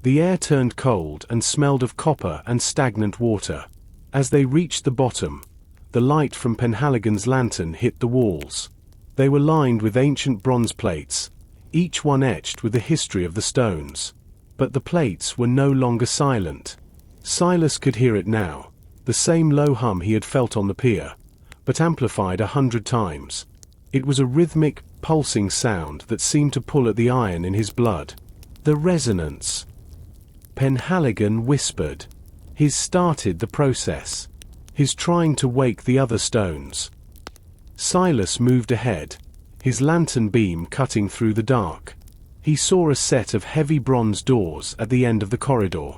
The air turned cold and smelled of copper and stagnant water. As they reached the bottom, the light from Penhaligon's lantern hit the walls. They were lined with ancient bronze plates, each one etched with the history of the stones. But the plates were no longer silent. Silas could hear it now, the same low hum he had felt on the pier, but amplified 100 times. It was a rhythmic, pulsing sound that seemed to pull at the iron in his blood. "The resonance," Penhaligon whispered. "He's started the process. He's trying to wake the other stones." Silas moved ahead, his lantern beam cutting through the dark. He saw a set of heavy bronze doors at the end of the corridor.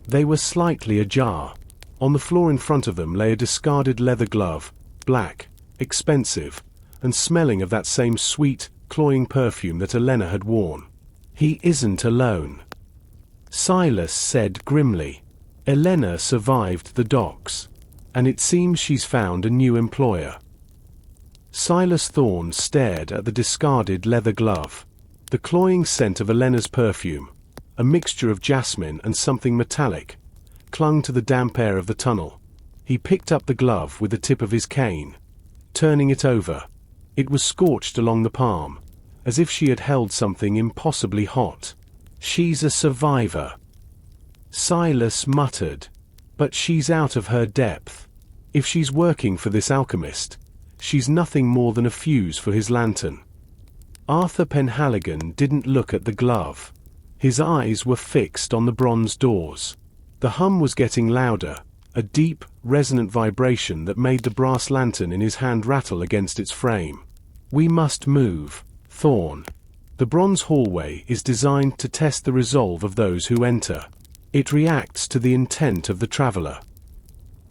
They were slightly ajar. On the floor in front of them lay a discarded leather glove, black, expensive, and smelling of that same sweet, cloying perfume that Elena had worn. "He isn't alone," Silas said grimly. "Elena survived the docks, and it seems she's found a new employer." Silas Thorne stared at the discarded leather glove. The cloying scent of Elena's perfume, a mixture of jasmine and something metallic, clung to the damp air of the tunnel. He picked up the glove with the tip of his cane, turning it over. It was scorched along the palm, as if she had held something impossibly hot. "She's a survivor," Silas muttered. "But she's out of her depth. If she's working for this alchemist, she's nothing more than a fuse for his lantern." Arthur Penhaligon didn't look at the glove. His eyes were fixed on the bronze doors. The hum was getting louder, a deep, resonant vibration that made the brass lantern in his hand rattle against its frame. "We must move, Thorne. The bronze hallway is designed to test the resolve of those who enter. It reacts to the intent of the traveler."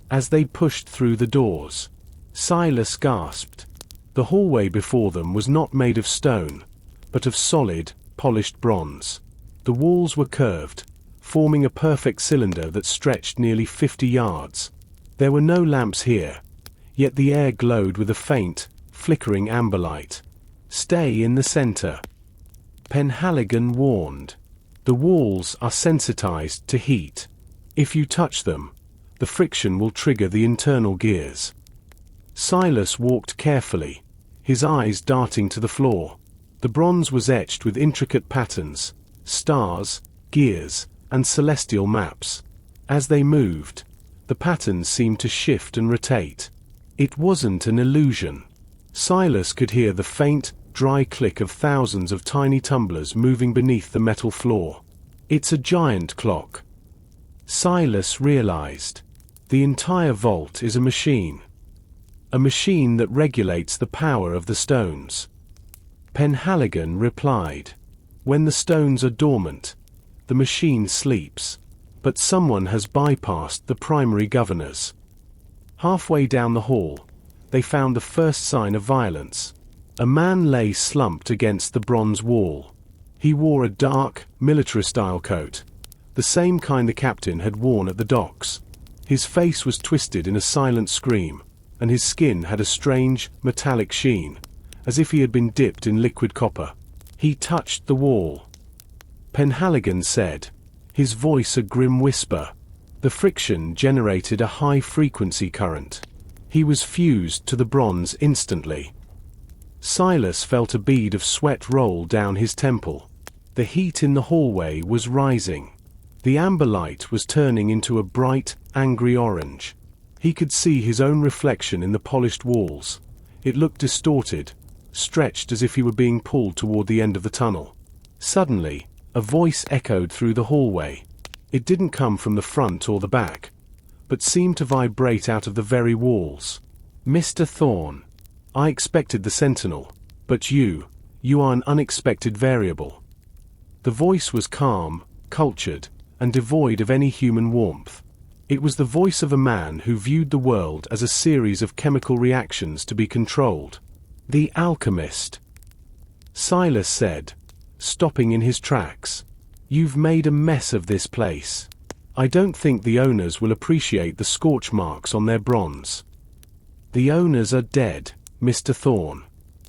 As they pushed through the doors, Silas gasped. The hallway before them was not made of stone, but of solid, polished bronze. The walls were curved, forming a perfect cylinder that stretched nearly 50 yards. There were no lamps here, yet the air glowed with a faint, flickering amber light. "Stay in the center," Penhaligon warned. "The walls are sensitized to heat. If you touch them, the friction will trigger the internal gears." Silas walked carefully, his eyes darting to the floor. The bronze was etched with intricate patterns, stars, gears, and celestial maps. As they moved, the patterns seemed to shift and rotate. It wasn't an illusion. Silas could hear the faint, dry click of thousands of tiny tumblers moving beneath the metal floor. "It's a giant clock," Silas realized. "The entire vault is a machine. A machine that regulates the power of the stones." Penhaligon replied, "When the stones are dormant, the machine sleeps. But someone has bypassed the primary governors." Halfway down the hall, they found the first sign of violence. A man lay slumped against the bronze wall. He wore a dark, military-style coat, the same kind the captain had worn at the docks. His face was twisted in a silent scream, and his skin had a strange, metallic sheen, as if he had been dipped in liquid copper. "He touched the wall," Penhaligon said, his voice a grim whisper. The friction generated a high-frequency current. He was fused to the bronze instantly. Silas felt a bead of sweat roll down his temple. The heat in the hallway was rising. The amber light was turning into a bright, angry orange. He could see his own reflection in the polished walls. It looked distorted, stretched as if he were being pulled toward the end of the tunnel. Suddenly, a voice echoed through the hallway. It didn't come from the front or the back, but seemed to vibrate out of the very walls. "Mr. Thorne, I expected the sentinel, but you are an unexpected variable." The voice was calm, cultured, and devoid of any human warmth. It was the voice of a man who viewed the world as a series of chemical reactions to be controlled. "The alchemist," Silas said, stopping in his tracks. "You've made a mess of this place. I don't think the owners will appreciate the scorch marks on their bronze." "The owners are dead, Mr. Thorne.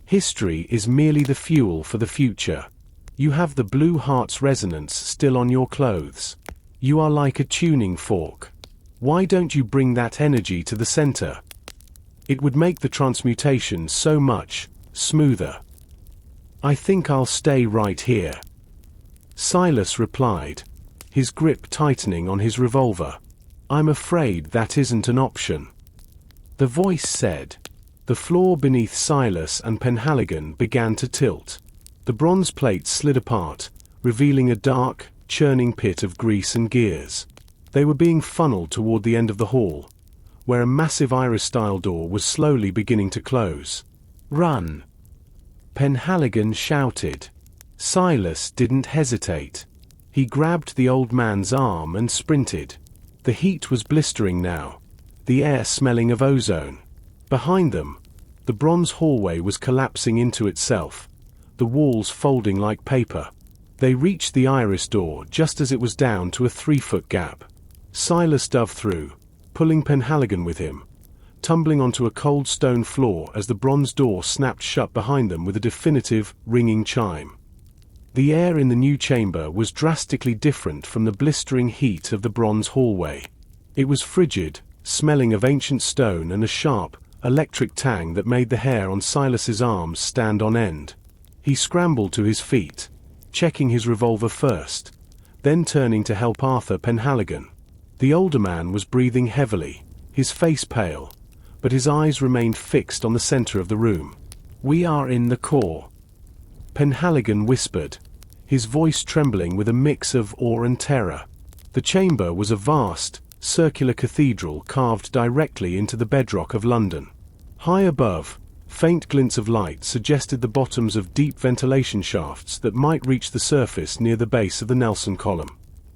History is merely the fuel for the future. You have the blue heart's resonance still on your clothes. You are like a tuning fork. Why don't you bring that energy to the center? It would make the transmutation so much smoother." "I think I'll stay right here," Silas replied, his grip tightening on his revolver. "I'm afraid that isn't an option," the voice said. The floor beneath Silas and Penhaligon began to tilt. The bronze plates slid apart, revealing a dark, churning pit of grease and gears. They were being funneled toward the end of the hall, where a massive iris-style door was slowly beginning to close. "Run!" Penhaligon shouted. Silas didn't hesitate. He grabbed the old man's arm and sprinted. The heat was blistering now, the air smelling of ozone. Behind them, the bronze hallway was collapsing into itself, the walls folding like paper. They reached the iris door just as it was down to a 3-foot gap. Silas dove through, pulling Penhaligon with him, tumbling onto a cold stone floor as the bronze door snapped shut behind them with a definitive, ringing chime. The air in the new chamber was drastically different from the blistering heat of the bronze hallway. It was frigid, smelling of ancient stone and a sharp, electric tang that made the hair on Silas's arms stand on end. He scrambled to his feet, checking his revolver first, then turning to help Arthur Penhaligon. The older man was breathing heavily, his face pale, but his eyes remained fixed on the center of the room. "We are in the core," Penhaligon whispered, his voice trembling with a mix of awe and terror. The chamber was a vast, circular cathedral carved directly into the bedrock of London. High above, faint glints of light suggested the bottoms of deep ventilation shafts that might reach the surface near the base of the Nelson column.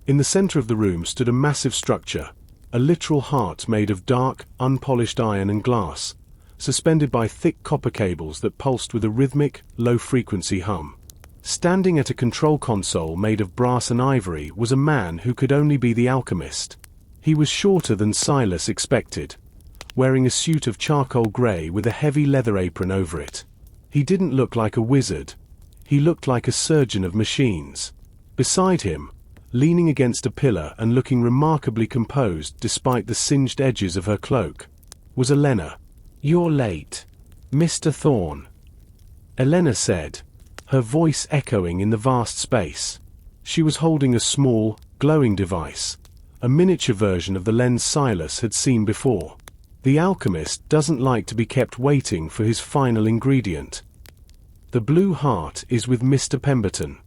In the center of the room stood a massive structure, a literal heart made of dark, unpolished iron and glass, suspended by thick copper cables that pulsed with a rhythmic, low-frequency hum. Standing at a control console made of brass and ivory was a man who could only be the alchemist. He was shorter than Silas expected, wearing a suit of charcoal grey with a heavy leather apron over it. He didn't look like a wizard. He looked like a surgeon of machines. Beside him, leaning against a pillar and looking remarkably composed despite the singed edges of her cloak, was Elena. "You're late, Mr. Thorne," Elena said, her voice echoing in the vast space. She was holding a small, glowing device, a miniature version of the lens Silas had seen before. The alchemist doesn't like to be kept waiting for his final ingredient. "The blue heart is with Mr. Pemberton,"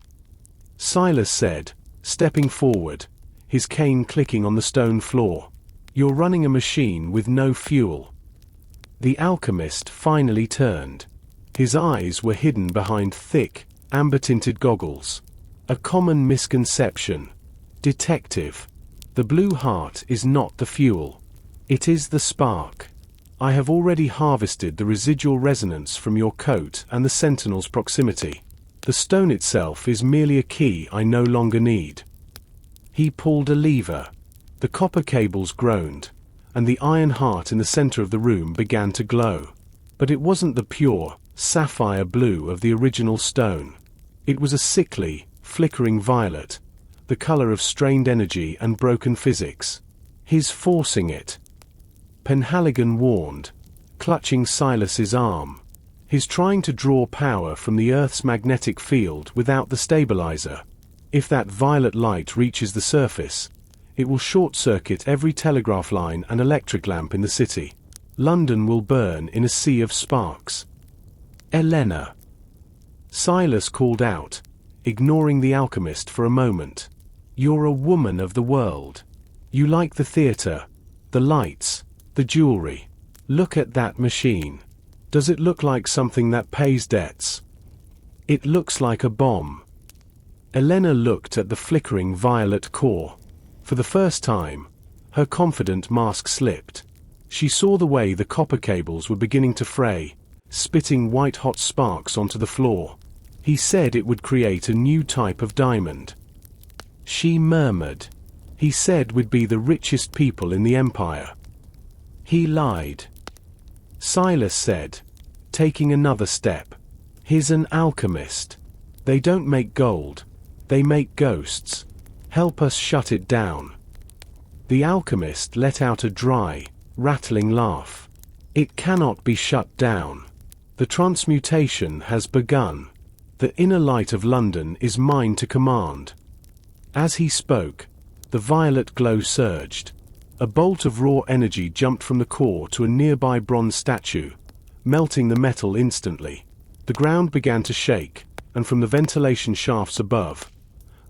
Silas said, stepping forward, his cane clicking on the stone floor. "You're running a machine with no fuel." The alchemist finally turned. His eyes were hidden behind thick, amber-tinted goggles. "A common misconception, detective. The blue heart is not the fuel. It is the spark. I have already harvested the residual resonance from your coat and the Sentinel's proximity. The stone itself is merely a key I no longer need." He pulled a lever. The copper cables groaned, and the iron heart in the center of the room began to glow. But it wasn't the pure, sapphire blue of the original stone. It was a sickly, flickering violet, the color of strained energy and broken physics. "He's forcing it," Penhaligon warned, clutching Silas's arm. "He's trying to draw power from the Earth's magnetic field without the stabilizer. If that violet light reaches the surface, it will short-circuit every telegraph line and electric lamp in the city. London will burn in a sea of sparks." "Elena," Silas called out, ignoring the alchemist for a moment. "You're a woman of the world. You like the theater, the lights, the jewelry. Look at that machine. Does it look like something that pays debts?" "It looks like a bomb." Elena looked at the flickering violet core. For the first time, her confident mask slipped. She saw the way the copper cables were beginning to fray, spitting white-hot sparks onto the floor. "He said it would create a new type of diamond," she murmured. "He said we'd be the richest people in the empire." "He lied," Silas said, taking another step. "He's an alchemist. They don't make gold. They make ghosts. Help us shut it down." The alchemist let out a dry, rattling laugh. "It cannot be shut down. The transmutation has begun. The inner light of London is mine to command." As he spoke, the violet glow surged. A bolt of raw energy jumped from the core to a nearby bronze statue, melting the metal instantly. The ground began to shake, and from the ventilation shafts above,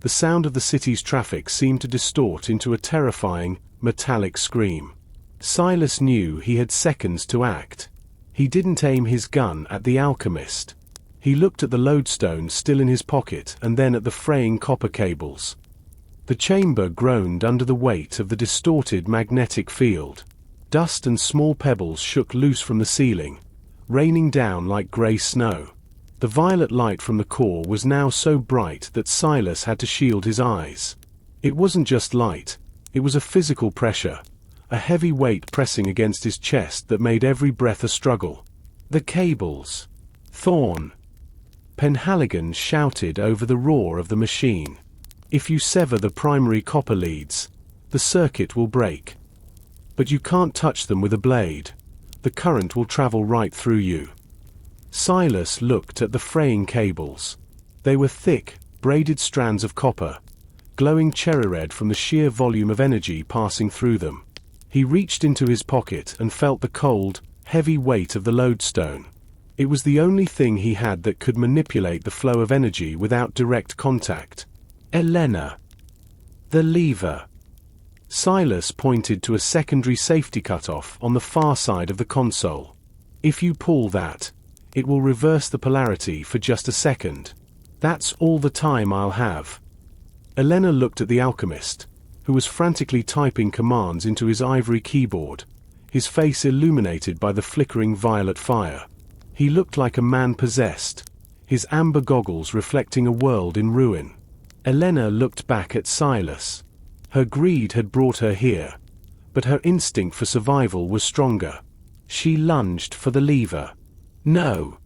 the sound of the city's traffic seemed to distort into a terrifying, metallic scream. Silas knew he had seconds to act. He didn't aim his gun at the alchemist. He looked at the lodestone still in his pocket and then at the fraying copper cables. The chamber groaned under the weight of the distorted magnetic field. Dust and small pebbles shook loose from the ceiling, raining down like grey snow. The violet light from the core was now so bright that Silas had to shield his eyes. It wasn't just light, it was a physical pressure, a heavy weight pressing against his chest that made every breath a struggle. "The cables! Thorne!" Penhaligon shouted over the roar of the machine. "If you sever the primary copper leads, the circuit will break. But you can't touch them with a blade. The current will travel right through you." Silas looked at the fraying cables. They were thick, braided strands of copper, glowing cherry red from the sheer volume of energy passing through them. He reached into his pocket and felt the cold, heavy weight of the lodestone. It was the only thing he had that could manipulate the flow of energy without direct contact. "Elena." "The lever." Silas pointed to a secondary safety cutoff on the far side of the console. "If you pull that, it will reverse the polarity for just a second. That's all the time I'll have." Elena looked at the alchemist, who was frantically typing commands into his ivory keyboard, his face illuminated by the flickering violet fire. He looked like a man possessed, his amber goggles reflecting a world in ruin. Elena looked back at Silas. Her greed had brought her here, but her instinct for survival was stronger. She lunged for the lever. No!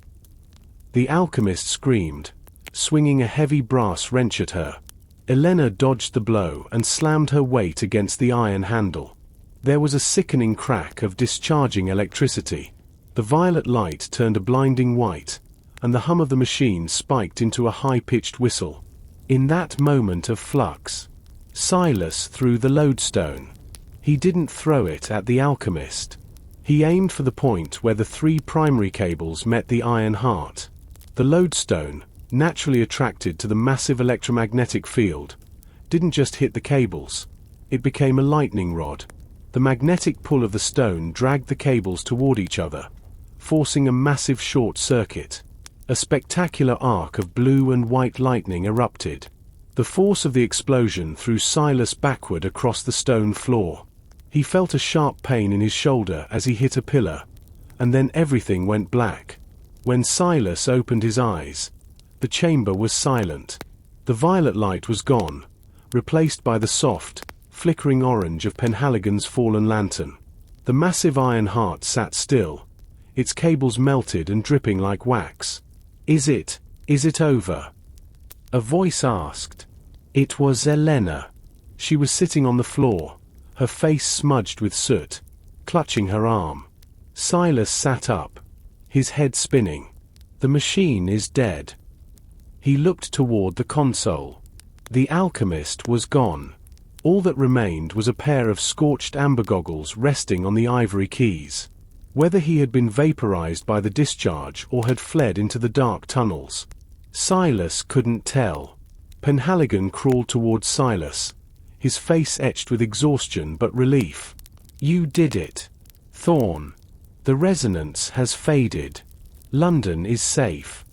The alchemist screamed, swinging a heavy brass wrench at her. Elena dodged the blow and slammed her weight against the iron handle. There was a sickening crack of discharging electricity. The violet light turned a blinding white, and the hum of the machine spiked into a high-pitched whistle. In that moment of flux, Silas threw the lodestone. He didn't throw it at the alchemist. He aimed for the point where the 3 primary cables met the iron heart. The lodestone, naturally attracted to the massive electromagnetic field, didn't just hit the cables. It became a lightning rod. The magnetic pull of the stone dragged the cables toward each other, forcing a massive short circuit. A spectacular arc of blue and white lightning erupted. The force of the explosion threw Silas backward across the stone floor. He felt a sharp pain in his shoulder as he hit a pillar, and then everything went black. When Silas opened his eyes, the chamber was silent. The violet light was gone, replaced by the soft, flickering orange of Penhaligon's fallen lantern. The massive iron heart sat still, its cables melted and dripping like wax. Is it over?" a voice asked. It was Elena. She was sitting on the floor, her face smudged with soot, clutching her arm. Silas sat up, his head spinning. "The machine is dead." He looked toward the console. The alchemist was gone. All that remained was a pair of scorched amber goggles resting on the ivory keys. Whether he had been vaporized by the discharge or had fled into the dark tunnels, Silas couldn't tell. Penhaligon crawled towards Silas, his face etched with exhaustion but relief. "You did it, Thorne. The resonance has faded. London is safe."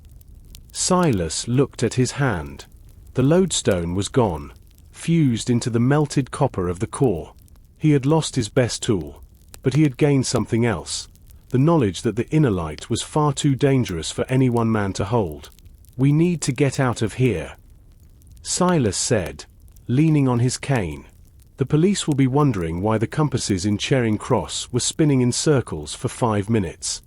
Silas looked at his hand. The lodestone was gone, fused into the melted copper of the core. He had lost his best tool, but he had gained something else, the knowledge that the inner light was far too dangerous for any one man to hold. "We need to get out of here," Silas said, leaning on his cane. "The police will be wondering why the compasses in Charing Cross were spinning in circles for 5 minutes."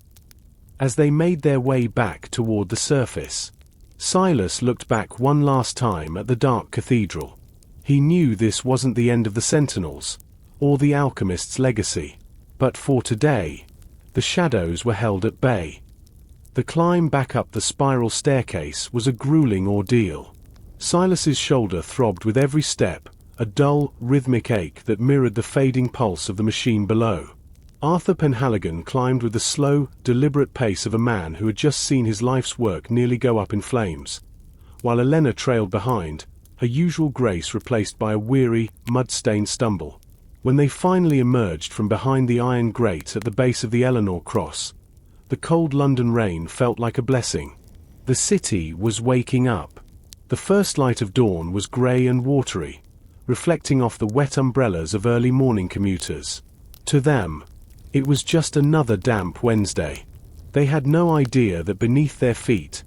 As they made their way back toward the surface, Silas looked back one last time at the dark cathedral. He knew this wasn't the end of the Sentinels, or the alchemist's legacy. But for today, the shadows were held at bay. The climb back up the spiral staircase was a grueling ordeal. Silas's shoulder throbbed with every step, a dull, rhythmic ache that mirrored the fading pulse of the machine below. Arthur Penhaligon climbed with the slow, deliberate pace of a man who had just seen his life's work nearly go up in flames, while Elena trailed behind, her usual grace replaced by a weary, mud-stained stumble. When they finally emerged from behind the iron grate at the base of the Eleanor Cross, the cold London rain felt like a blessing. The city was waking up. The first light of dawn was grey and watery, reflecting off the wet umbrellas of early morning commuters. To them, it was just another damp Wednesday. They had no idea that beneath their feet,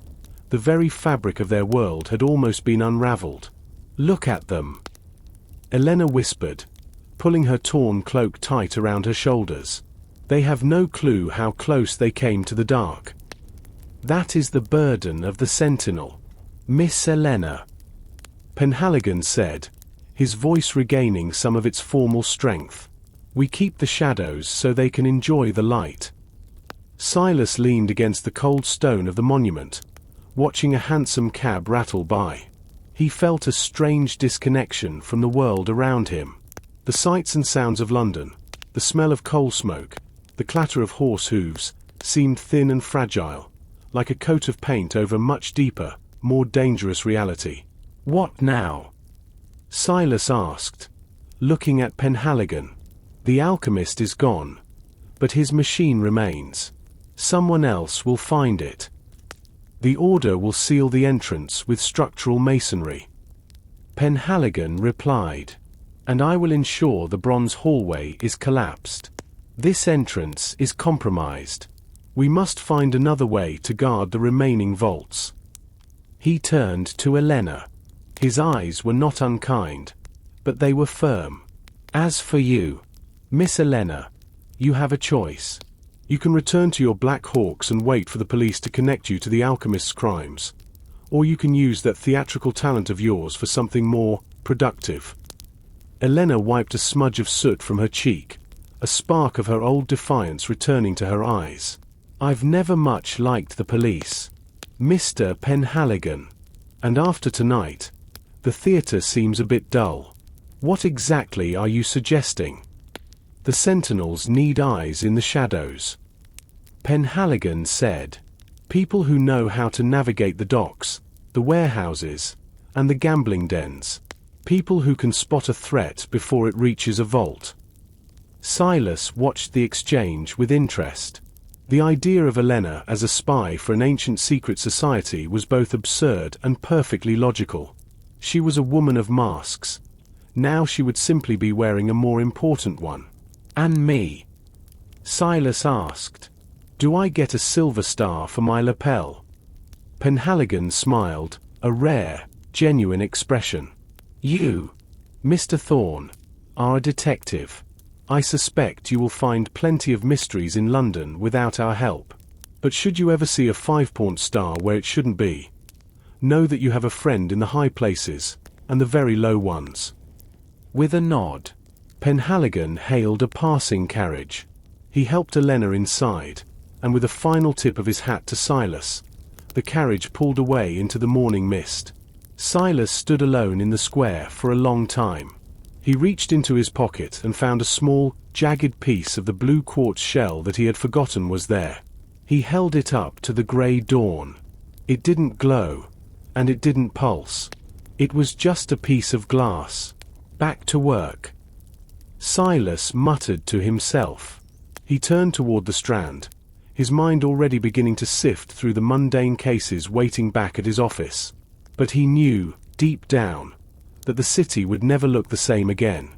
the very fabric of their world had almost been unraveled. "Look at them," Elena whispered, pulling her torn cloak tight around her shoulders. "They have no clue how close they came to the dark." "That is the burden of the Sentinel, Miss Elena," Penhaligon said, his voice regaining some of its formal strength. "We keep the shadows so they can enjoy the light." Silas leaned against the cold stone of the monument, watching a hansom cab rattle by. He felt a strange disconnection from the world around him. The sights and sounds of London, the smell of coal smoke, the clatter of horse hooves, seemed thin and fragile, like a coat of paint over a much deeper, more dangerous reality. "What now?" Silas asked, looking at Penhaligon. "The alchemist is gone, but his machine remains. Someone else will find it. The Order will seal the entrance with structural masonry," Penhaligon replied, "and I will ensure the bronze hallway is collapsed. This entrance is compromised. We must find another way to guard the remaining vaults." He turned to Elena. His eyes were not unkind, but they were firm. "As for you, Miss Elena, you have a choice. You can return to your Black Hawks and wait for the police to connect you to the alchemist's crimes. Or you can use that theatrical talent of yours for something more productive. Elena wiped a smudge of soot from her cheek, a spark of her old defiance returning to her eyes. I've never much liked the police, Mr. Penhaligon. And after tonight, the theatre seems a bit dull. What exactly are you suggesting? The sentinels need eyes in the shadows. Penhaligon said. People who know how to navigate the docks, the warehouses, and the gambling dens. People who can spot a threat before it reaches a vault. Silas watched the exchange with interest. The idea of Elena as a spy for an ancient secret society was both absurd and perfectly logical. She was a woman of masks. Now she would simply be wearing a more important one. And me? Silas asked. Do I get a silver star for my lapel? Penhaligon smiled, a rare, genuine expression. You, Mr. Thorne, are a detective. I suspect you will find plenty of mysteries in London without our help. But should you ever see a 5-point star where it shouldn't be, know that you have a friend in the high places, and the very low ones. With a nod, Penhaligon hailed a passing carriage. He helped Elena inside, and with a final tip of his hat to Silas, the carriage pulled away into the morning mist. Silas stood alone in the square for a long time. He reached into his pocket and found a small, jagged piece of the blue quartz shell that he had forgotten was there. He held it up to the grey dawn. It didn't glow, and it didn't pulse. It was just a piece of glass. Back to work. Silas muttered to himself. He turned toward the Strand, his mind already beginning to sift through the mundane cases waiting back at his office. But he knew, deep down, that the city would never look the same again.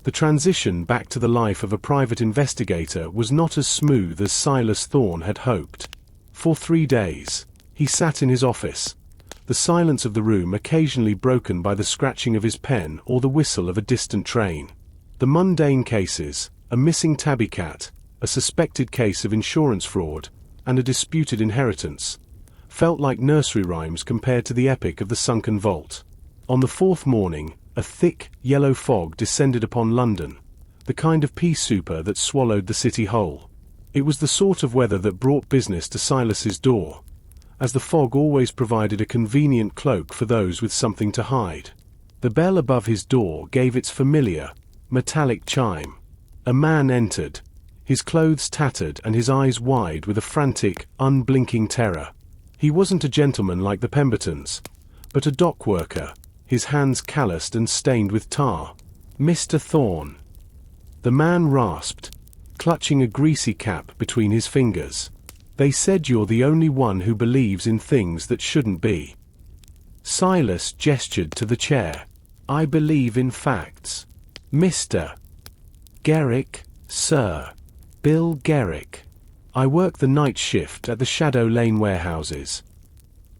The transition back to the life of a private investigator was not as smooth as Silas Thorne had hoped. For 3 days, he sat in his office, the silence of the room occasionally broken by the scratching of his pen or the whistle of a distant train. The mundane cases, a missing tabby cat, a suspected case of insurance fraud, and a disputed inheritance, felt like nursery rhymes compared to the epic of the sunken vault. On the 4th morning, a thick, yellow fog descended upon London, the kind of pea souper that swallowed the city whole. It was the sort of weather that brought business to Silas's door, as the fog always provided a convenient cloak for those with something to hide. The bell above his door gave its familiar, metallic chime. A man entered, his clothes tattered and his eyes wide with a frantic, unblinking terror. He wasn't a gentleman like the Pembertons, but a dock worker, his hands calloused and stained with tar. Mr. Thorne. The man rasped, clutching a greasy cap between his fingers. They said you're the only one who believes in things that shouldn't be. Silas gestured to the chair. I believe in facts. Mr. Garrick, sir. Bill Garrick. I work the night shift at the Shadow Lane warehouses.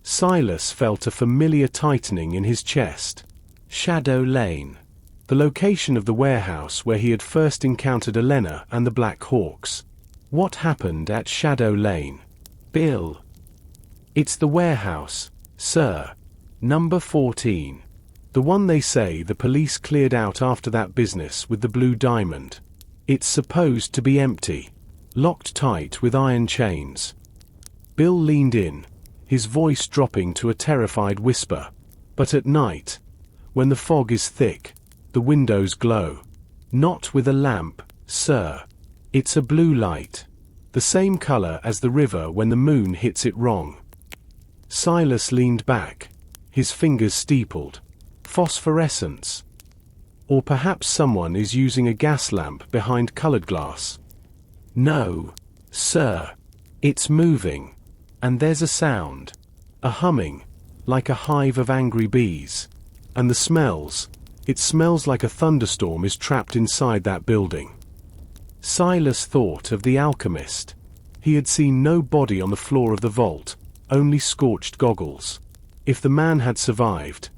Silas felt a familiar tightening in his chest. Shadow Lane. The location of the warehouse where he had first encountered Elena and the Black Hawks. What happened at Shadow Lane? Bill. It's the warehouse, sir. Number 14. The one they say the police cleared out after that business with the blue diamond. It's supposed to be empty, locked tight with iron chains. Bill leaned in, his voice dropping to a terrified whisper. But at night, when the fog is thick, the windows glow. Not with a lamp, sir. It's a blue light. The same color as the river when the moon hits it wrong. Silas leaned back, his fingers steepled. Phosphorescence. Or perhaps someone is using a gas lamp behind colored glass. No, sir. It's moving. And there's a sound. A humming, like a hive of angry bees. And the smells. It smells like a thunderstorm is trapped inside that building. Silas thought of the alchemist. He had seen no body on the floor of the vault, only scorched goggles. If the man had survived,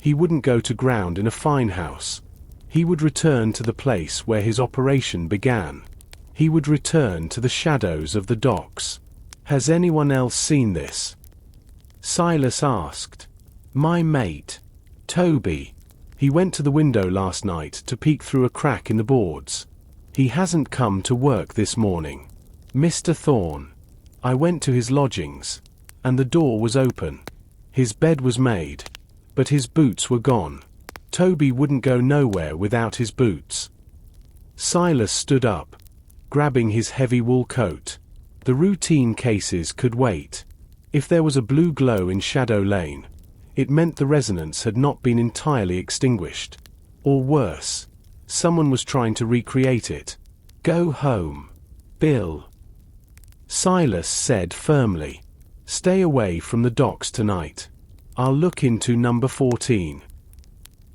he wouldn't go to ground in a fine house. He would return to the place where his operation began. He would return to the shadows of the docks. Has anyone else seen this? Silas asked. My mate, Toby. He went to the window last night to peek through a crack in the boards. He hasn't come to work this morning. Mr. Thorne. I went to his lodgings, and the door was open. His bed was made, but his boots were gone. Toby wouldn't go nowhere without his boots. Silas stood up, grabbing his heavy wool coat. The routine cases could wait. If there was a blue glow in Shadow Lane, it meant the resonance had not been entirely extinguished. Or worse, someone was trying to recreate it. Go home, Bill. Silas said firmly. Stay away from the docks tonight. I'll look into number 14.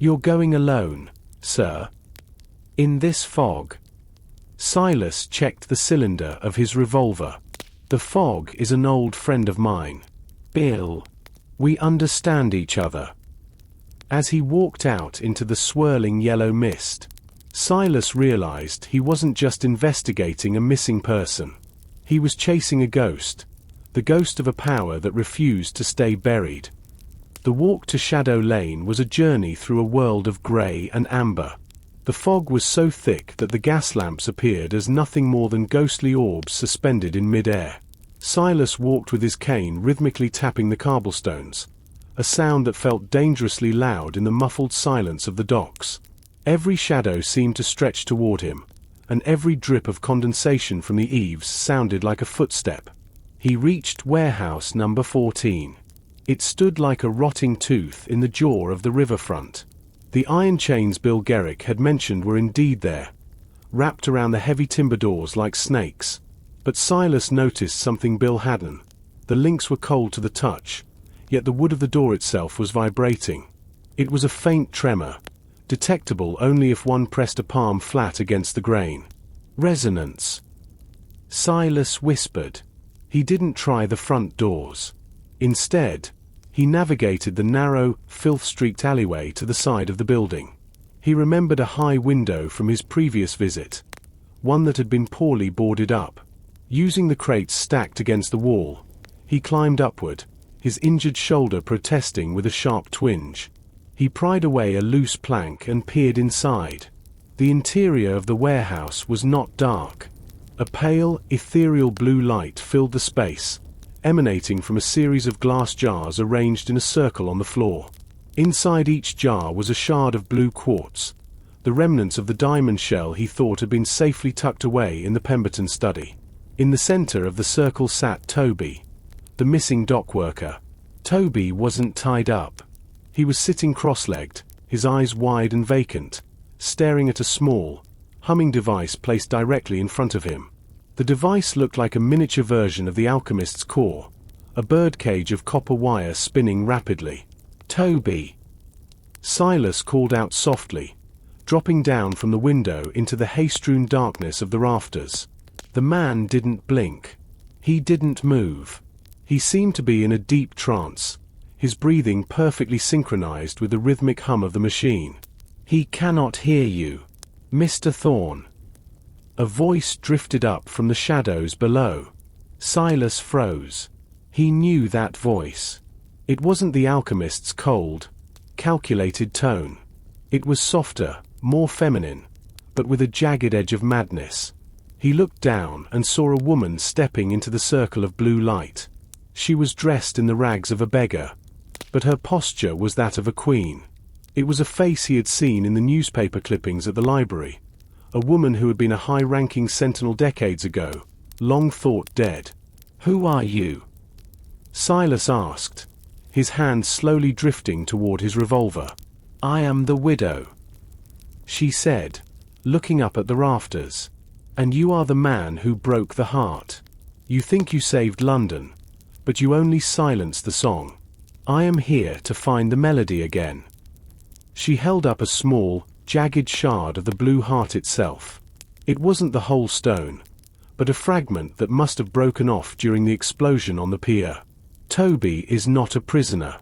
You're going alone, sir? In this fog? Silas checked the cylinder of his revolver. The fog is an old friend of mine. Bill. We understand each other. As he walked out into the swirling yellow mist, Silas realized he wasn't just investigating a missing person. He was chasing a ghost, the ghost of a power that refused to stay buried. The walk to Shadow Lane was a journey through a world of grey and amber. The fog was so thick that the gas lamps appeared as nothing more than ghostly orbs suspended in mid-air. Silas walked with his cane rhythmically tapping the cobblestones, a sound that felt dangerously loud in the muffled silence of the docks. Every shadow seemed to stretch toward him, and every drip of condensation from the eaves sounded like a footstep. He reached warehouse number 14. It stood like a rotting tooth in the jaw of the riverfront. The iron chains Bill Garrick had mentioned were indeed there, wrapped around the heavy timber doors like snakes. But Silas noticed something Bill hadn't. The links were cold to the touch, yet the wood of the door itself was vibrating. It was a faint tremor, detectable only if one pressed a palm flat against the grain. Resonance. Silas whispered. He didn't try the front doors. Instead, he navigated the narrow, filth-streaked alleyway to the side of the building. He remembered a high window from his previous visit, one that had been poorly boarded up. Using the crates stacked against the wall, he climbed upward, his injured shoulder protesting with a sharp twinge. He pried away a loose plank and peered inside. The interior of the warehouse was not dark. A pale, ethereal blue light filled the space, emanating from a series of glass jars arranged in a circle on the floor. Inside each jar was a shard of blue quartz, the remnants of the diamond shell he thought had been safely tucked away in the Pemberton study. In the center of the circle sat Toby, the missing dock worker. Toby wasn't tied up. He was sitting cross-legged, his eyes wide and vacant, staring at a small, humming device placed directly in front of him. The device looked like a miniature version of the alchemist's core, a birdcage of copper wire spinning rapidly. Toby! Silas called out softly, dropping down from the window into the hay-strewn darkness of the rafters. The man didn't blink. He didn't move. He seemed to be in a deep trance, his breathing perfectly synchronized with the rhythmic hum of the machine. He cannot hear you, Mr. Thorne. A voice drifted up from the shadows below. Silas froze. He knew that voice. It wasn't the alchemist's cold, calculated tone. It was softer, more feminine, but with a jagged edge of madness. He looked down and saw a woman stepping into the circle of blue light. She was dressed in the rags of a beggar, but her posture was that of a queen. It was a face he had seen in the newspaper clippings at the library, a woman who had been a high-ranking sentinel decades ago, long thought dead. "Who are you?" Silas asked, his hand slowly drifting toward his revolver. "I am the widow," she said, looking up at the rafters. "And you are the man who broke the heart. You think you saved London, but you only silenced the song. I am here to find the melody again." She held up a small, jagged shard of the blue heart itself. It wasn't the whole stone, but a fragment that must have broken off during the explosion on the pier. "Toby is not a prisoner,"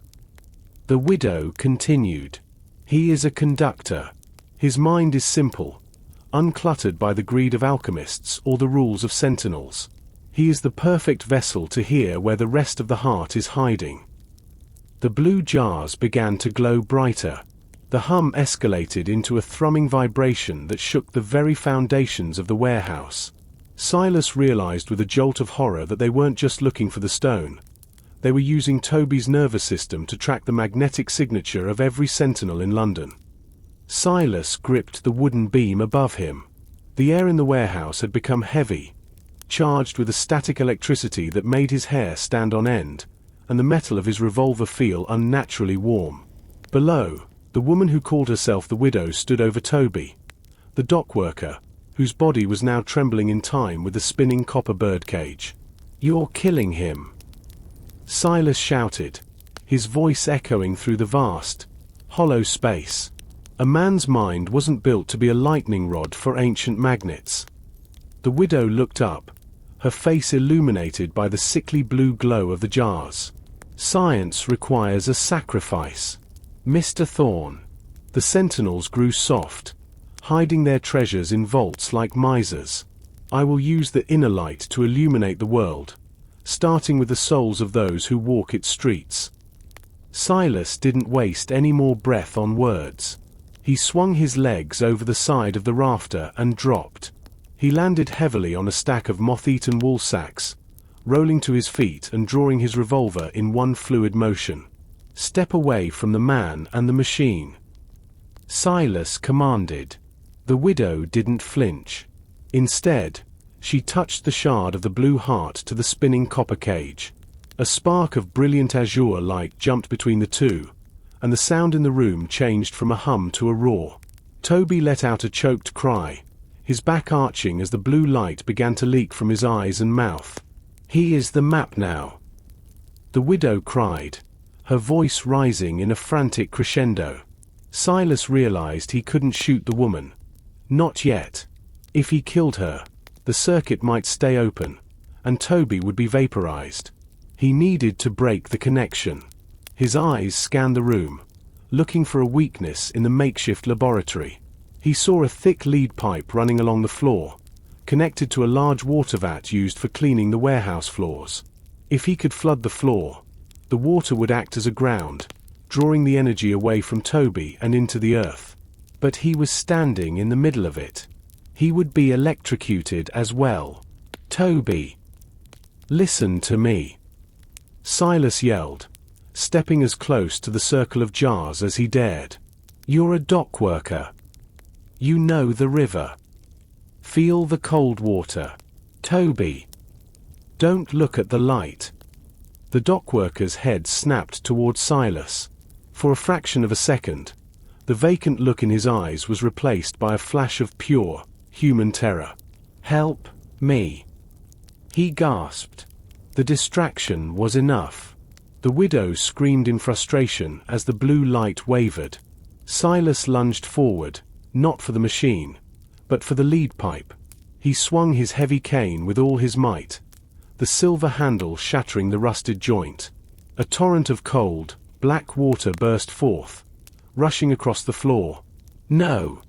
the widow continued. "He is a conductor. His mind is simple, uncluttered by the greed of alchemists or the rules of sentinels. He is the perfect vessel to hear where the rest of the heart is hiding. The blue jars began to glow brighter. The hum escalated into a thrumming vibration that shook the very foundations of the warehouse. Silas realized with a jolt of horror that they weren't just looking for the stone. They were using Toby's nervous system to track the magnetic signature of every sentinel in London. Silas gripped the wooden beam above him. The air in the warehouse had become heavy, charged with a static electricity that made his hair stand on end, and the metal of his revolver feel unnaturally warm. Below, the woman who called herself the widow stood over Toby, the dock worker, whose body was now trembling in time with the spinning copper birdcage. "You're killing him," Silas shouted, his voice echoing through the vast, hollow space. A man's mind wasn't built to be a lightning rod for ancient magnets. The widow looked up, her face illuminated by the sickly blue glow of the jars. "Science requires a sacrifice, Mr. Thorne." The sentinels grew soft, hiding their treasures in vaults like misers. "I will use the inner light to illuminate the world, starting with the souls of those who walk its streets." Silas didn't waste any more breath on words. He swung his legs over the side of the rafter and dropped. He landed heavily on a stack of moth-eaten wool sacks, rolling to his feet and drawing his revolver in one fluid motion. "Step away from the man and the machine," Silas commanded. The widow didn't flinch. Instead, she touched the shard of the blue heart to the spinning copper cage. A spark of brilliant azure light jumped between the two, and the sound in the room changed from a hum to a roar. Toby let out a choked cry, his back arching as the blue light began to leak from his eyes and mouth. "He is the map now," the widow cried, her voice rising in a frantic crescendo. Silas realized he couldn't shoot the woman. Not yet. If he killed her, the circuit might stay open, and Toby would be vaporized. He needed to break the connection. His eyes scanned the room, looking for a weakness in the makeshift laboratory. He saw a thick lead pipe running along the floor, connected to a large water vat used for cleaning the warehouse floors. If he could flood the floor, the water would act as a ground, drawing the energy away from Toby and into the earth. But he was standing in the middle of it. He would be electrocuted as well. "Toby, listen to me," Silas yelled, stepping as close to the circle of jars as he dared. "You're a dock worker. You know the river. Feel the cold water. Toby, don't look at the light." The dock worker's head snapped towards Silas. For a fraction of a second, the vacant look in his eyes was replaced by a flash of pure, human terror. "Help me," he gasped. The distraction was enough. The widow screamed in frustration as the blue light wavered. Silas lunged forward, not for the machine, but for the lead pipe. He swung his heavy cane with all his might, the silver handle shattering the rusted joint. A torrent of cold, black water burst forth, rushing across the floor. "No!"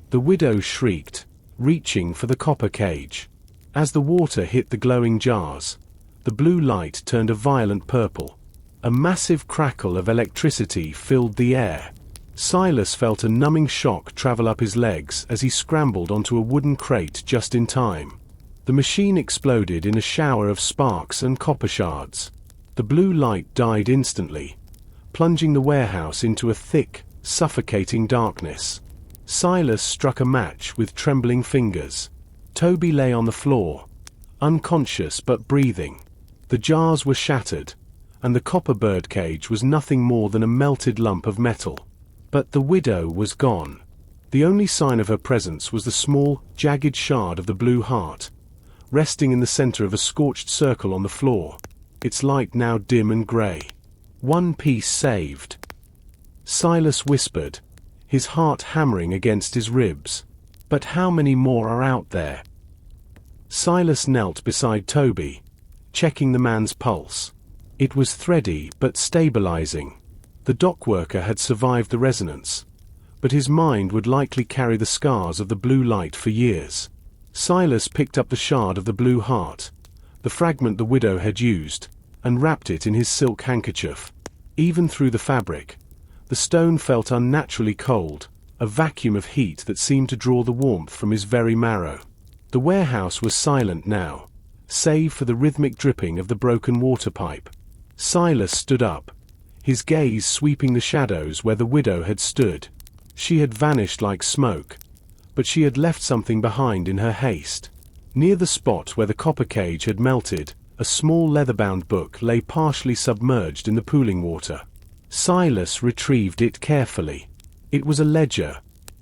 the widow shrieked, reaching for the copper cage. As the water hit the glowing jars, the blue light turned a violent purple. A massive crackle of electricity filled the air. Silas felt a numbing shock travel up his legs as he scrambled onto a wooden crate just in time. The machine exploded in a shower of sparks and copper shards. The blue light died instantly, plunging the warehouse into a thick, suffocating darkness. Silas struck a match with trembling fingers. Toby lay on the floor, unconscious but breathing. The jars were shattered, and the copper birdcage was nothing more than a melted lump of metal. But the widow was gone. The only sign of her presence was the small, jagged shard of the blue heart, resting in the center of a scorched circle on the floor, its light now dim and gray. "One piece saved," Silas whispered, his heart hammering against his ribs. "But how many more are out there?" Silas knelt beside Toby, checking the man's pulse. It was thready but stabilizing. The dock worker had survived the resonance, but his mind would likely carry the scars of the blue light for years. Silas picked up the shard of the blue heart, the fragment the widow had used, and wrapped it in his silk handkerchief. Even through the fabric, the stone felt unnaturally cold, a vacuum of heat that seemed to draw the warmth from his very marrow. The warehouse was silent now, save for the rhythmic dripping of the broken water pipe. Silas stood up, his gaze sweeping the shadows where the widow had stood. She had vanished like smoke, but she had left something behind in her haste. Near the spot where the copper cage had melted, a small leather-bound book lay partially submerged in the pooling water. Silas retrieved it carefully. It was a ledger,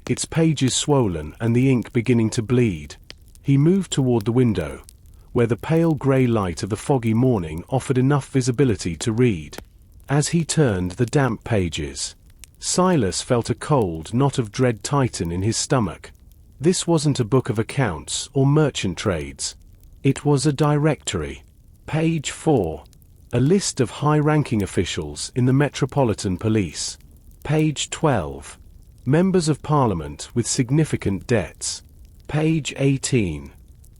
its pages swollen and the ink beginning to bleed. He moved toward the window, where the pale grey light of the foggy morning offered enough visibility to read. As he turned the damp pages, Silas felt a cold knot of dread tighten in his stomach. This wasn't a book of accounts or merchant trades. It was a directory. Page 4. A list of high-ranking officials in the Metropolitan Police. Page 12. Members of Parliament with significant debts. Page 18.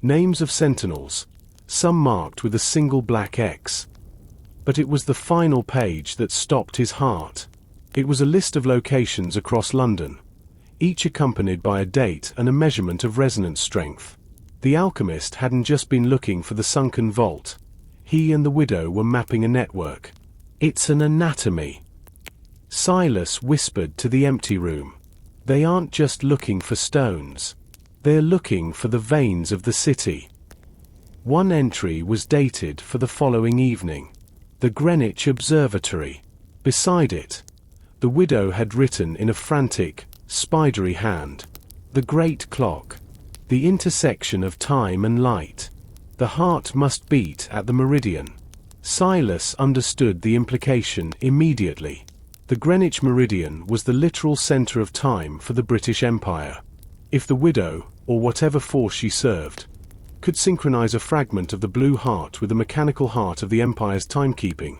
Names of sentinels, some marked with a single black X. But it was the final page that stopped his heart. It was a list of locations across London, each accompanied by a date and a measurement of resonance strength. The alchemist hadn't just been looking for the sunken vault. He and the widow were mapping a network. It's an anatomy. Silas whispered to the empty room. They aren't just looking for stones. They're looking for the veins of the city. One entry was dated for the following evening. The Greenwich Observatory. Beside it, the widow had written in a frantic, spidery hand, "The great clock. The intersection of time and light. The heart must beat at the meridian." Silas understood the implication immediately. The Greenwich Meridian was the literal center of time for the British Empire. If the widow, or whatever force she served, could synchronize a fragment of the blue heart with the mechanical heart of the Empire's timekeeping,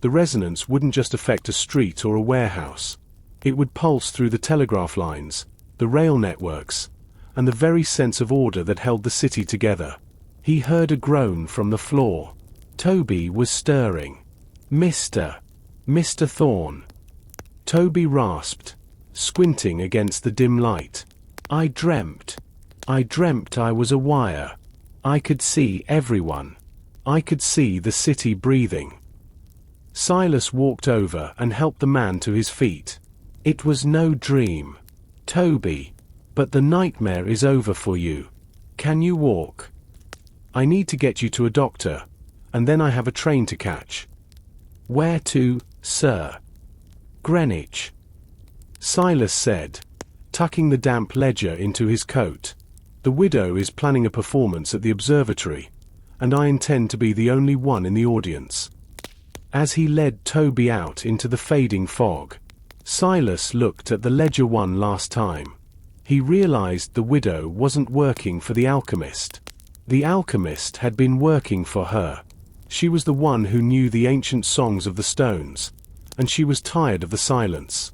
the resonance wouldn't just affect a street or a warehouse. It would pulse through the telegraph lines, the rail networks, and the very sense of order that held the city together. He heard a groan from the floor. Toby was stirring. Mr. Thorne. Toby rasped, squinting against the dim light. I dreamt I was a wire. I could see everyone. I could see the city breathing." Silas walked over and helped the man to his feet. "It was no dream, Toby, but the nightmare is over for you. Can you walk? I need to get you to a doctor, and then I have a train to catch." "Where to, sir?" "Greenwich," Silas said, tucking the damp ledger into his coat. "The widow is planning a performance at the observatory, and I intend to be the only one in the audience." As he led Toby out into the fading fog, Silas looked at the ledger one last time. He realized the widow wasn't working for the alchemist. The alchemist had been working for her. She was the one who knew the ancient songs of the stones, and she was tired of the silence.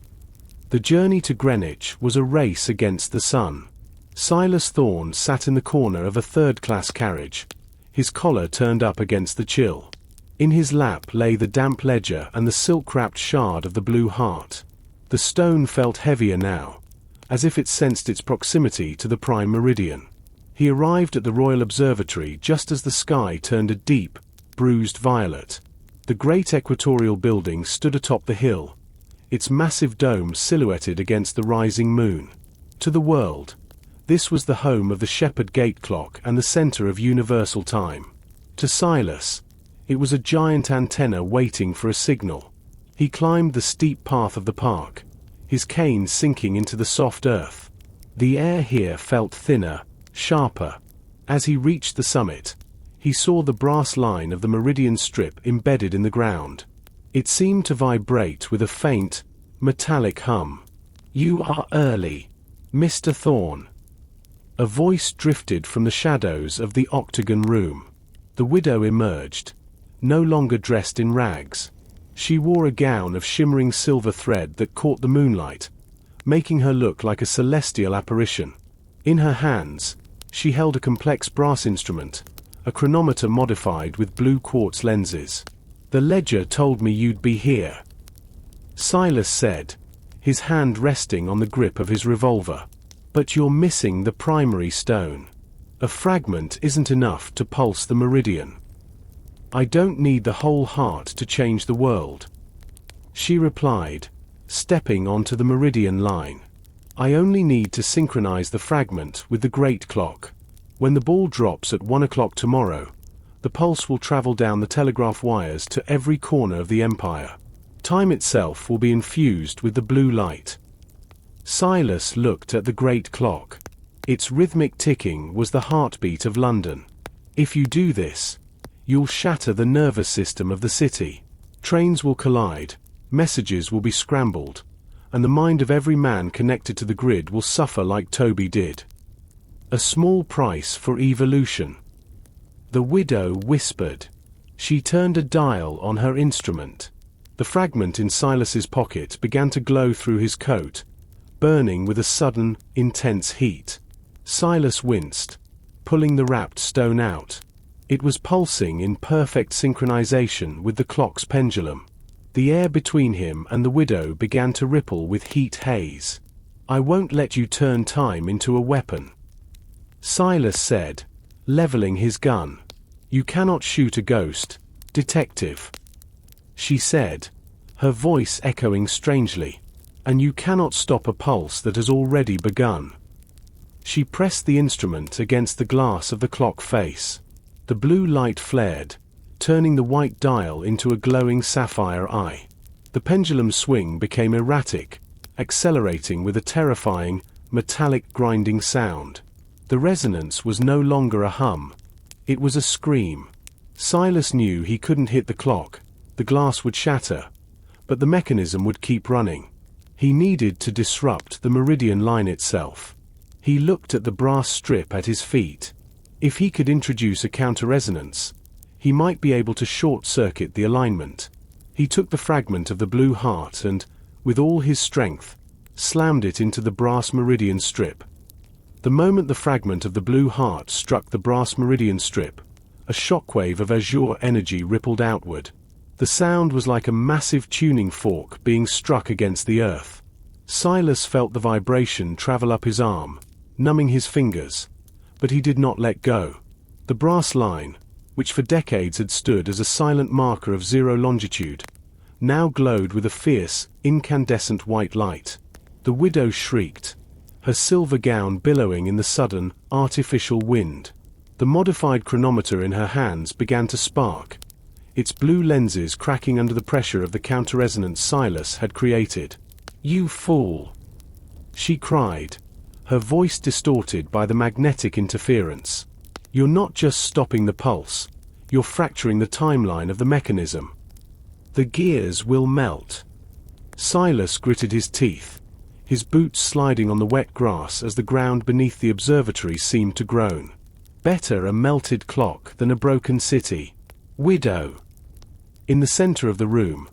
The journey to Greenwich was a race against the sun. Silas Thorne sat in the corner of a third-class carriage, his collar turned up against the chill. In his lap lay the damp ledger and the silk-wrapped shard of the blue heart. The stone felt heavier now, as if it sensed its proximity to the prime meridian. He arrived at the Royal Observatory just as the sky turned a deep, bruised violet. The great equatorial building stood atop the hill, its massive dome silhouetted against the rising moon. To the world, this was the home of the Shepherd Gate clock and the center of universal time. To Silas, it was a giant antenna waiting for a signal. He climbed the steep path of the park, his cane sinking into the soft earth. The air here felt thinner, sharper. As he reached the summit, he saw the brass line of the meridian strip embedded in the ground. It seemed to vibrate with a faint, metallic hum. "You are early, Mr. Thorne." A voice drifted from the shadows of the octagon room. The widow emerged, no longer dressed in rags. She wore a gown of shimmering silver thread that caught the moonlight, making her look like a celestial apparition. In her hands, she held a complex brass instrument, a chronometer modified with blue quartz lenses. "The ledger told me you'd be here," Silas said, his hand resting on the grip of his revolver. "But you're missing the primary stone. A fragment isn't enough to pulse the meridian." "I don't need the whole heart to change the world," she replied, stepping onto the meridian line. "I only need to synchronize the fragment with the great clock. When the ball drops at 1 o'clock tomorrow, the pulse will travel down the telegraph wires to every corner of the empire. Time itself will be infused with the blue light." Silas looked at the great clock. Its rhythmic ticking was the heartbeat of London. "If you do this, you'll shatter the nervous system of the city. Trains will collide, messages will be scrambled, and the mind of every man connected to the grid will suffer like Toby did. A small price for evolution," the widow whispered. She turned a dial on her instrument. The fragment in Silas's pocket began to glow through his coat, burning with a sudden, intense heat. Silas winced, pulling the wrapped stone out. It was pulsing in perfect synchronization with the clock's pendulum. The air between him and the widow began to ripple with heat haze. "I won't let you turn time into a weapon," Silas said, leveling his gun. "You cannot shoot a ghost, detective," she said, her voice echoing strangely. "And you cannot stop a pulse that has already begun." She pressed the instrument against the glass of the clock face. The blue light flared, turning the white dial into a glowing sapphire eye. The pendulum's swing became erratic, accelerating with a terrifying, metallic grinding sound. The resonance was no longer a hum. It was a scream. Silas knew he couldn't hit the clock, the glass would shatter, but the mechanism would keep running. He needed to disrupt the meridian line itself. He looked at the brass strip at his feet. If he could introduce a counter-resonance, he might be able to short-circuit the alignment. He took the fragment of the blue heart and, with all his strength, slammed it into the brass meridian strip. The moment the fragment of the blue heart struck the brass meridian strip, a shockwave of azure energy rippled outward. The sound was like a massive tuning fork being struck against the earth. Silas felt the vibration travel up his arm, numbing his fingers, but he did not let go. The brass line, which for decades had stood as a silent marker of zero longitude, now glowed with a fierce, incandescent white light. The widow shrieked, her silver gown billowing in the sudden, artificial wind. The modified chronometer in her hands began to spark, its blue lenses cracking under the pressure of the counter-resonance Silas had created. "You fool!" she cried, her voice distorted by the magnetic interference. "You're not just stopping the pulse, you're fracturing the timeline of the mechanism. The gears will melt." Silas gritted his teeth, his boots sliding on the wet grass as the ground beneath the observatory seemed to groan. Better a melted clock than a broken city. "Widow!" In the center of the room,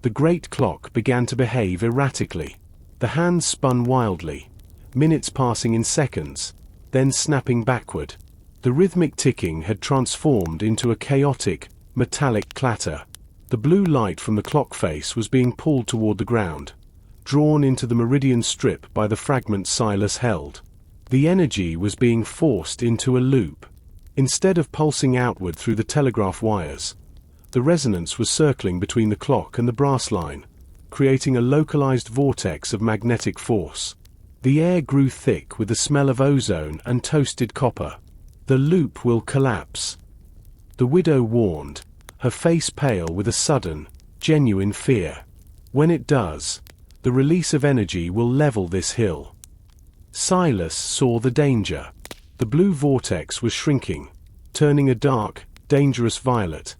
the great clock began to behave erratically. The hands spun wildly, minutes passing in seconds, then snapping backward. The rhythmic ticking had transformed into a chaotic, metallic clatter. The blue light from the clock face was being pulled toward the ground, drawn into the meridian strip by the fragment Silas held. The energy was being forced into a loop. Instead of pulsing outward through the telegraph wires, the resonance was circling between the clock and the brass line, creating a localized vortex of magnetic force. The air grew thick with the smell of ozone and toasted copper. "The loop will collapse," the widow warned, her face pale with a sudden, genuine fear. "When it does, the release of energy will level this hill." Silas saw the danger. The blue vortex was shrinking, turning a dark, dangerous violet,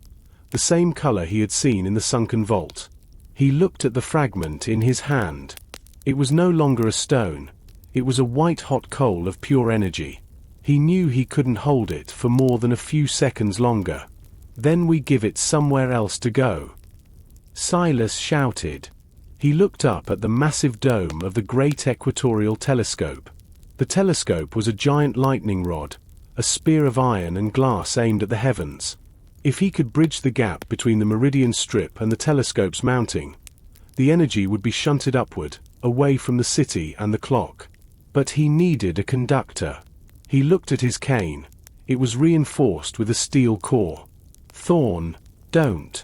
the same color he had seen in the sunken vault. He looked at the fragment in his hand. It was no longer a stone, it was a white-hot coal of pure energy. He knew he couldn't hold it for more than a few seconds longer. "Then we give it somewhere else to go," Silas shouted, He looked up at the massive dome of the Great Equatorial Telescope. The telescope was a giant lightning rod, a spear of iron and glass aimed at the heavens. If he could bridge the gap between the meridian strip and the telescope's mounting, the energy would be shunted upward, away from the city and the clock. But he needed a conductor. He looked at his cane. It was reinforced with a steel core. "Thorne, don't!"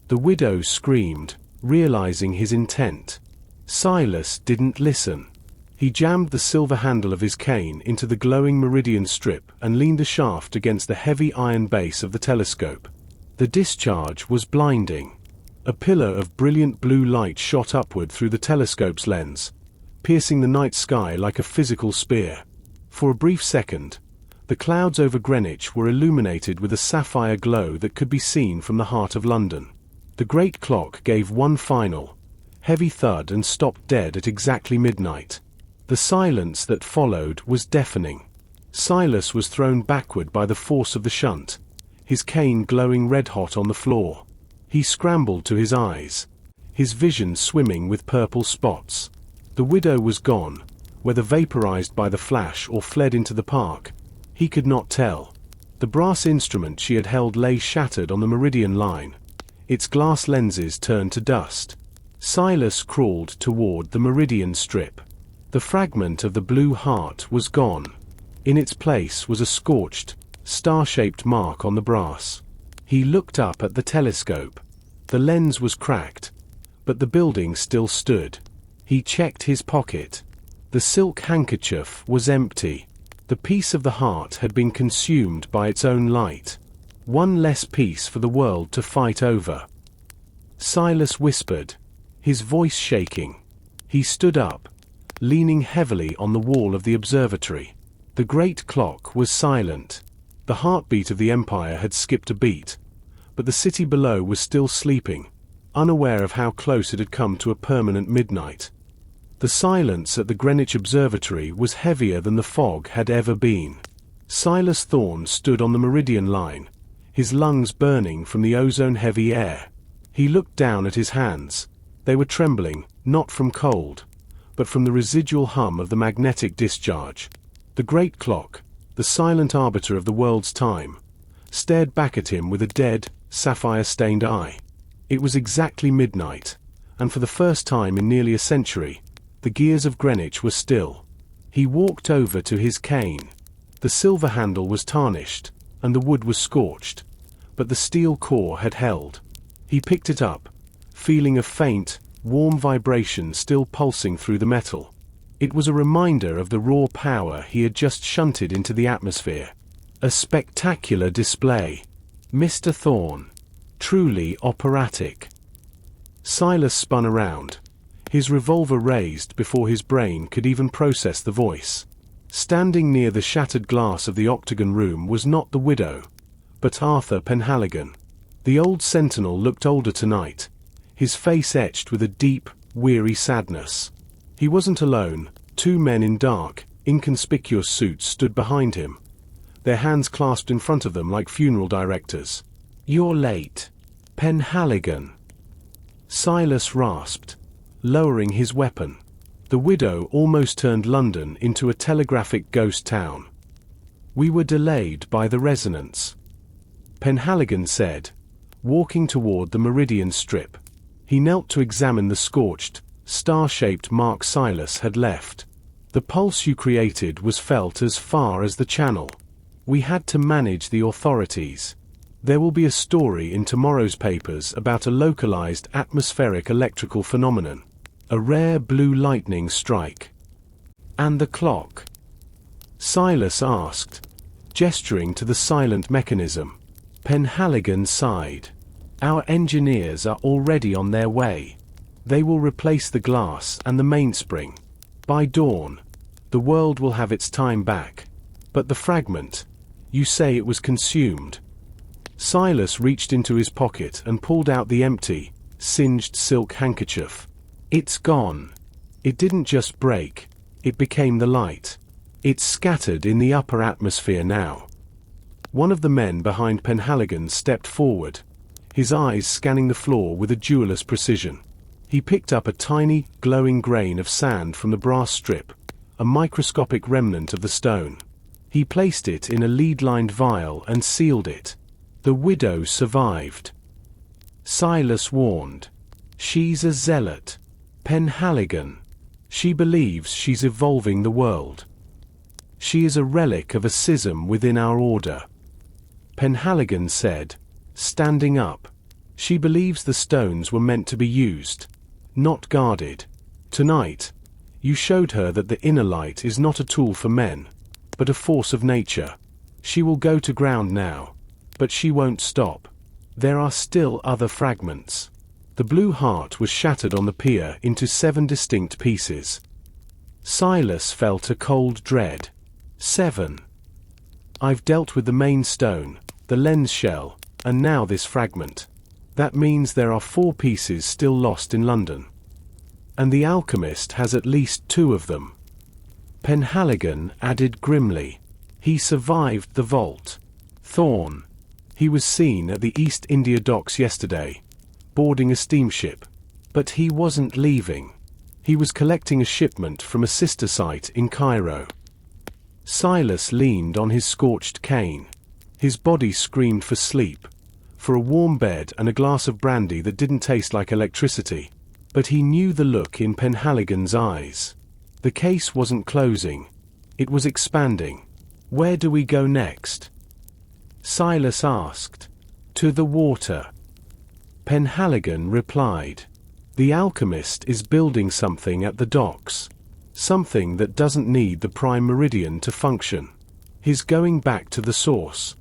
The widow screamed, realizing his intent. Silas didn't listen. He jammed the silver handle of his cane into the glowing meridian strip and leaned the shaft against the heavy iron base of the telescope. The discharge was blinding. A pillar of brilliant blue light shot upward through the telescope's lens, piercing the night sky like a physical spear. For a brief second, the clouds over Greenwich were illuminated with a sapphire glow that could be seen from the heart of London. The great clock gave one final, heavy thud and stopped dead at exactly midnight. The silence that followed was deafening. Silas was thrown backward by the force of the shunt, his cane glowing red-hot on the floor. He scrambled to his eyes, his vision swimming with purple spots. The widow was gone, whether vaporized by the flash or fled into the park. He could not tell. The brass instrument she had held lay shattered on the meridian line, its glass lenses turned to dust. Silas crawled toward the meridian strip. The fragment of the blue heart was gone. In its place was a scorched, star-shaped mark on the brass. He looked up at the telescope. The lens was cracked, but the building still stood. He checked his pocket. The silk handkerchief was empty. The piece of the heart had been consumed by its own light. One less piece for the world to fight over. Silas whispered, his voice shaking. He stood up, leaning heavily on the wall of the observatory. The great clock was silent. The heartbeat of the empire had skipped a beat, but the city below was still sleeping, unaware of how close it had come to a permanent midnight. The silence at the Greenwich Observatory was heavier than the fog had ever been. Silas Thorne stood on the meridian line, his lungs burning from the ozone-heavy air. He looked down at his hands. They were trembling, not from cold, but from the residual hum of the magnetic discharge. The great clock, the silent arbiter of the world's time, stared back at him with a dead, sapphire-stained eye. It was exactly midnight, and for the first time in nearly a century, the gears of Greenwich were still. He walked over to his cane. The silver handle was tarnished, and the wood was scorched, but the steel core had held. He picked it up, feeling a faint, warm vibration still pulsing through the metal. It was a reminder of the raw power he had just shunted into the atmosphere. A spectacular display. Mr. Thorne. Truly operatic. Silas spun around, his revolver raised before his brain could even process the voice. Standing near the shattered glass of the octagon room was not the widow, but Arthur Penhaligon. The old sentinel looked older tonight, his face etched with a deep, weary sadness. He wasn't alone. Two men in dark, inconspicuous suits stood behind him, their hands clasped in front of them like funeral directors. "You're late, Penhaligon," Silas rasped, lowering his weapon. The widow almost turned London into a telegraphic ghost town. "We were delayed by the resonance," Penhaligon said, walking toward the meridian strip. He knelt to examine the scorched, star-shaped mark Silas had left. "The pulse you created was felt as far as the channel. We had to manage the authorities. There will be a story in tomorrow's papers about a localized atmospheric electrical phenomenon, a rare blue lightning strike." "And the clock?" Silas asked, gesturing to the silent mechanism. Penhaligon sighed. "Our engineers are already on their way. They will replace the glass and the mainspring. By dawn, the world will have its time back. But the fragment, you say it was consumed?" Silas reached into his pocket and pulled out the empty, singed silk handkerchief. "It's gone. It didn't just break, it became the light. It's scattered in the upper atmosphere now." One of the men behind Penhaligon stepped forward, his eyes scanning the floor with a jeweler's precision. He picked up a tiny, glowing grain of sand from the brass strip, a microscopic remnant of the stone. He placed it in a lead-lined vial and sealed it. The widow survived. Silas warned. She's a zealot. Penhaligon. She believes she's evolving the world. She is a relic of a schism within our order. Penhaligon said, standing up. She believes the stones were meant to be used, not guarded. Tonight, you showed her that the inner light is not a tool for men, but a force of nature. She will go to ground now, but she won't stop. There are still other fragments. The blue heart was shattered on the pier into 7 distinct pieces. Silas felt a cold dread. 7. I've dealt with the main stone, the lens shell, and now this fragment. That means there are 4 pieces still lost in London. And the alchemist has at least 2 of them. Penhaligon added grimly. He survived the vault. Thorne. He was seen at the East India docks yesterday, boarding a steamship. But he wasn't leaving. He was collecting a shipment from a sister site in Cairo. Silas leaned on his scorched cane. His body screamed for sleep, for a warm bed and a glass of brandy that didn't taste like electricity. But he knew the look in Penhaligon's eyes. The case wasn't closing. It was expanding. Where do we go next? Silas asked. To the water. Penhaligon replied. The alchemist is building something at the docks. Something that doesn't need the prime meridian to function. He's going back to the source.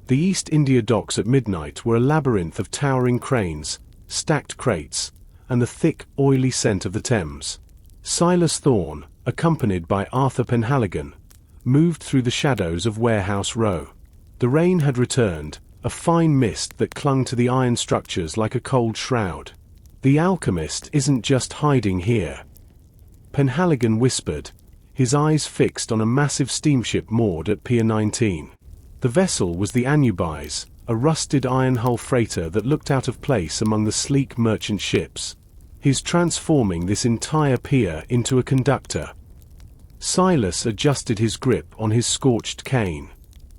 The East India docks at midnight were a labyrinth of towering cranes, stacked crates, and the thick, oily scent of the Thames. Silas Thorne, accompanied by Arthur Penhaligon, moved through the shadows of Warehouse Row. The rain had returned, a fine mist that clung to the iron structures like a cold shroud. The alchemist isn't just hiding here. Penhaligon whispered, his eyes fixed on a massive steamship moored at Pier 19. The vessel was the Anubis, a rusted iron-hull freighter that looked out of place among the sleek merchant ships. He's transforming this entire pier into a conductor. Silas adjusted his grip on his scorched cane.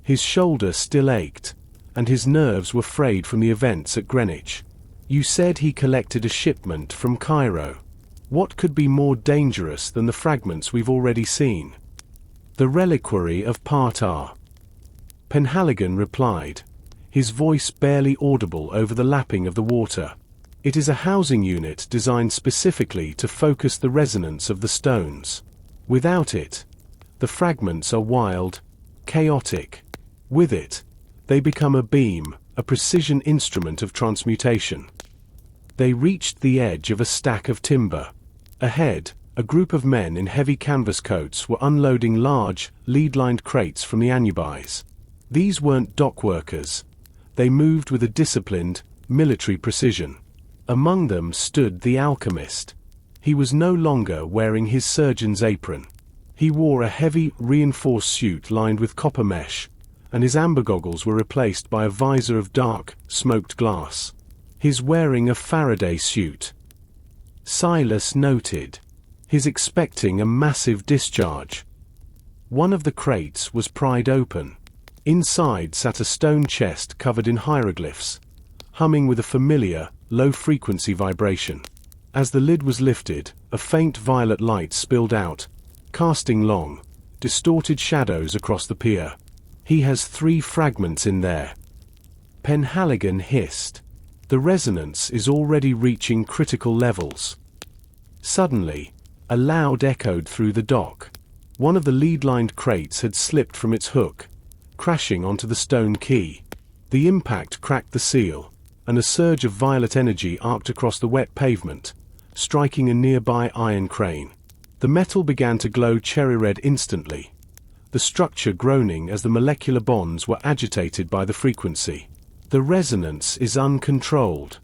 His shoulder still ached, and his nerves were frayed from the events at Greenwich. You said he collected a shipment from Cairo. What could be more dangerous than the fragments we've already seen? The reliquary of Partar. Penhaligon replied, his voice barely audible over the lapping of the water. It is a housing unit designed specifically to focus the resonance of the stones. Without it, the fragments are wild, chaotic. With it, they become a beam, a precision instrument of transmutation. They reached the edge of a stack of timber. Ahead, a group of men in heavy canvas coats were unloading large, lead-lined crates from the Anubis. These weren't dock workers. They moved with a disciplined, military precision. Among them stood the alchemist. He was no longer wearing his surgeon's apron. He wore a heavy, reinforced suit lined with copper mesh, and his amber goggles were replaced by a visor of dark, smoked glass. He's wearing a Faraday suit. Silas noted. He's expecting a massive discharge. One of the crates was pried open. Inside sat a stone chest covered in hieroglyphs, humming with a familiar, low-frequency vibration. As the lid was lifted, a faint violet light spilled out, casting long, distorted shadows across the pier. He has 3 fragments in there. Penhaligon hissed. The resonance is already reaching critical levels. Suddenly, a loud echoed through the dock. One of the lead-lined crates had slipped from its hook, crashing onto the stone quay. The impact cracked the seal, and a surge of violet energy arced across the wet pavement, striking a nearby iron crane. The metal began to glow cherry-red instantly, the structure groaning as the molecular bonds were agitated by the frequency. The resonance is uncontrolled.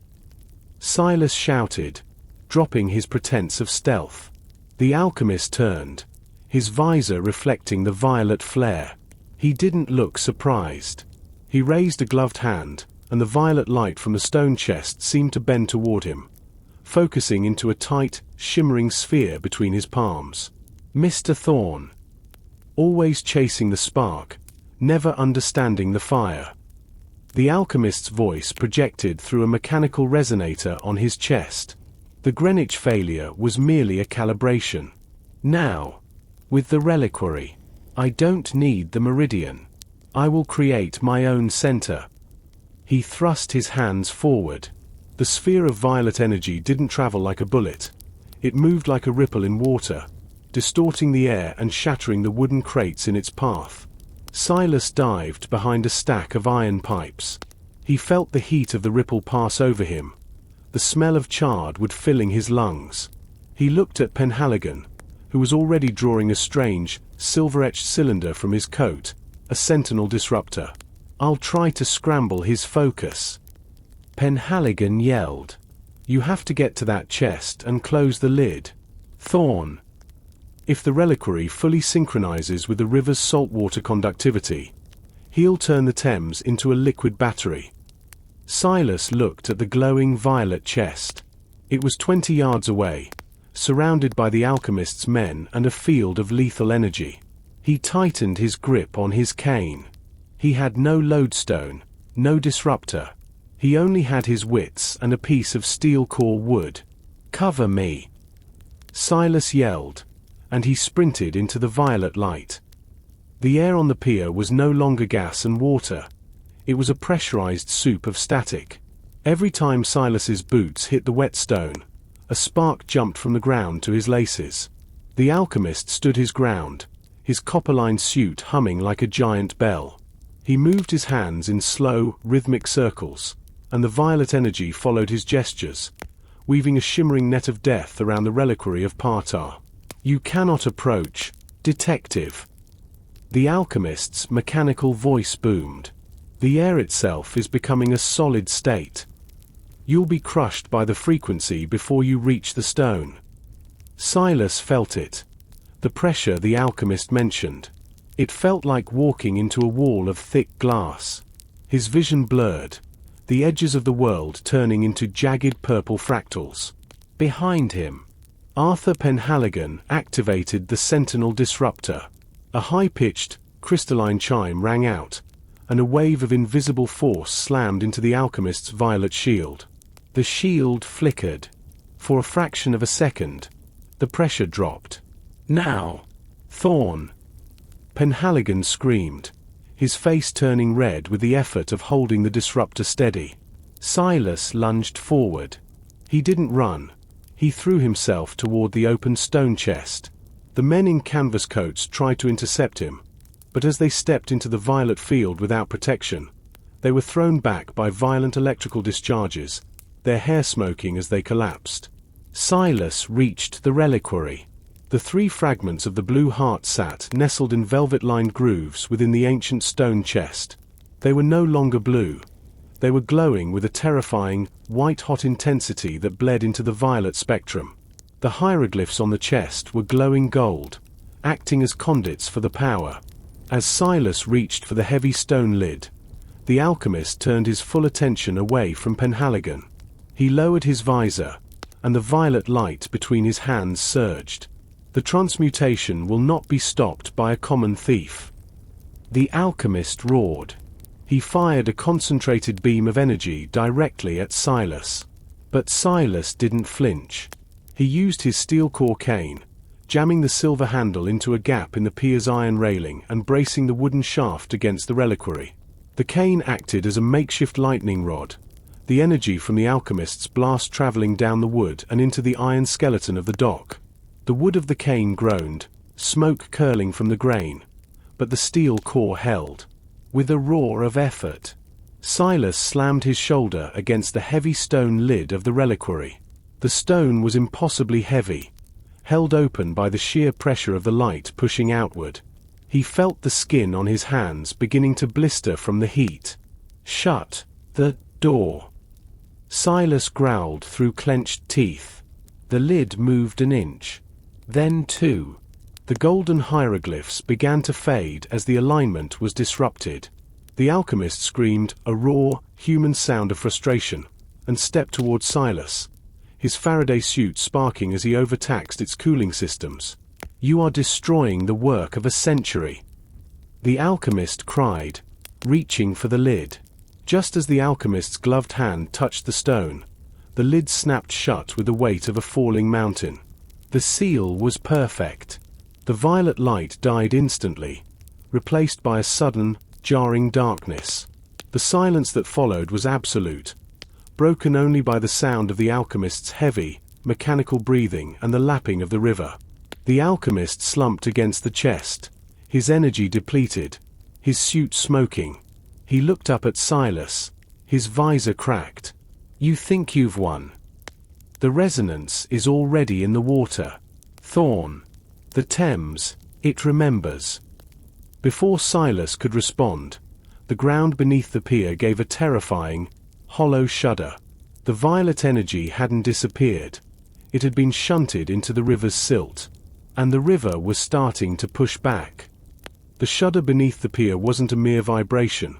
Silas shouted, dropping his pretense of stealth. The alchemist turned, his visor reflecting the violet flare. He didn't look surprised. He raised a gloved hand, and the violet light from the stone chest seemed to bend toward him, focusing into a tight, shimmering sphere between his palms. Mr. Thorne. Always chasing the spark, never understanding the fire. The alchemist's voice projected through a mechanical resonator on his chest. The Greenwich failure was merely a calibration. Now, with the reliquary, I don't need the meridian. I will create my own center. He thrust his hands forward. The sphere of violet energy didn't travel like a bullet. It moved like a ripple in water, distorting the air and shattering the wooden crates in its path. Silas dived behind a stack of iron pipes. He felt the heat of the ripple pass over him, the smell of charred wood filling his lungs. He looked at Penhaligon, who was already drawing a strange, silver-etched cylinder from his coat, a sentinel disruptor. I'll try to scramble his focus. Penhaligon yelled. You have to get to that chest and close the lid. Thorne. If the reliquary fully synchronizes with the river's saltwater conductivity, he'll turn the Thames into a liquid battery. Silas looked at the glowing violet chest. It was 20 yards away, surrounded by the alchemist's men and a field of lethal energy. He tightened his grip on his cane. He had no lodestone, no disruptor. He only had his wits and a piece of steel core wood. Cover me! Silas yelled, and he sprinted into the violet light. The air on the pier was no longer gas and water. It was a pressurized soup of static. Every time Silas's boots hit the wet stone, a spark jumped from the ground to his laces. The alchemist stood his ground, his copper-lined suit humming like a giant bell. He moved his hands in slow, rhythmic circles, and the violet energy followed his gestures, weaving a shimmering net of death around the reliquary of Partar. You cannot approach, detective. The alchemist's mechanical voice boomed. The air itself is becoming a solid state. You'll be crushed by the frequency before you reach the stone. Silas felt it. The pressure the alchemist mentioned. It felt like walking into a wall of thick glass. His vision blurred, the edges of the world turning into jagged purple fractals. Behind him, Arthur Penhaligon activated the Sentinel Disruptor. A high-pitched, crystalline chime rang out, and a wave of invisible force slammed into the alchemist's violet shield. The shield flickered. For a fraction of a second, the pressure dropped. Now! Thorne! Penhaligon screamed, his face turning red with the effort of holding the disruptor steady. Silas lunged forward. He didn't run. He threw himself toward the open stone chest. The men in canvas coats tried to intercept him, but as they stepped into the violet field without protection, they were thrown back by violent electrical discharges, their hair smoking as they collapsed. Silas reached the reliquary. The 3 fragments of the blue heart sat nestled in velvet-lined grooves within the ancient stone chest. They were no longer blue. They were glowing with a terrifying, white-hot intensity that bled into the violet spectrum. The hieroglyphs on the chest were glowing gold, acting as conduits for the power. As Silas reached for the heavy stone lid, the alchemist turned his full attention away from Penhaligon. He lowered his visor, and the violet light between his hands surged. The transmutation will not be stopped by a common thief. The alchemist roared. He fired a concentrated beam of energy directly at Silas. But Silas didn't flinch. He used his steel core cane, jamming the silver handle into a gap in the pier's iron railing and bracing the wooden shaft against the reliquary. The cane acted as a makeshift lightning rod, the energy from the alchemist's blast traveling down the wood and into the iron skeleton of the dock. The wood of the cane groaned, smoke curling from the grain, but the steel core held. With a roar of effort, Silas slammed his shoulder against the heavy stone lid of the reliquary. The stone was impossibly heavy, held open by the sheer pressure of the light pushing outward. He felt the skin on his hands beginning to blister from the heat. Shut the door. Silas growled through clenched teeth. The lid moved an inch. Then 2. The golden hieroglyphs began to fade as the alignment was disrupted. The alchemist screamed a raw, human sound of frustration, and stepped towards Silas, his Faraday suit sparking as he overtaxed its cooling systems. "You are destroying the work of a century," the alchemist cried, reaching for the lid. Just as the alchemist's gloved hand touched the stone, the lid snapped shut with the weight of a falling mountain. The seal was perfect. The violet light died instantly, replaced by a sudden, jarring darkness. The silence that followed was absolute, broken only by the sound of the alchemist's heavy, mechanical breathing and the lapping of the river. The alchemist slumped against the chest, his energy depleted, his suit smoking. He looked up at Silas, his visor cracked. "You think you've won? The resonance is already in the water, Thorne. The Thames, it remembers." Before Silas could respond, the ground beneath the pier gave a terrifying, hollow shudder. The violet energy hadn't disappeared. It had been shunted into the river's silt, and the river was starting to push back. The shudder beneath the pier wasn't a mere vibration.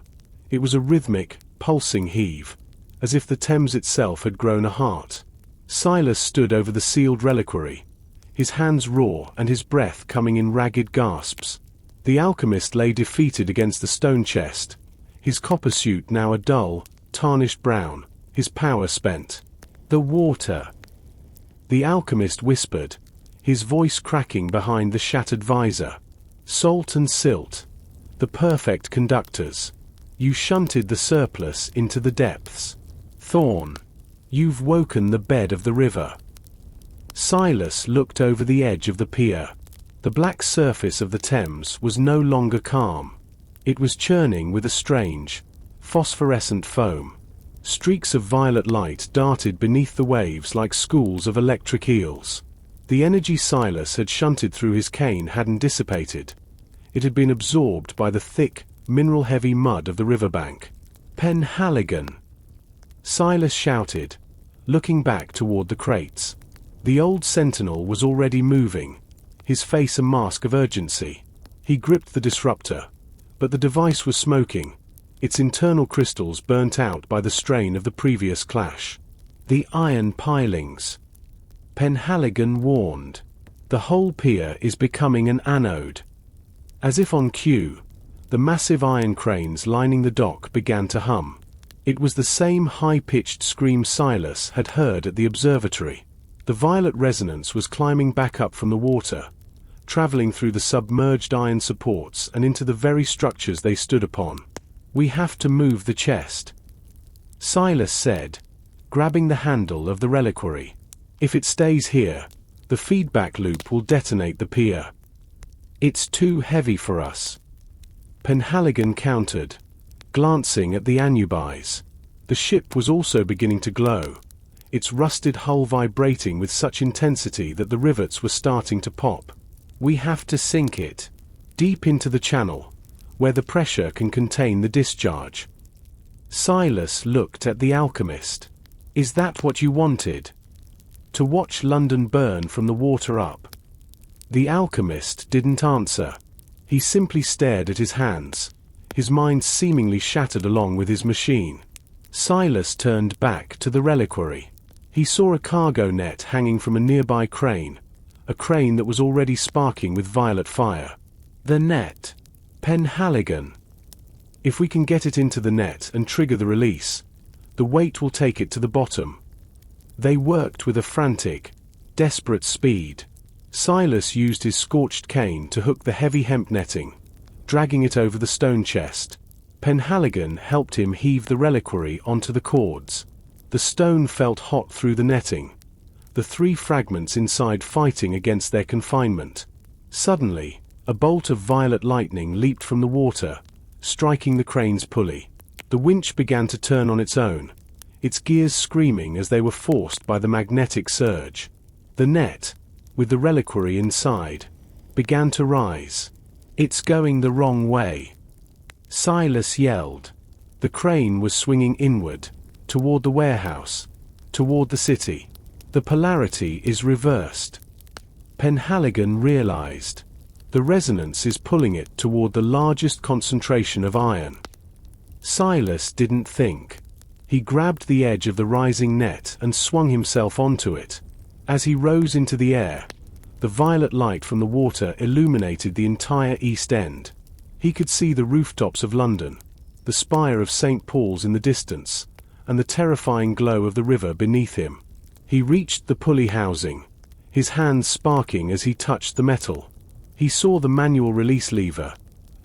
It was a rhythmic, pulsing heave, as if the Thames itself had grown a heart. Silas stood over the sealed reliquary, his hands raw and his breath coming in ragged gasps. The alchemist lay defeated against the stone chest, his copper suit now a dull, tarnished brown, his power spent. "The water," the alchemist whispered, his voice cracking behind the shattered visor. "Salt and silt, the perfect conductors. You shunted the surplus into the depths. Thorne, you've woken the bed of the river." Silas looked over the edge of the pier. The black surface of the Thames was no longer calm. It was churning with a strange, phosphorescent foam. Streaks of violet light darted beneath the waves like schools of electric eels. The energy Silas had shunted through his cane hadn't dissipated. It had been absorbed by the thick, mineral-heavy mud of the riverbank. "Penhaligon!" Silas shouted, looking back toward the crates. The old sentinel was already moving, his face a mask of urgency. He gripped the disruptor, but the device was smoking, its internal crystals burnt out by the strain of the previous clash. "The iron pilings," Penhaligon warned. "The whole pier is becoming an anode." As if on cue, the massive iron cranes lining the dock began to hum. It was the same high-pitched scream Silas had heard at the observatory. The violet resonance was climbing back up from the water, traveling through the submerged iron supports and into the very structures they stood upon. "We have to move the chest," Silas said, grabbing the handle of the reliquary. "If it stays here, the feedback loop will detonate the pier." "It's too heavy for us," Penhaligon countered, glancing at the Anubis. The ship was also beginning to glow, its rusted hull vibrating with such intensity that the rivets were starting to pop. "We have to sink it deep into the channel, where the pressure can contain the discharge." Silas looked at the alchemist. "Is that what you wanted? To watch London burn from the water up?" The alchemist didn't answer. He simply stared at his hands, his mind seemingly shattered along with his machine. Silas turned back to the reliquary. He saw a cargo net hanging from a nearby crane, a crane that was already sparking with violet fire. "The net, Penhaligon. If we can get it into the net and trigger the release, the weight will take it to the bottom." They worked with a frantic, desperate speed. Silas used his scorched cane to hook the heavy hemp netting, dragging it over the stone chest. Penhaligon helped him heave the reliquary onto the cords. The stone felt hot through the netting, the three fragments inside fighting against their confinement. Suddenly, a bolt of violet lightning leaped from the water, striking the crane's pulley. The winch began to turn on its own, its gears screaming as they were forced by the magnetic surge. The net, with the reliquary inside, began to rise. "It's going the wrong way," Silas yelled. The crane was swinging inward, toward the warehouse, toward the city. "The polarity is reversed," Penhaligon realized. "The resonance is pulling it toward the largest concentration of iron." Silas didn't think. He grabbed the edge of the rising net and swung himself onto it. As he rose into the air, the violet light from the water illuminated the entire East End. He could see the rooftops of London, the spire of St. Paul's in the distance, and the terrifying glow of the river beneath him. He reached the pulley housing, his hands sparking as he touched the metal. He saw the manual release lever,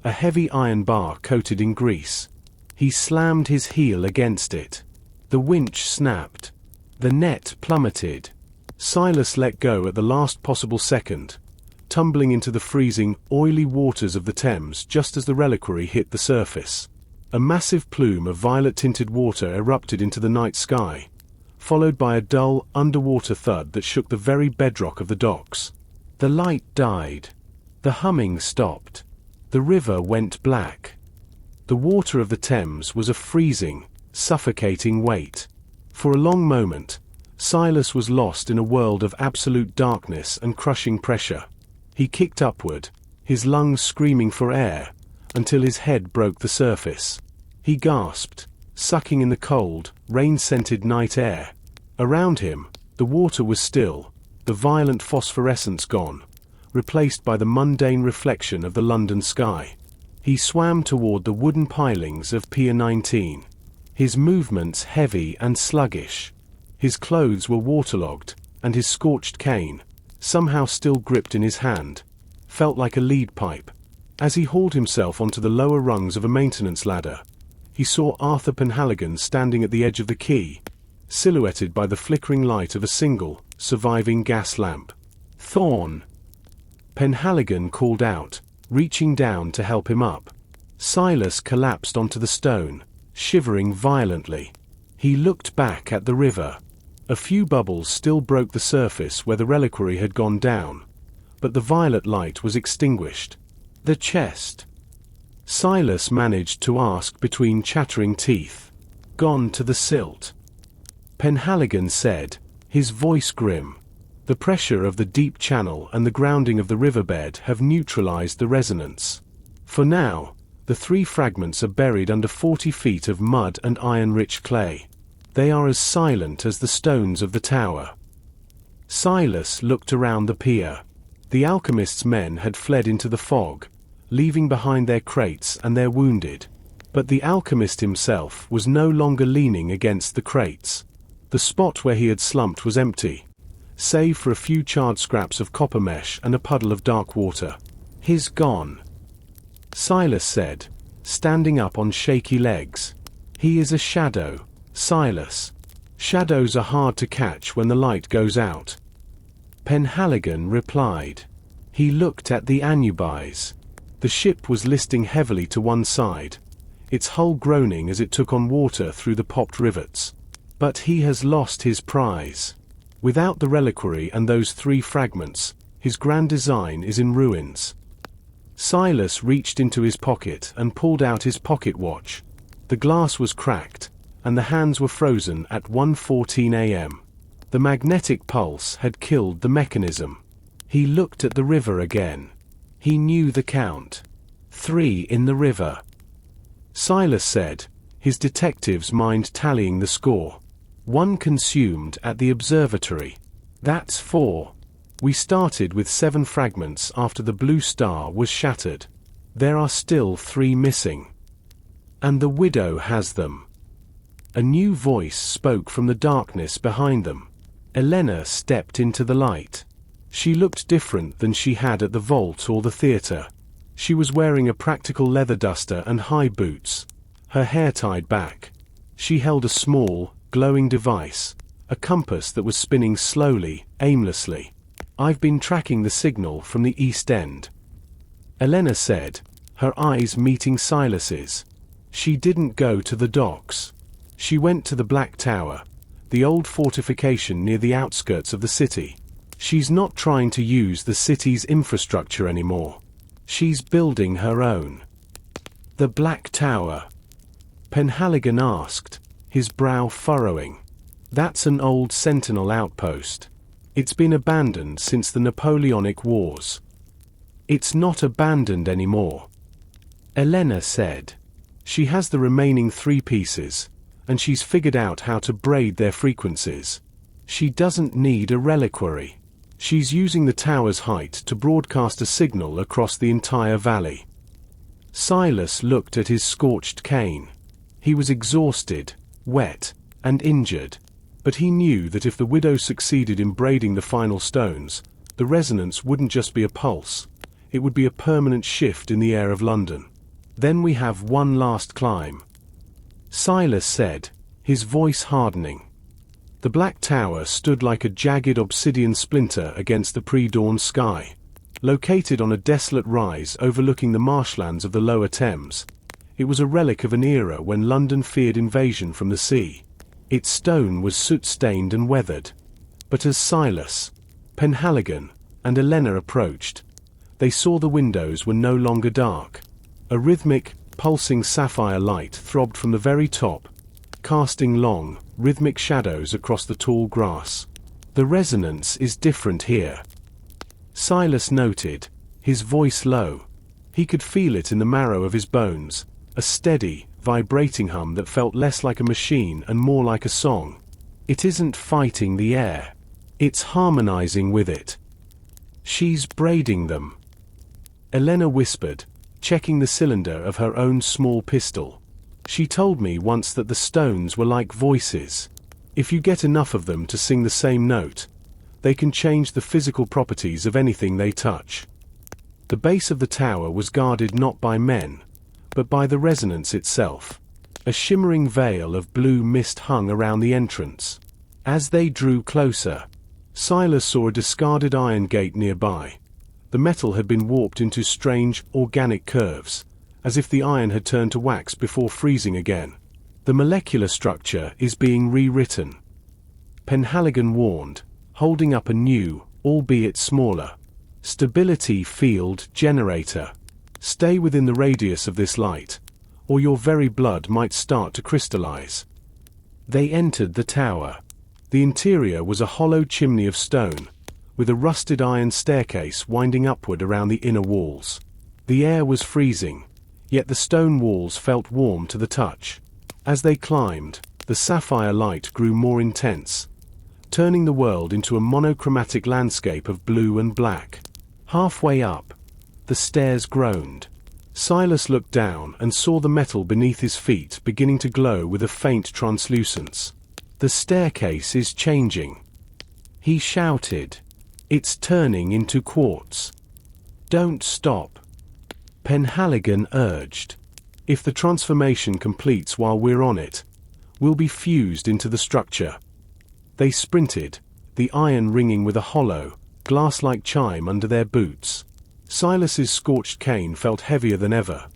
a heavy iron bar coated in grease. He slammed his heel against it. The winch snapped. The net plummeted. Silas let go at the last possible second, tumbling into the freezing, oily waters of the Thames just as the reliquary hit the surface. A massive plume of violet-tinted water erupted into the night sky, followed by a dull, underwater thud that shook the very bedrock of the docks. The light died. The humming stopped. The river went black. The water of the Thames was a freezing, suffocating weight. For a long moment, Silas was lost in a world of absolute darkness and crushing pressure. He kicked upward, his lungs screaming for air, until his head broke the surface. He gasped, sucking in the cold, rain-scented night air. Around him, the water was still, the violent phosphorescence gone, replaced by the mundane reflection of the London sky. He swam toward the wooden pilings of Pier 19, his movements heavy and sluggish. His clothes were waterlogged, and his scorched cane, somehow still gripped in his hand, felt like a lead pipe. As he hauled himself onto the lower rungs of a maintenance ladder, he saw Arthur Penhaligon standing at the edge of the quay, silhouetted by the flickering light of a single, surviving gas lamp. "Thorne!" Penhaligon called out, reaching down to help him up. Silas collapsed onto the stone, shivering violently. He looked back at the river. A few bubbles still broke the surface where the reliquary had gone down, but the violet light was extinguished. The chest. Silas managed to ask between chattering teeth. "Gone to the silt," Penhaligon said, his voice grim. "The pressure of the deep channel and the grounding of the riverbed have neutralized the resonance. For now, the 3 fragments are buried under 40 feet of mud and iron-rich clay. They are as silent as the stones of the tower." Silas looked around the pier. The alchemist's men had fled into the fog, leaving behind their crates and their wounded. But the alchemist himself was no longer leaning against the crates. The spot where he had slumped was empty, save for a few charred scraps of copper mesh and a puddle of dark water. "He's gone," Silas said, standing up on shaky legs. "He is a shadow, Silas. Shadows are hard to catch when the light goes out." Penhaligon replied. He looked at the Anubis. The ship was listing heavily to one side, its hull groaning as it took on water through the popped rivets. But he has lost his prize. Without the reliquary and those 3 fragments, his grand design is in ruins. Silas reached into his pocket and pulled out his pocket watch. The glass was cracked, and the hands were frozen at 1:14 a.m. The magnetic pulse had killed the mechanism. He looked at the river again. He knew the count. 3 in the river. Silas said, his detective's mind tallying the score. 1 consumed at the observatory. That's 4. We started with 7 fragments after the blue star was shattered. There are still 3 missing. And the widow has them. A new voice spoke from the darkness behind them. Elena stepped into the light. She looked different than she had at the vault or the theatre. She was wearing a practical leather duster and high boots, her hair tied back. She held a small, glowing device, a compass that was spinning slowly, aimlessly. "I've been tracking the signal from the East End," Elena said, her eyes meeting Silas's. "She didn't go to the docks. She went to the Black Tower, the old fortification near the outskirts of the city. She's not trying to use the city's infrastructure anymore. She's building her own." "The Black Tower?" Penhaligon asked, his brow furrowing. "That's an old sentinel outpost. It's been abandoned since the Napoleonic Wars." "It's not abandoned anymore," Elena said. "She has the remaining 3 pieces, and she's figured out how to braid their frequencies. She doesn't need a reliquary. She's using the tower's height to broadcast a signal across the entire valley. Silas looked at his scorched cane. He was exhausted, wet, and injured, but he knew that if the widow succeeded in braiding the final stones, the resonance wouldn't just be a pulse, it would be a permanent shift in the air of London. Then we have one last climb, Silas said, his voice hardening. The black tower stood like a jagged obsidian splinter against the pre-dawn sky. Located on a desolate rise overlooking the marshlands of the lower Thames, it was a relic of an era when London feared invasion from the sea. Its stone was soot-stained and weathered. But as Silas, Penhaligon, and Elena approached, they saw the windows were no longer dark. A rhythmic, pulsing sapphire light throbbed from the very top, casting long, rhythmic shadows across the tall grass. The resonance is different here, Silas noted, his voice low. He could feel it in the marrow of his bones, a steady, vibrating hum that felt less like a machine and more like a song. It isn't fighting the air. It's harmonizing with it. She's braiding them, Elena whispered, checking the cylinder of her own small pistol. She told me once that the stones were like voices. If you get enough of them to sing the same note, they can change the physical properties of anything they touch. The base of the tower was guarded not by men, but by the resonance itself. A shimmering veil of blue mist hung around the entrance. As they drew closer, Silas saw a discarded iron gate nearby. The metal had been warped into strange, organic curves, as if the iron had turned to wax before freezing again. The molecular structure is being rewritten, Penhaligon warned, holding up a new, albeit smaller, stability field generator. Stay within the radius of this light, or your very blood might start to crystallize. They entered the tower. The interior was a hollow chimney of stone, with a rusted iron staircase winding upward around the inner walls. The air was freezing, yet the stone walls felt warm to the touch. As they climbed, the sapphire light grew more intense, turning the world into a monochromatic landscape of blue and black. Halfway up, the stairs groaned. Silas looked down and saw the metal beneath his feet beginning to glow with a faint translucence. The staircase is changing, he shouted. It's turning into quartz. Don't stop, Penhaligon urged. If the transformation completes while we're on it, we'll be fused into the structure. They sprinted, the iron ringing with a hollow, glass-like chime under their boots. Silas's scorched cane felt heavier than ever,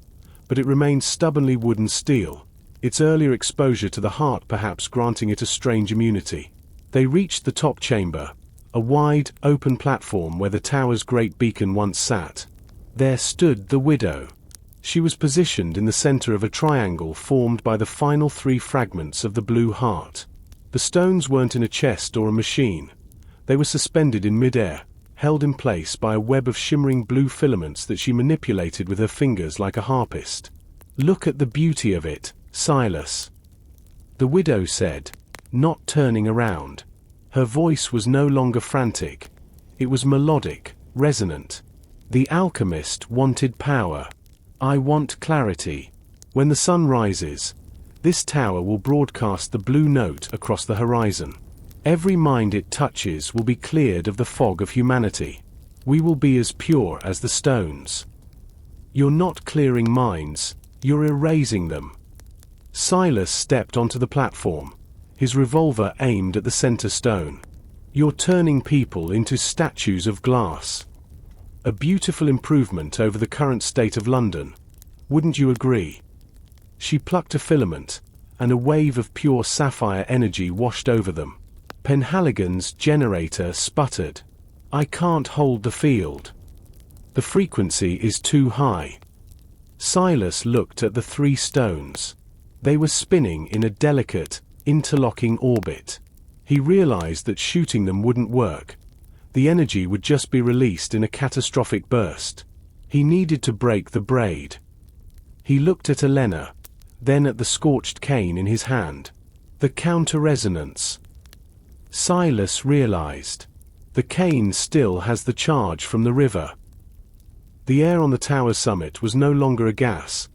but it remained stubbornly wood and steel, its earlier exposure to the heart perhaps granting it a strange immunity. They reached the top chamber, a wide, open platform where the tower's great beacon once sat. There stood the widow. She was positioned in the center of a triangle formed by the final 3 fragments of the blue heart. The stones weren't in a chest or a machine. They were suspended in midair, held in place by a web of shimmering blue filaments that she manipulated with her fingers like a harpist. Look at the beauty of it, Silas, the widow said, not turning around. Her voice was no longer frantic. It was melodic, resonant. The alchemist wanted power. I want clarity. When the sun rises, this tower will broadcast the blue note across the horizon. Every mind it touches will be cleared of the fog of humanity. We will be as pure as the stones. You're not clearing minds, you're erasing them. Silas stepped onto the platform, his revolver aimed at the center stone. You're turning people into statues of glass. A beautiful improvement over the current state of London. Wouldn't you agree? She plucked a filament, and a wave of pure sapphire energy washed over them. Penhaligon's generator sputtered. I can't hold the field. The frequency is too high. Silas looked at the 3 stones. They were spinning in a delicate, interlocking orbit. He realized that shooting them wouldn't work. The energy would just be released in a catastrophic burst. He needed to break the braid. He looked at Elena, then at the scorched cane in his hand. The counter-resonance. Silas realized. The cane still has the charge from the river. The air on the tower's summit was no longer a gas.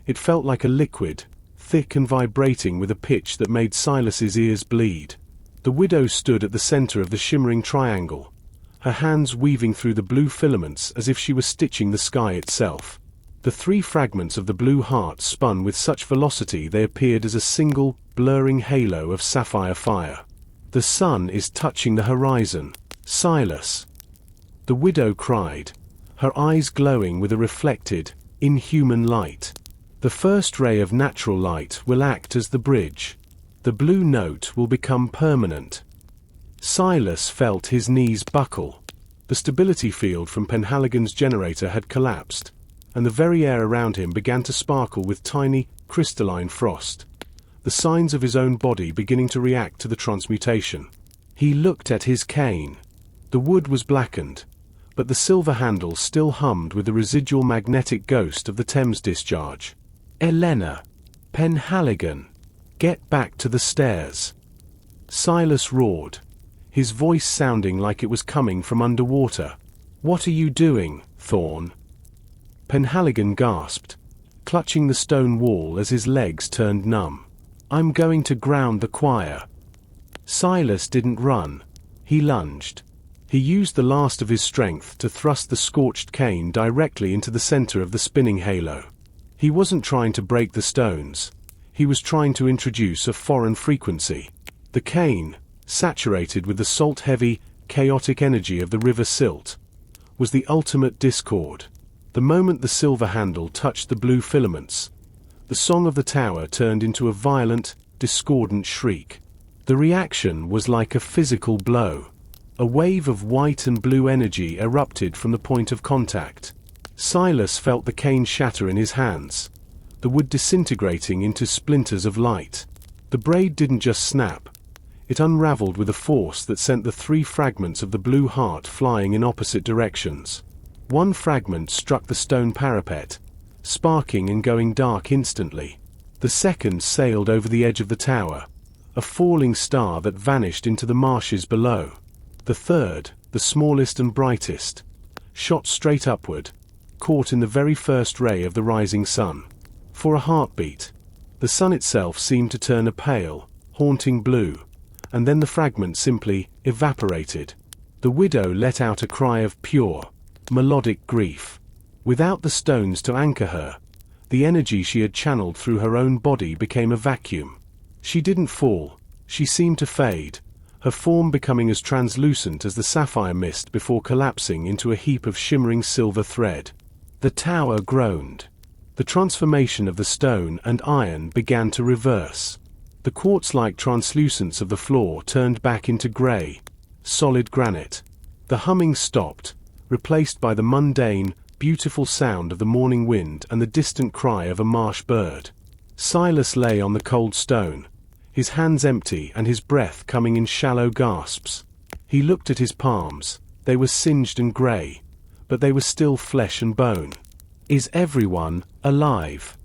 It felt like a liquid, thick and vibrating with a pitch that made Silas's ears bleed. The widow stood at the center of the shimmering triangle, her hands weaving through the blue filaments as if she was stitching the sky itself. The three fragments of the blue heart spun with such velocity they appeared as a single, blurring halo of sapphire fire. The sun is touching the horizon, Silas. The widow cried, her eyes glowing with a reflected, inhuman light. The first ray of natural light will act as the bridge. The blue note will become permanent. Silas felt his knees buckle. The stability field from Penhaligon's generator had collapsed, and the very air around him began to sparkle with tiny, crystalline frost, the signs of his own body beginning to react to the transmutation. He looked at his cane. The wood was blackened, but the silver handle still hummed with the residual magnetic ghost of the Thames discharge. "Elena! Penhaligon! Get back to the stairs!" Silas roared, his voice sounding like it was coming from underwater. "What are you doing, Thorne?" Penhaligon gasped, clutching the stone wall as his legs turned numb. "I'm going to ground the choir." Silas didn't run. He lunged. He used the last of his strength to thrust the scorched cane directly into the center of the spinning halo. He wasn't trying to break the stones. He was trying to introduce a foreign frequency. The cane, saturated with the salt-heavy, chaotic energy of the river silt, was the ultimate discord. The moment the silver handle touched the blue filaments, the song of the tower turned into a violent, discordant shriek. The reaction was like a physical blow. A wave of white and blue energy erupted from the point of contact. Silas felt the cane shatter in his hands, the wood disintegrating into splinters of light. The braid didn't just snap. It unraveled with a force that sent the three fragments of the blue heart flying in opposite directions. One fragment struck the stone parapet, sparking and going dark instantly. The second sailed over the edge of the tower, a falling star that vanished into the marshes below. The third, the smallest and brightest, shot straight upward, caught in the very first ray of the rising sun. For a heartbeat, the sun itself seemed to turn a pale, haunting blue, and then the fragment simply evaporated. The widow let out a cry of pure, melodic grief. Without the stones to anchor her, the energy she had channeled through her own body became a vacuum. She didn't fall, she seemed to fade, her form becoming as translucent as the sapphire mist before collapsing into a heap of shimmering silver thread. The tower groaned. The transformation of the stone and iron began to reverse. The quartz-like translucence of the floor turned back into grey, solid granite. The humming stopped, replaced by the mundane, beautiful sound of the morning wind and the distant cry of a marsh bird. Silas lay on the cold stone, his hands empty and his breath coming in shallow gasps. He looked at his palms. They were singed and grey, but they were still flesh and bone. "Is everyone alive?"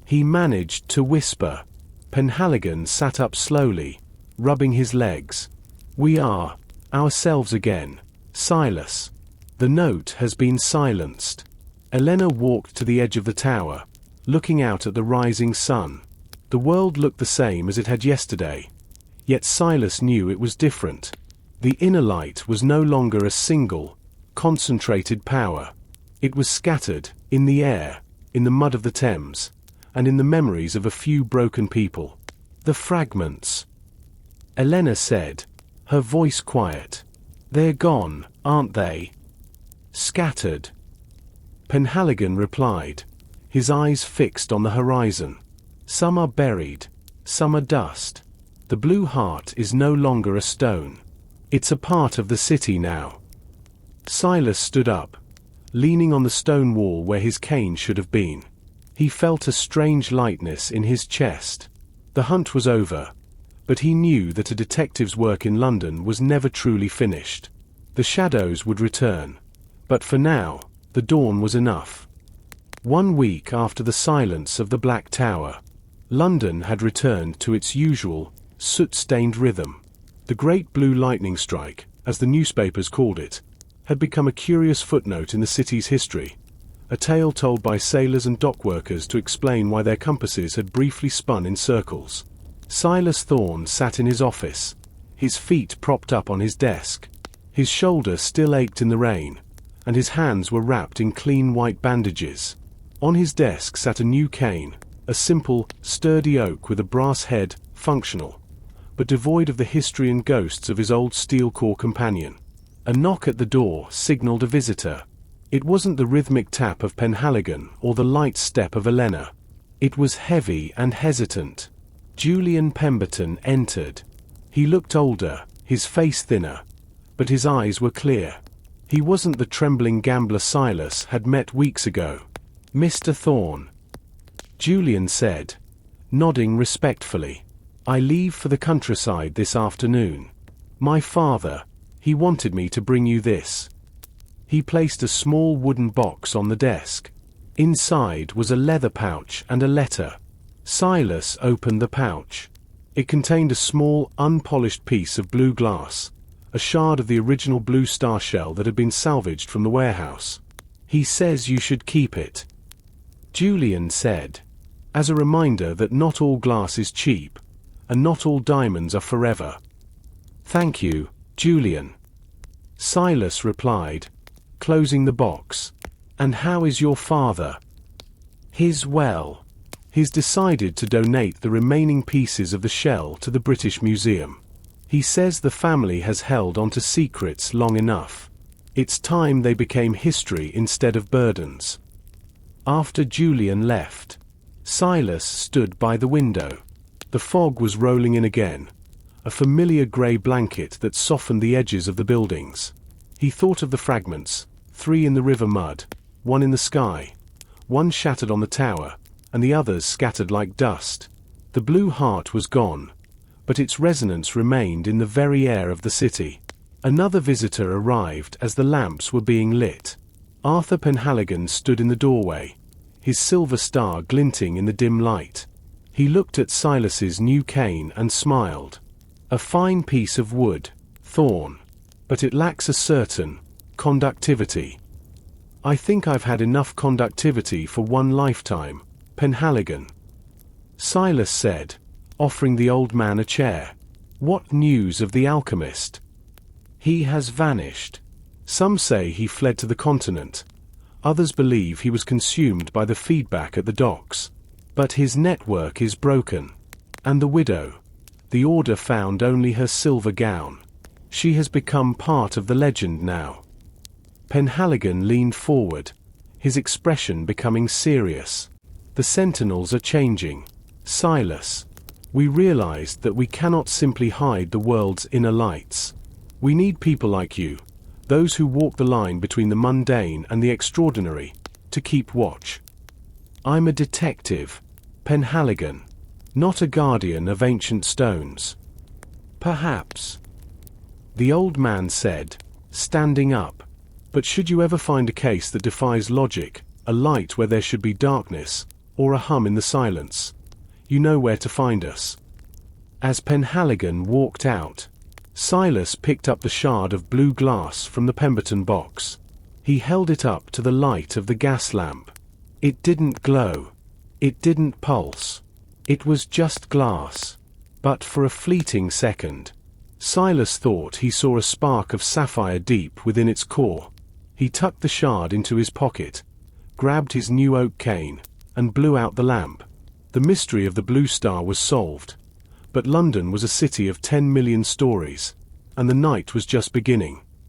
He managed to whisper. Penhaligon sat up slowly, rubbing his legs. "We are ourselves again, Silas. The note has been silenced." Elena walked to the edge of the tower, looking out at the rising sun. The world looked the same as it had yesterday, yet Silas knew it was different. The inner light was no longer a single, concentrated power. It was scattered, in the air, in the mud of the Thames, and in the memories of a few broken people. "The fragments," Elena said, her voice quiet. "They're gone, aren't they?" "Scattered," Penhaligon replied, his eyes fixed on the horizon. "Some are buried, some are dust. The blue heart is no longer a stone. It's a part of the city now." Silas stood up, leaning on the stone wall where his cane should have been. He felt a strange lightness in his chest. The hunt was over, but he knew that a detective's work in London was never truly finished. The shadows would return, but for now, the dawn was enough. 1 week after the silence of the Black Tower, London had returned to its usual, soot-stained rhythm. The Great Blue Lightning Strike, as the newspapers called it, had become a curious footnote in the city's history, a tale told by sailors and dockworkers to explain why their compasses had briefly spun in circles. Silas Thorne sat in his office, his feet propped up on his desk. His shoulder still ached in the rain, and his hands were wrapped in clean white bandages. On his desk sat a new cane, a simple, sturdy oak with a brass head, functional, but devoid of the history and ghosts of his old steel core companion. A knock at the door signaled a visitor. It wasn't the rhythmic tap of Penhaligon or the light step of Elena. It was heavy and hesitant. Julian Pemberton entered. He looked older, his face thinner, but his eyes were clear. He wasn't the trembling gambler Silas had met weeks ago. "Mr. Thorne," Julian said, nodding respectfully. "I leave for the countryside this afternoon. My father, he wanted me to bring you this." He placed a small wooden box on the desk. Inside was a leather pouch and a letter. Silas opened the pouch. It contained a small, unpolished piece of blue glass, a shard of the original Blue Star shell that had been salvaged from the warehouse. "He says you should keep it," Julian said, "as a reminder that not all glass is cheap, and not all diamonds are forever." "Thank you, Julian," Silas replied, closing the box. "And how is your father?" "He's well. He's decided to donate the remaining pieces of the shell to the British Museum. He says the family has held onto secrets long enough. It's time they became history instead of burdens." After Julian left, Silas stood by the window. The fog was rolling in again, a familiar grey blanket that softened the edges of the buildings. He thought of the fragments, 3 in the river mud, 1 in the sky, 1 shattered on the tower, and the others scattered like dust. The blue heart was gone, but its resonance remained in the very air of the city. Another visitor arrived as the lamps were being lit. Arthur Penhaligon stood in the doorway, his silver star glinting in the dim light. He looked at Silas's new cane and smiled. "A fine piece of wood, Thorne, but it lacks a certain conductivity." "I think I've had enough conductivity for one lifetime, Penhaligon," Silas said, offering the old man a chair. "What news of the alchemist?" "He has vanished. Some say he fled to the continent. Others believe he was consumed by the feedback at the docks. But his network is broken. And the widow? The Order found only her silver gown. She has become part of the legend now." Penhaligon leaned forward, his expression becoming serious. "The Sentinels are changing, Silas. We realized that we cannot simply hide the world's inner lights. We need people like you, those who walk the line between the mundane and the extraordinary, to keep watch." "I'm a detective, Penhaligon, not a guardian of ancient stones." "Perhaps," the old man said, standing up. "But should you ever find a case that defies logic, a light where there should be darkness, or a hum in the silence, you know where to find us." As Penhaligon walked out, Silas picked up the shard of blue glass from the Pemberton box. He held it up to the light of the gas lamp. It didn't glow. It didn't pulse. It was just glass. But for a fleeting second, Silas thought he saw a spark of sapphire deep within its core. He tucked the shard into his pocket, grabbed his new oak cane, and blew out the lamp. The mystery of the Blue Star was solved. But London was a city of 10 million stories, and the night was just beginning.